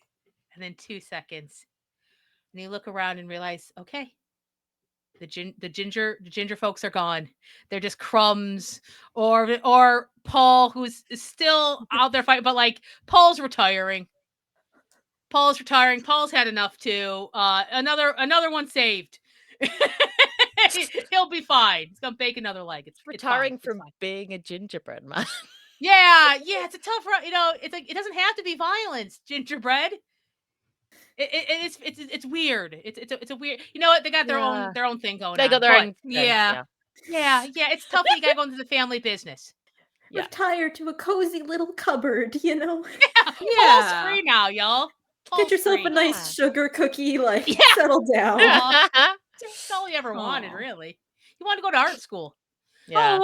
and then 2 seconds, and you look around and realize, okay, the ginger folks are gone. They're just crumbs, or Paul, who's still out there fighting, but like Paul's retiring. Paul's had enough too. Another one saved. He'll be fine. He's gonna bake another leg. It's Retiring it's from fine. being a gingerbread man. Yeah, it's a tough, it's like, it doesn't have to be violence, gingerbread. It's weird. It's a weird. You know what? They got their own thing going on. They got their own thing. Yeah. It's tough when you gotta go into the family business. Retire to a cozy little cupboard, Paul's free now, y'all. Get yourself a nice sugar cookie, settle down. That's all you ever wanted, really. You wanted to go to art school. Yeah.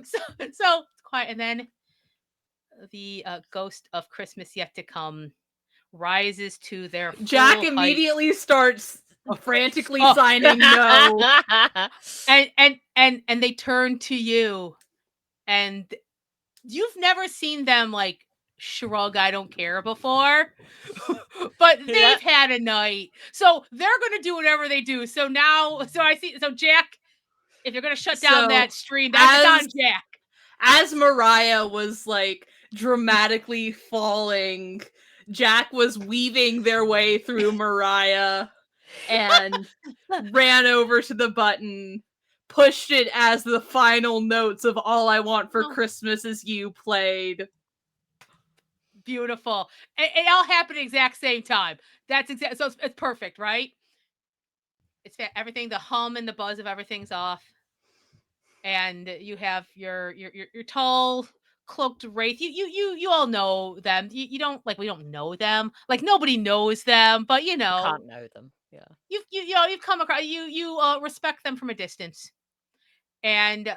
So it's quiet, and then the ghost of Christmas yet to come rises to their full Jack immediately height. starts frantically signing no. And they turn to you, and you've never seen them like shrug I don't care before. But they've had a night, so they're gonna do whatever they do. So I see. So Jack, if you're gonna shut down that stream, that's on Jack. As Mariah was like dramatically falling, Jack was weaving their way through Mariah and ran over to the button, pushed it as the final notes of All I Want for Christmas Is You played. Beautiful. It all happened at the exact same time. So it's perfect, right? It's everything, the hum and the buzz of everything's off. And you have your tall cloaked wraith. You all know them. You don't, like, we don't know them. Like, nobody knows them, but You can't know them. Yeah. You've come across, you respect them from a distance. And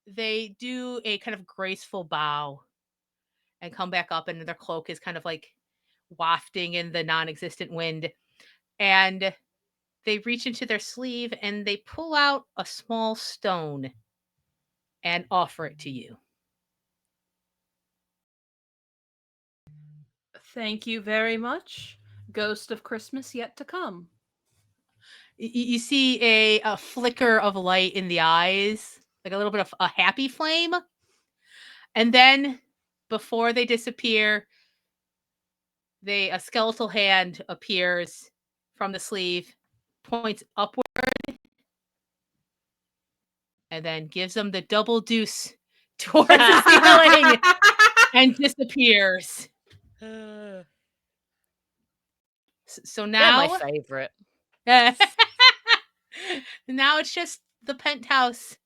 they do a kind of graceful bow and come back up, and their cloak is kind of like wafting in the non-existent wind. And they reach into their sleeve and they pull out a small stone and offer it to you. Thank you very much. Ghost of Christmas yet to come. You see a flicker of light in the eyes, like a little bit of a happy flame. And then before they disappear, a skeletal hand appears from the sleeve, points upward, and then gives them the double deuce towards the ceiling and disappears. So now, they're my favorite. Now it's just the penthouse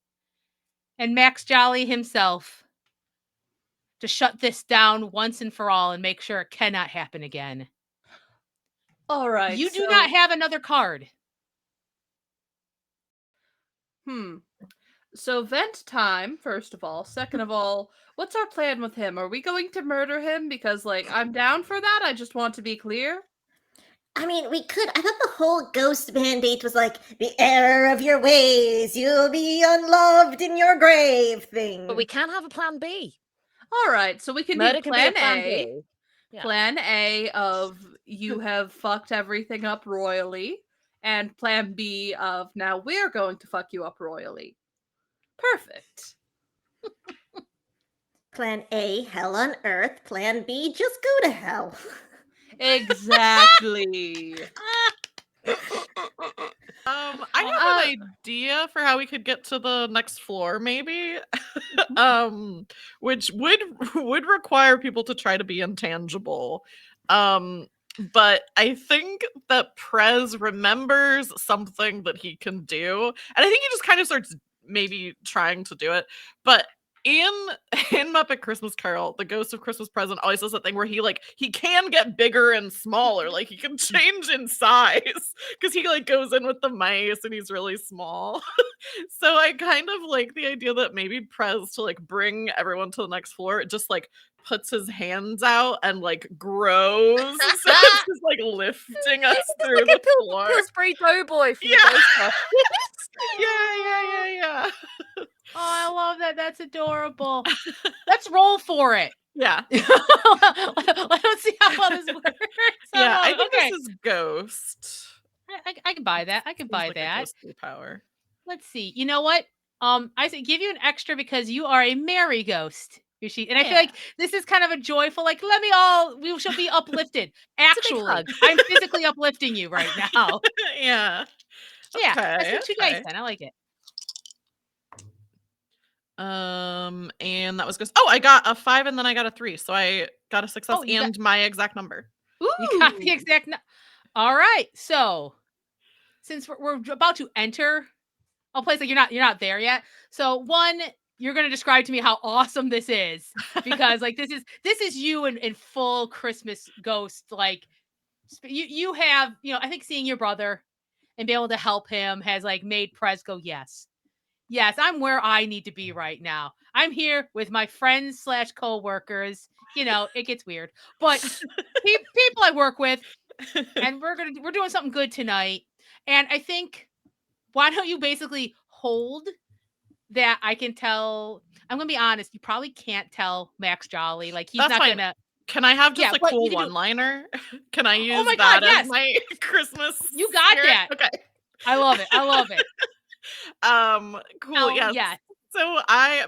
and Max Jolly himself to shut this down once and for all and make sure it cannot happen again. All right. You do not have another card. So vent time, first of all. Second of all, what's our plan with him? Are we going to murder him? Because, like, I'm down for that. I just want to be clear. I mean, we could. I thought the whole ghost mandate was like the error of your ways, you'll be unloved in your grave thing. But we can have a plan B. All right, so we can Murder do can be a plan plan A. B. Yeah. Plan A of you have fucked everything up royally, and plan B of now we're going to fuck you up royally. Perfect. Plan A, hell on earth. Plan B, just go to hell. Exactly. I have an idea for how we could get to the next floor, maybe. Which would require people to try to be intangible. But I think that Prez remembers something that he can do, and I think he just kind of starts maybe trying to do it. But in Muppet Christmas Carol, the Ghost of Christmas Present always does that thing where he can get bigger and smaller, like he can change in size because he like goes in with the mice and he's really small. So I kind of like the idea that maybe Prez, to like bring everyone to the next floor, just like puts his hands out and like grows. So it's just like lifting us through the floor. Pillsbury Doughboy from Yeah. the Ghostbusters. Yeah. Oh, I love that. That's adorable. Let's roll for it. Yeah. Let's see how well this works. Yeah, I think okay. this is Ghost. I can buy that. I can Seems buy like a that. ghostly power. Let's see. You know what? I say give you an extra because you are a merry ghost. Yoshi. And I feel like this is kind of a joyful, like, we shall be uplifted. Actually, hug. I'm physically uplifting you right now. Yeah. Yeah. Let's Okay, do 2 dice then. I like it. And that was Ghost. Oh, I got a 5 and then I got a 3. So I got a success and my exact number. You got the exact All right. So since we're about to enter a place like you're not there yet. So one, you're gonna describe to me how awesome this is because like this is you in full Christmas ghost. Like you have, I think seeing your brother and being able to help him has like made Prez go, yes, I'm where I need to be right now. I'm here with my friends / co-workers. It gets weird, but people I work with, and we're doing something good tonight. And I think, why don't you basically hold that? I can tell. I'm gonna be honest. You probably can't tell Max Jolly. Like he's That's not fine. gonna. Can I have just Yeah, a but cool you can do- one-liner? Can I use Oh my that God, as yes. my Christmas? You got spirit? that. Okay. I love it. Cool. Oh, Yes. yeah. So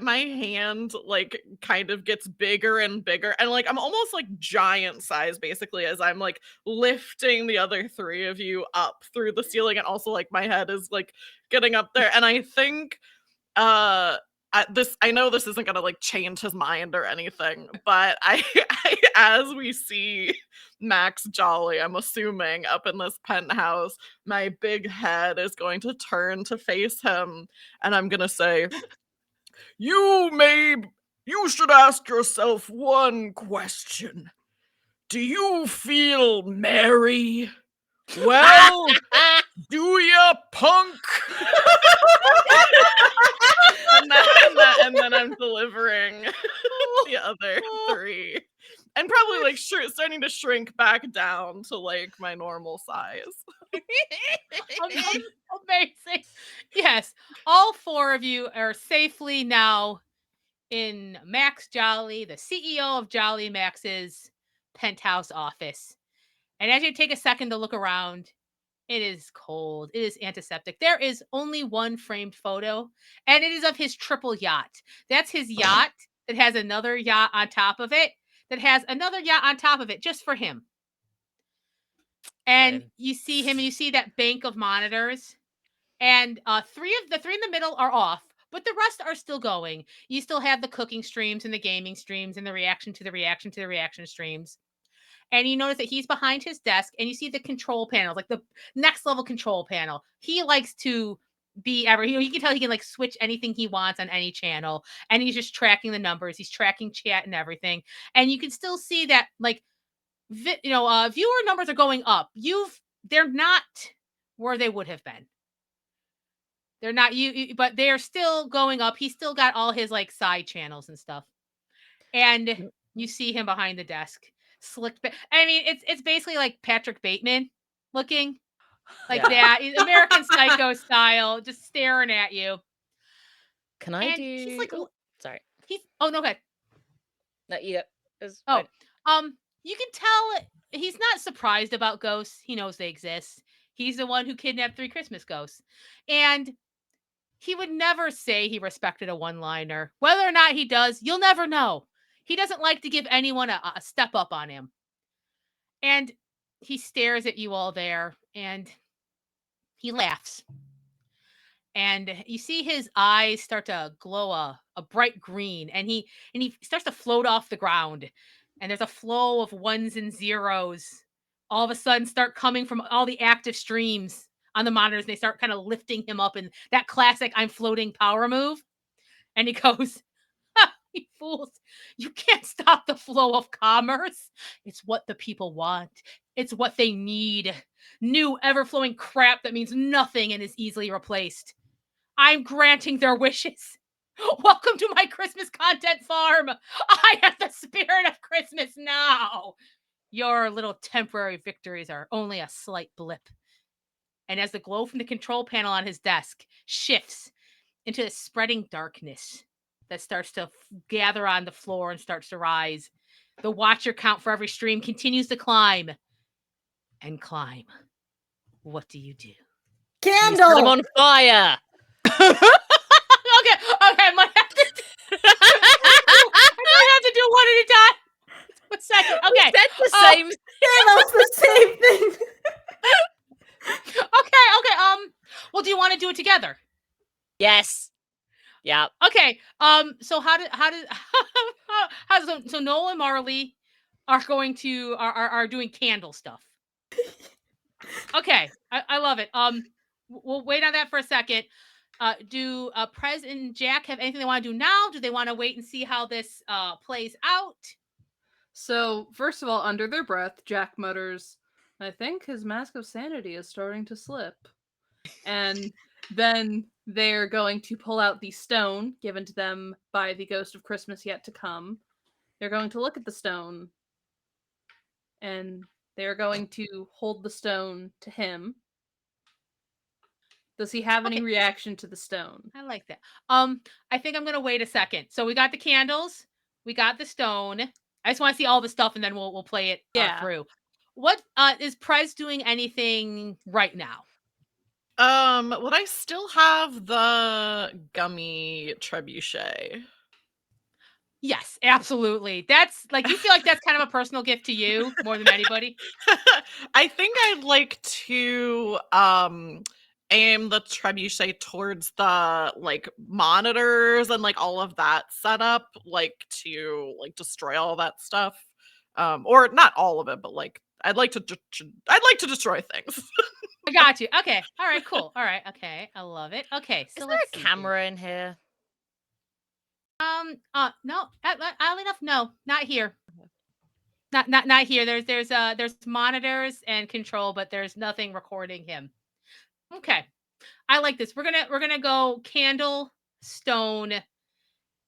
my hand like kind of gets bigger and bigger, and like I'm almost like giant size basically as I'm like lifting the other 3 of you up through the ceiling, and also like my head is like getting up there, and I think I know this isn't gonna like change his mind or anything, but I as we see Max Jolly, I'm assuming up in this penthouse, my big head is going to turn to face him, and I'm gonna say, you should ask yourself one question. Do you feel merry? Well, do ya, punk? and then I'm delivering the other 3. And probably like starting to shrink back down to like my normal size. Amazing. Yes, all 4 of you are safely now in Max Jolly, the CEO of Jolly Max's penthouse office. And as you take a second to look around, it is cold. It is antiseptic. There is only one framed photo, and it is of his triple yacht. That's his yacht that has another yacht on top of it, that has another yacht on top of it just for him. And you see him, and you see that bank of monitors, and 3 in the middle are off, but the rest are still going. You still have the cooking streams and the gaming streams and the reaction to the reaction to the reaction streams. And you notice that he's behind his desk, and you see the control panel, like the next level control panel. He likes to be you can tell he can like switch anything he wants on any channel, and he's just tracking the numbers. He's tracking chat and everything. And you can still see that like viewer numbers are going up. They're not where they would have been. They're not but they're still going up. He's still got all his like side channels and stuff. And you see him behind the desk, slick. I mean, it's basically like Patrick Bateman looking like that. He's American Psycho style, just staring at you. Can I And do? he's like, sorry. oh no, good. No, yeah. Oh, you can tell he's not surprised about ghosts. He knows they exist. He's the one who kidnapped 3 Christmas ghosts. And he would never say he respected a one-liner. Whether or not he does, you'll never know. He doesn't like to give anyone a step up on him. And he stares at you all there and he laughs. And you see his eyes start to glow a bright green, and he starts to float off the ground. And there's a flow of ones and zeros all of a sudden start coming from all the active streams on the monitors, and they start kind of lifting him up in that classic I'm floating power move. And he goes, you fools, you can't stop the flow of commerce. It's what the people want. It's what they need. New ever-flowing crap that means nothing and is easily replaced. I'm granting their wishes. Welcome to my Christmas content farm. I have the spirit of Christmas now. Your little temporary victories are only a slight blip. And as the glow from the control panel on his desk shifts into the spreading darkness that starts to gather on the floor and starts to rise, the watcher count for every stream continues to climb and climb. What do you do? You set him Candle! on fire. Okay, I might have to do one at a time. One second. Okay. That's the same. Yeah, that's the same thing. Okay. Well, do you want to do it together? Yes. Yeah. Okay. So so Noel and Marley are going to are doing candle stuff. Okay. I love it. We'll wait on that for a second. Do Prez and Jack have anything they want to do now? Do they want to wait and see how this plays out? So, first of all, under their breath, Jack mutters, I think his mask of sanity is starting to slip. And then they're going to pull out the stone given to them by the ghost of Christmas yet to come. They're going to look at the stone, and they're going to hold the stone to him. Does he have any reaction to the stone? I like that. I think I'm gonna wait a second. So we got the candles, we got the stone. I just want to see all the stuff, and then we'll play it through. What is Prez doing anything right now? Would I still have the gummy trebuchet? Yes, absolutely. That's like, you feel like that's kind of a personal gift to you more than anybody. I think I'd like to aim the trebuchet towards the like monitors and like all of that setup, like to like destroy all that stuff. Or not all of it, but like I'd like to destroy things. I got you. Okay. All right, cool. All right. Okay. I love it. Okay. So Is there a camera in here? No, oddly enough, no, not here. Not here. There's monitors and control, but there's nothing recording him. Okay. I like this. We're gonna go candle, stone,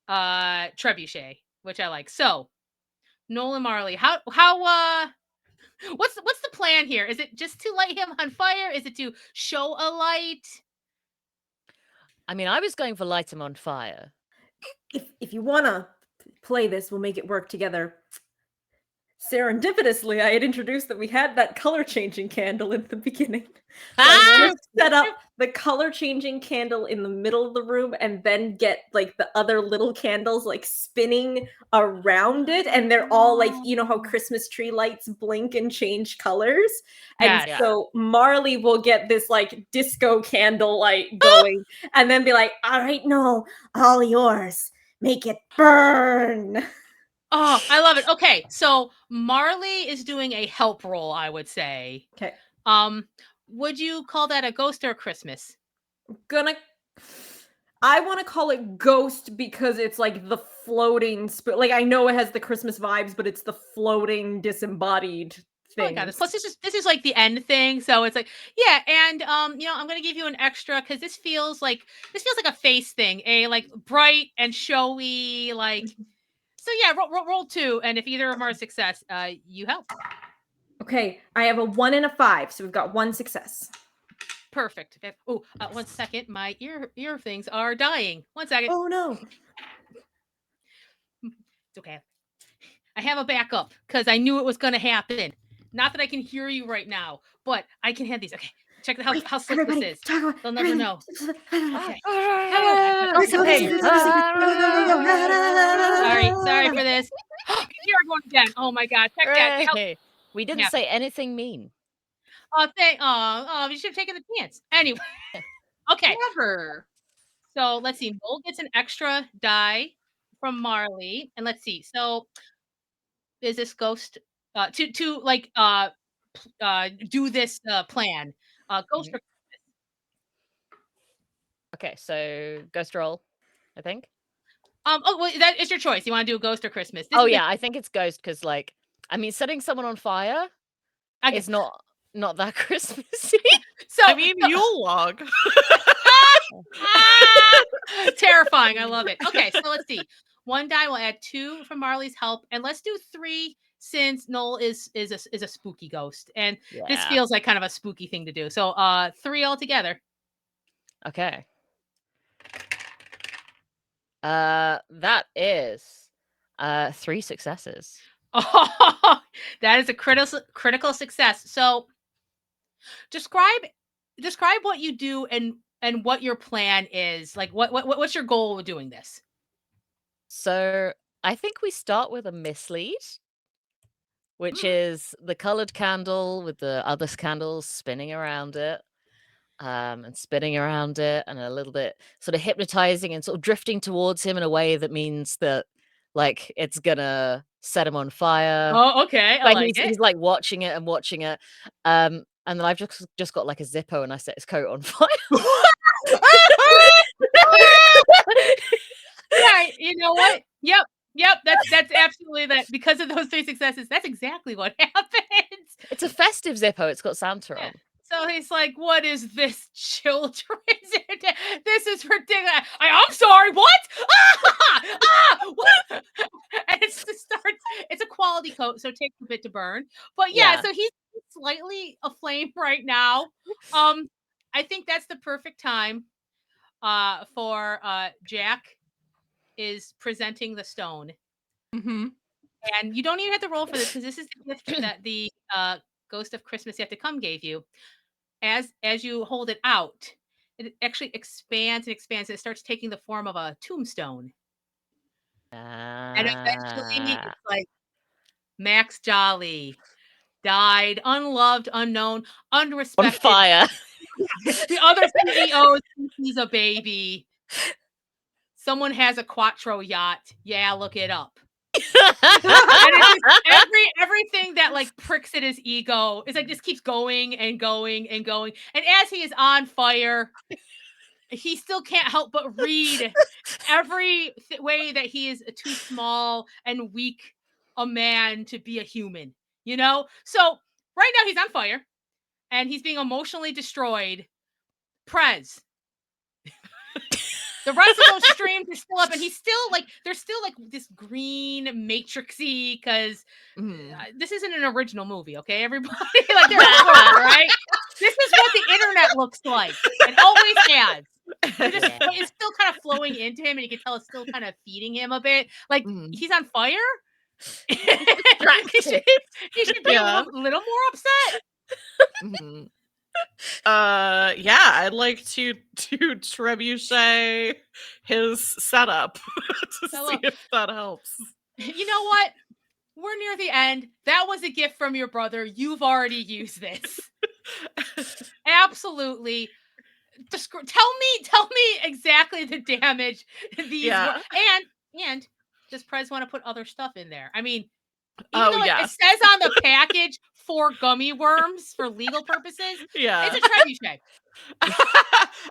trebuchet, which I like. So Nolan Marley, how what's the plan here? Is it just to light him on fire? Is it to show a light? I mean, I was going for light him on fire. If you want to play this, we'll make it work together. Serendipitously, I had introduced that we had that color changing candle in the beginning. So I want to set up the color changing candle in the middle of the room and then get like the other little candles like spinning around it. And they're all like, you know how Christmas tree lights blink and change colors? And so Marley will get this like disco candle light going and then be like, all right, no, all yours. Make it burn. Oh, I love it. Okay, so Marley is doing a help roll, I would say. Okay. Would you call that a ghost or a Christmas? I want to call it ghost because it's like the floating like I know it has the Christmas vibes, but it's the floating disembodied Oh, I got this. things. Plus, this is like the end thing, so it's like, yeah, and I'm gonna give you an extra because this feels like a face thing, a like bright and showy, like. So yeah, roll 2, and if either of them are a success, you help. Okay, I have a 1 and a 5, so we've got 1 success. Perfect. Oh, 1 second, my ear things are dying. 1 second. Oh no. It's okay. I have a backup because I knew it was going to happen. Not that I can hear you right now, but I can have these. Okay, check how slick this is. They'll never know. Okay. Sorry for this. You can hear it going again. Oh my God, check that. Hooray. We didn't say anything mean. You should have taken the chance. Anyway, okay. Never. So let's see. Noel gets an extra die from Marley, and let's see. So is this ghost to like do this plan? Ghost. Or Okay, so ghost roll, I think. Oh, well, that is your choice. You want to do a ghost or Christmas? Oh yeah, I think it's ghost because, like, I mean, setting someone on fire is not that Christmassy. So I mean, Yule log. Terrifying. I love it. Okay, so let's see. 1 die will add 2 from Marley's help, and let's do 3 since Noel is a spooky ghost, and this Yeah. feels like kind of a spooky thing to do. So 3 altogether. Okay. That is 3 successes. Oh, that is a critical success. So describe what you do and what your plan is. Like what's your goal with doing this? So I think we start with a mislead, which is the colored candle with the other candles spinning around it. And spinning around it and a little bit sort of hypnotizing and sort of drifting towards him in a way that means that, like, it's gonna set him on fire. Oh, okay. I But like it. he's like watching it and watching it. And then I've just got like a Zippo and I set his coat on fire. Right. You know what? Yep. That's absolutely that. Because of those 3 successes, that's exactly what happens. It's a festive Zippo. It's got Santa Yeah. on. So he's like, "What is this, children? This is ridiculous." I'm sorry. What? What? And it starts. It's a quality coat, so it takes a bit to burn. But yeah, so he's slightly aflame right now. I think that's the perfect time. For Jack is presenting the stone. Mm-hmm. And you don't even have to roll for this because this is the gift that the Ghost of Christmas Yet to Come gave you. As you hold it out, it actually expands and expands. And it starts taking the form of a tombstone. And eventually it's like Max Jolly died, unloved, unknown, unrespected. On fire. The other CEO thinks he's a baby. Someone has a Quattro yacht. Yeah, look it up. And it's just everything that like pricks at his ego is like just keeps going and going and going. And as he is on fire, he still can't help but read every way that he is too small and weak a man to be a human, you know? So right now he's on fire and he's being emotionally destroyed. Prez. The rest of those streams are still up, and he's still like, there's still like this green matrixy because this isn't an original movie, okay, everybody? Like, they're right? This is what the internet looks like. It always has. It's still kind of flowing into him, and you can tell it's still kind of feeding him a bit. Like he's on fire. He should be a little more upset. I'd like to trebuchet his setup to see if that helps. You know what? We're near the end. That was a gift from your brother. You've already used this. Absolutely. Tell me exactly the damage these were. And does Prez want to put other stuff in there? I mean, Even Oh, though it yes. says on the package for gummy worms for legal purposes, Yeah. it's a trebuchet.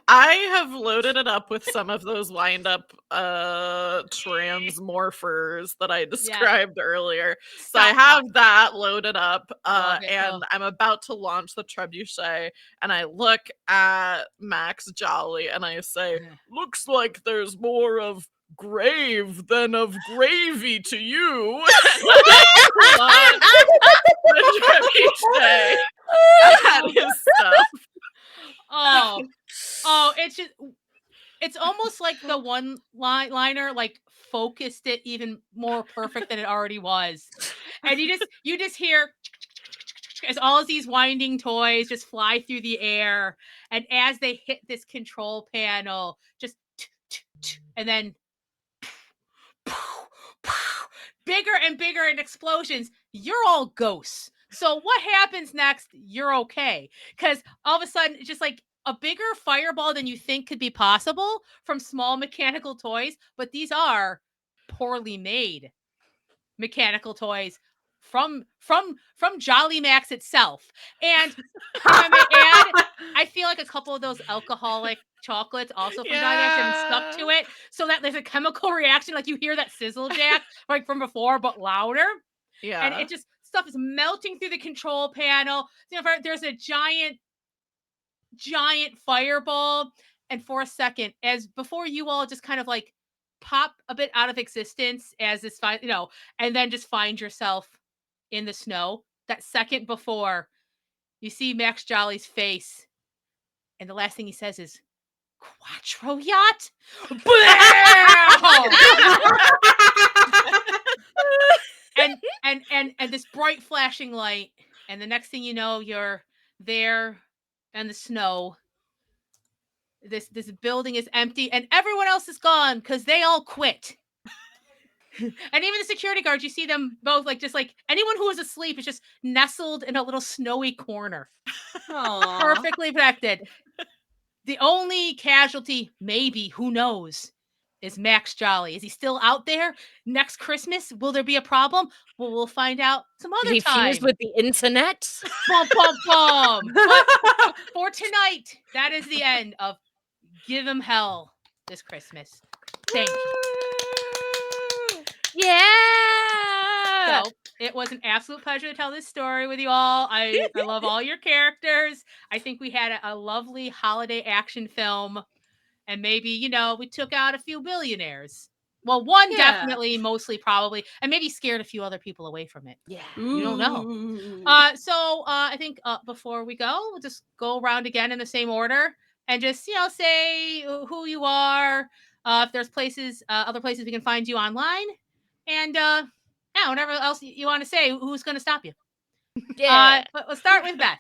I have loaded it up with some of those wind-up, transmorphers that I described earlier. So I Stop have bot. that loaded up, Love it. and Ugh. I'm about to launch the trebuchet, and I look at Max Jolly, and I say, "Looks like there's more of grave than of gravy to you." Launch the trebuchet at his stuff. Oh, it's almost like the one liner like focused it even more perfect than it already was. And you just hear as all of these winding toys just fly through the air, and as they hit this control panel, just and then bigger and bigger and explosions. You're all ghosts. So what happens next? You're okay. Because all of a sudden, it's just like a bigger fireball than you think could be possible from small mechanical toys. But these are poorly made mechanical toys from Jolly Max itself. And if I may add, I feel like a couple of those alcoholic chocolates also from Jolly Max have been stuck to it, so that there's a chemical reaction, like you hear that sizzle jack like from before, but louder. And Yeah. it just stuff is melting through the control panel. You know, there's a giant fireball, and for a second, as before you all just kind of like pop a bit out of existence as this and then just find yourself in the snow. That second before, you see Max Jolly's face, and the last thing he says is "Quattro yacht." Bam! and this bright flashing light, and the next thing you know, you're there in the snow. This building is empty, and everyone else is gone because they all quit. And even the security guards, you see them both just like anyone who was asleep is just nestled in a little snowy corner, Aww. perfectly protected. The only casualty, maybe, who knows, is Max Jolly. Is he still out there next Christmas? Will there be a problem? Well, we'll find out some Did other he time. fuse with the internet? Bum, bum, bum. But for tonight, that is the end of Give 'Em Hell this Christmas. Thank you. Yeah. So it was an absolute pleasure to tell this story with you all. I love all your characters. I think we had a lovely holiday action film, and maybe we took out a few billionaires. Well, one definitely, mostly probably, and maybe scared a few other people away from it. Yeah. You don't know. So I think before we go, we'll just go around again in the same order and just say who you are. If there's other places we can find you online, and yeah, whatever else you want to say. Who's going to stop you? Yeah. But let's start with Beth.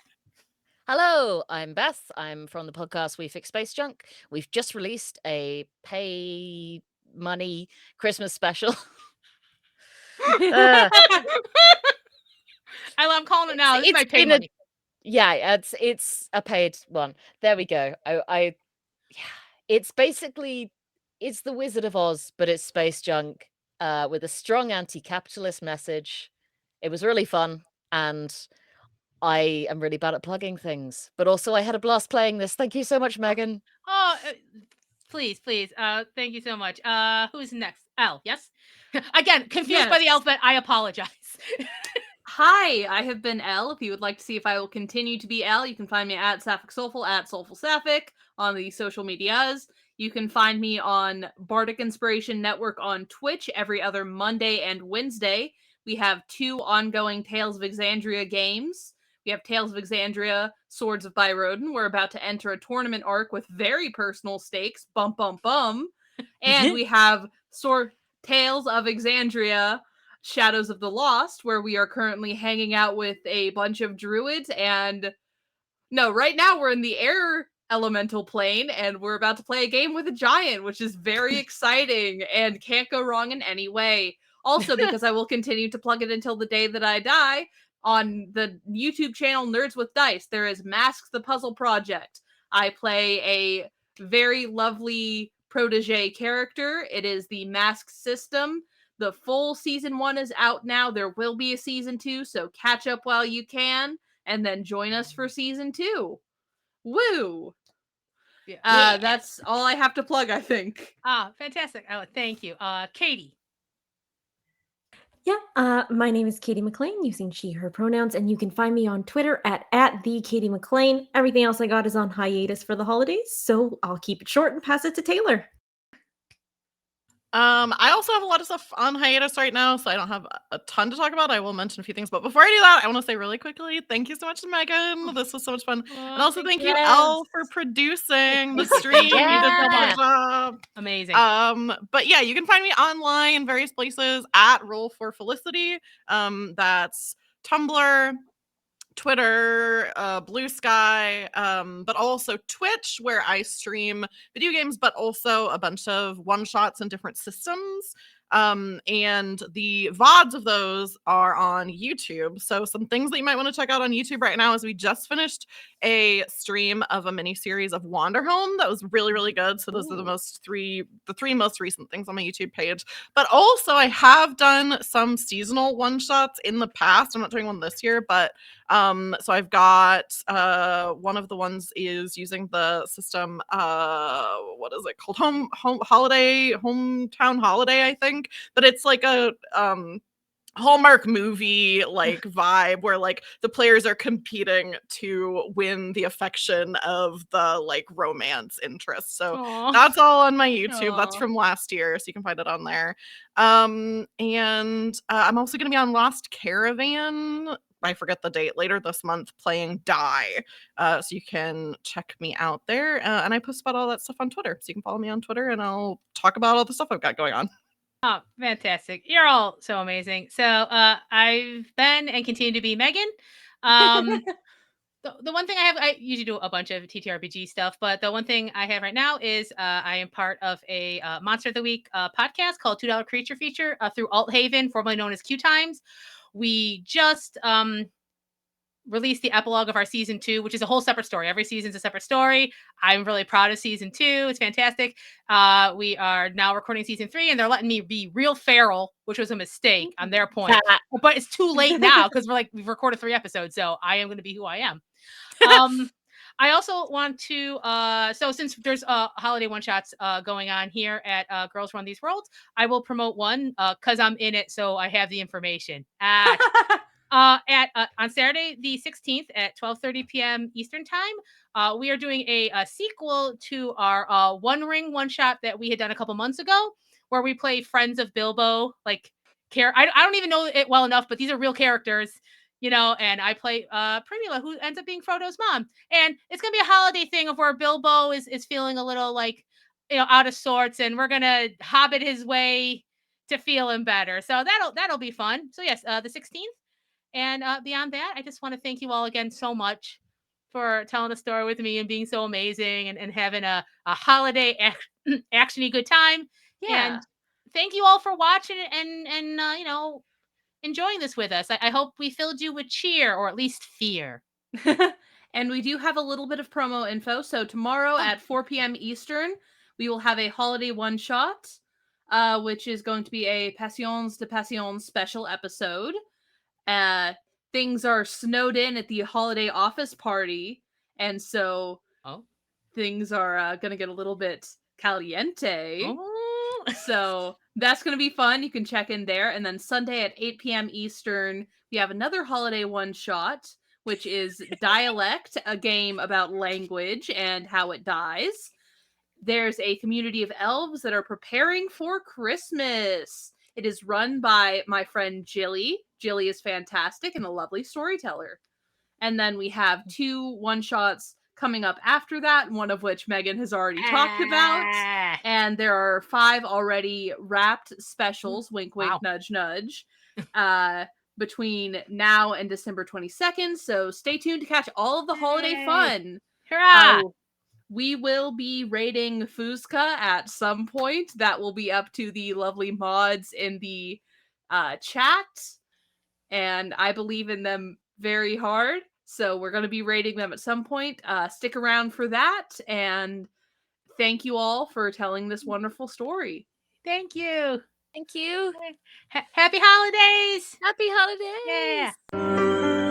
Hello, I'm Beth. I'm from the podcast We Fix Space Junk. We've just released a pay money Christmas special. I'm calling it now. This is my pay been money. Yeah, it's a paid one. There we go. Yeah, it's basically it's the Wizard of Oz, but it's space junk with a strong anti-capitalist message. It was really fun, and I am really bad at plugging things, but also I had a blast playing this. Thank you so much, Megan. Oh, please. Thank you so much. Who's next? Elle, yes? Again, confused by the alphabet. I apologize. Hi, I have been Elle. If you would like to see if I will continue to be Elle, you can find me at Sapphic Soulful, at Soulful Sapphic on the social medias. You can find me on Bardic Inspiration Network on Twitch every other Monday and Wednesday. We have 2 ongoing Tales of Exandria games. We have Tales of Exandria, Swords of Byrodin. We're about to enter a tournament arc with very personal stakes. Bum, bum, bum. And we have Tales of Exandria, Shadows of the Lost, where we are currently hanging out with a bunch of druids. And no, right now we're in the air elemental plane, and we're about to play a game with a giant, which is very exciting and can't go wrong in any way. Also, because I will continue to plug it until the day that I die, on the YouTube channel Nerds with Dice, there is Mask the Puzzle Project. I play a very lovely protege character. It is the Mask system The full season 1 is out now. There will be a season 2, so catch up while you can, and then join us for season 2. Woo! Yeah. That's all I have to plug, I think. Fantastic. Oh, thank you. Katie. Yeah, my name is Katie McLean, using she, her pronouns, and you can find me on Twitter at the Katie McLean. Everything else I got is on hiatus for the holidays, so I'll keep it short and pass it to Taylor. I also have a lot of stuff on hiatus right now, so I don't have a ton to talk about. I will mention a few things, but before I do that, I want to say really quickly, thank you so much to Megan. This was so much fun. And also thank you, Elle, for producing the stream. You did such a Yeah. good job. Amazing. But yeah, you can find me online in various places at Roll for Felicity. That's Tumblr, Twitter, Blue Sky, but also Twitch, where I stream video games, but also a bunch of one-shots and different systems. And the VODs of those are on YouTube. So some things that you might want to check out on YouTube right now is we just finished a stream of a mini series of Wanderhome that was really, really good. So those are the three most recent things on my YouTube page. But also I have done some seasonal one-shots in the past. I'm not doing one this year, but so I've got one of the ones is using the system, what is it called? Hometown Holiday, I think. But it's like a Hallmark movie like vibe where like the players are competing to win the affection of the like romance interest. So that's all on my YouTube. That's from last year, so you can find it on there. And I'm also going to be on Lost Caravan. I forget the date, later this month, playing Die. So you can check me out there. And I post about all that stuff on Twitter. So you can follow me on Twitter and I'll talk about all the stuff I've got going on. Oh, fantastic. You're all so amazing. So I've been and continue to be Megan. The one thing I usually do a bunch of TTRPG stuff, but the one thing I have right now is I am part of a Monster of the Week podcast called $2 Creature Feature through Althaven, formerly known as Q Times. We just released the epilogue of our season 2, which is a whole separate story. Every season's a separate story. I'm really proud of season 2. It's fantastic. We are now recording season 3, and they're letting me be real feral, which was a mistake on their point. But it's too late now because we've recorded 3 episodes, so I am going to be who I am. I also want to so since there's holiday one shots going on here at Girls Run These Worlds, I will promote one because I'm in it, so I have the information. On Saturday the 16th at 12:30 p.m. Eastern time, we are doing a sequel to our One Ring one shot that we had done a couple months ago, where we play friends of Bilbo. Like, I don't even know it well enough, but these are real characters, you know. And I play Primula, who ends up being Frodo's mom. And it's gonna be a holiday thing of where Bilbo is feeling a little like, you know, out of sorts, and we're gonna hobbit his way to feeling better. So that'll be fun. So yes, the 16th. And beyond that, I just want to thank you all again so much for telling the story with me and being so amazing and having a holiday actiony good time. Yeah. And thank you all for watching and you know, enjoying this with us. I hope we filled you with cheer or at least fear. And we do have a little bit of promo info. So tomorrow at 4 p.m. Eastern, we will have a holiday one shot, which is going to be a Passions de Passions special episode. Things are snowed in at the holiday office party, and so things are going to get a little bit caliente. So that's going to be fun. You can check in there. And then Sunday at 8 p.m. Eastern, we have another holiday one shot, which is Dialect, a game about language and how it dies. There's a community of elves that are preparing for Christmas. It is run by my friend Jilly. Jilly is fantastic and a lovely storyteller. And then we have 2 one-shots coming up after that, one of which Megan has already talked about. And there are 5 already wrapped specials, wink, wink, nudge, nudge, between now and December 22nd. So stay tuned to catch all of the holiday fun. Hurrah! We will be rating Fuzka at some point. That will be up to the lovely mods in the chat. And I believe in them very hard. So we're going to be rating them at some point. Stick around for that. And thank you all for telling this wonderful story. Thank you. Thank you. Happy holidays. Happy holidays. Yeah.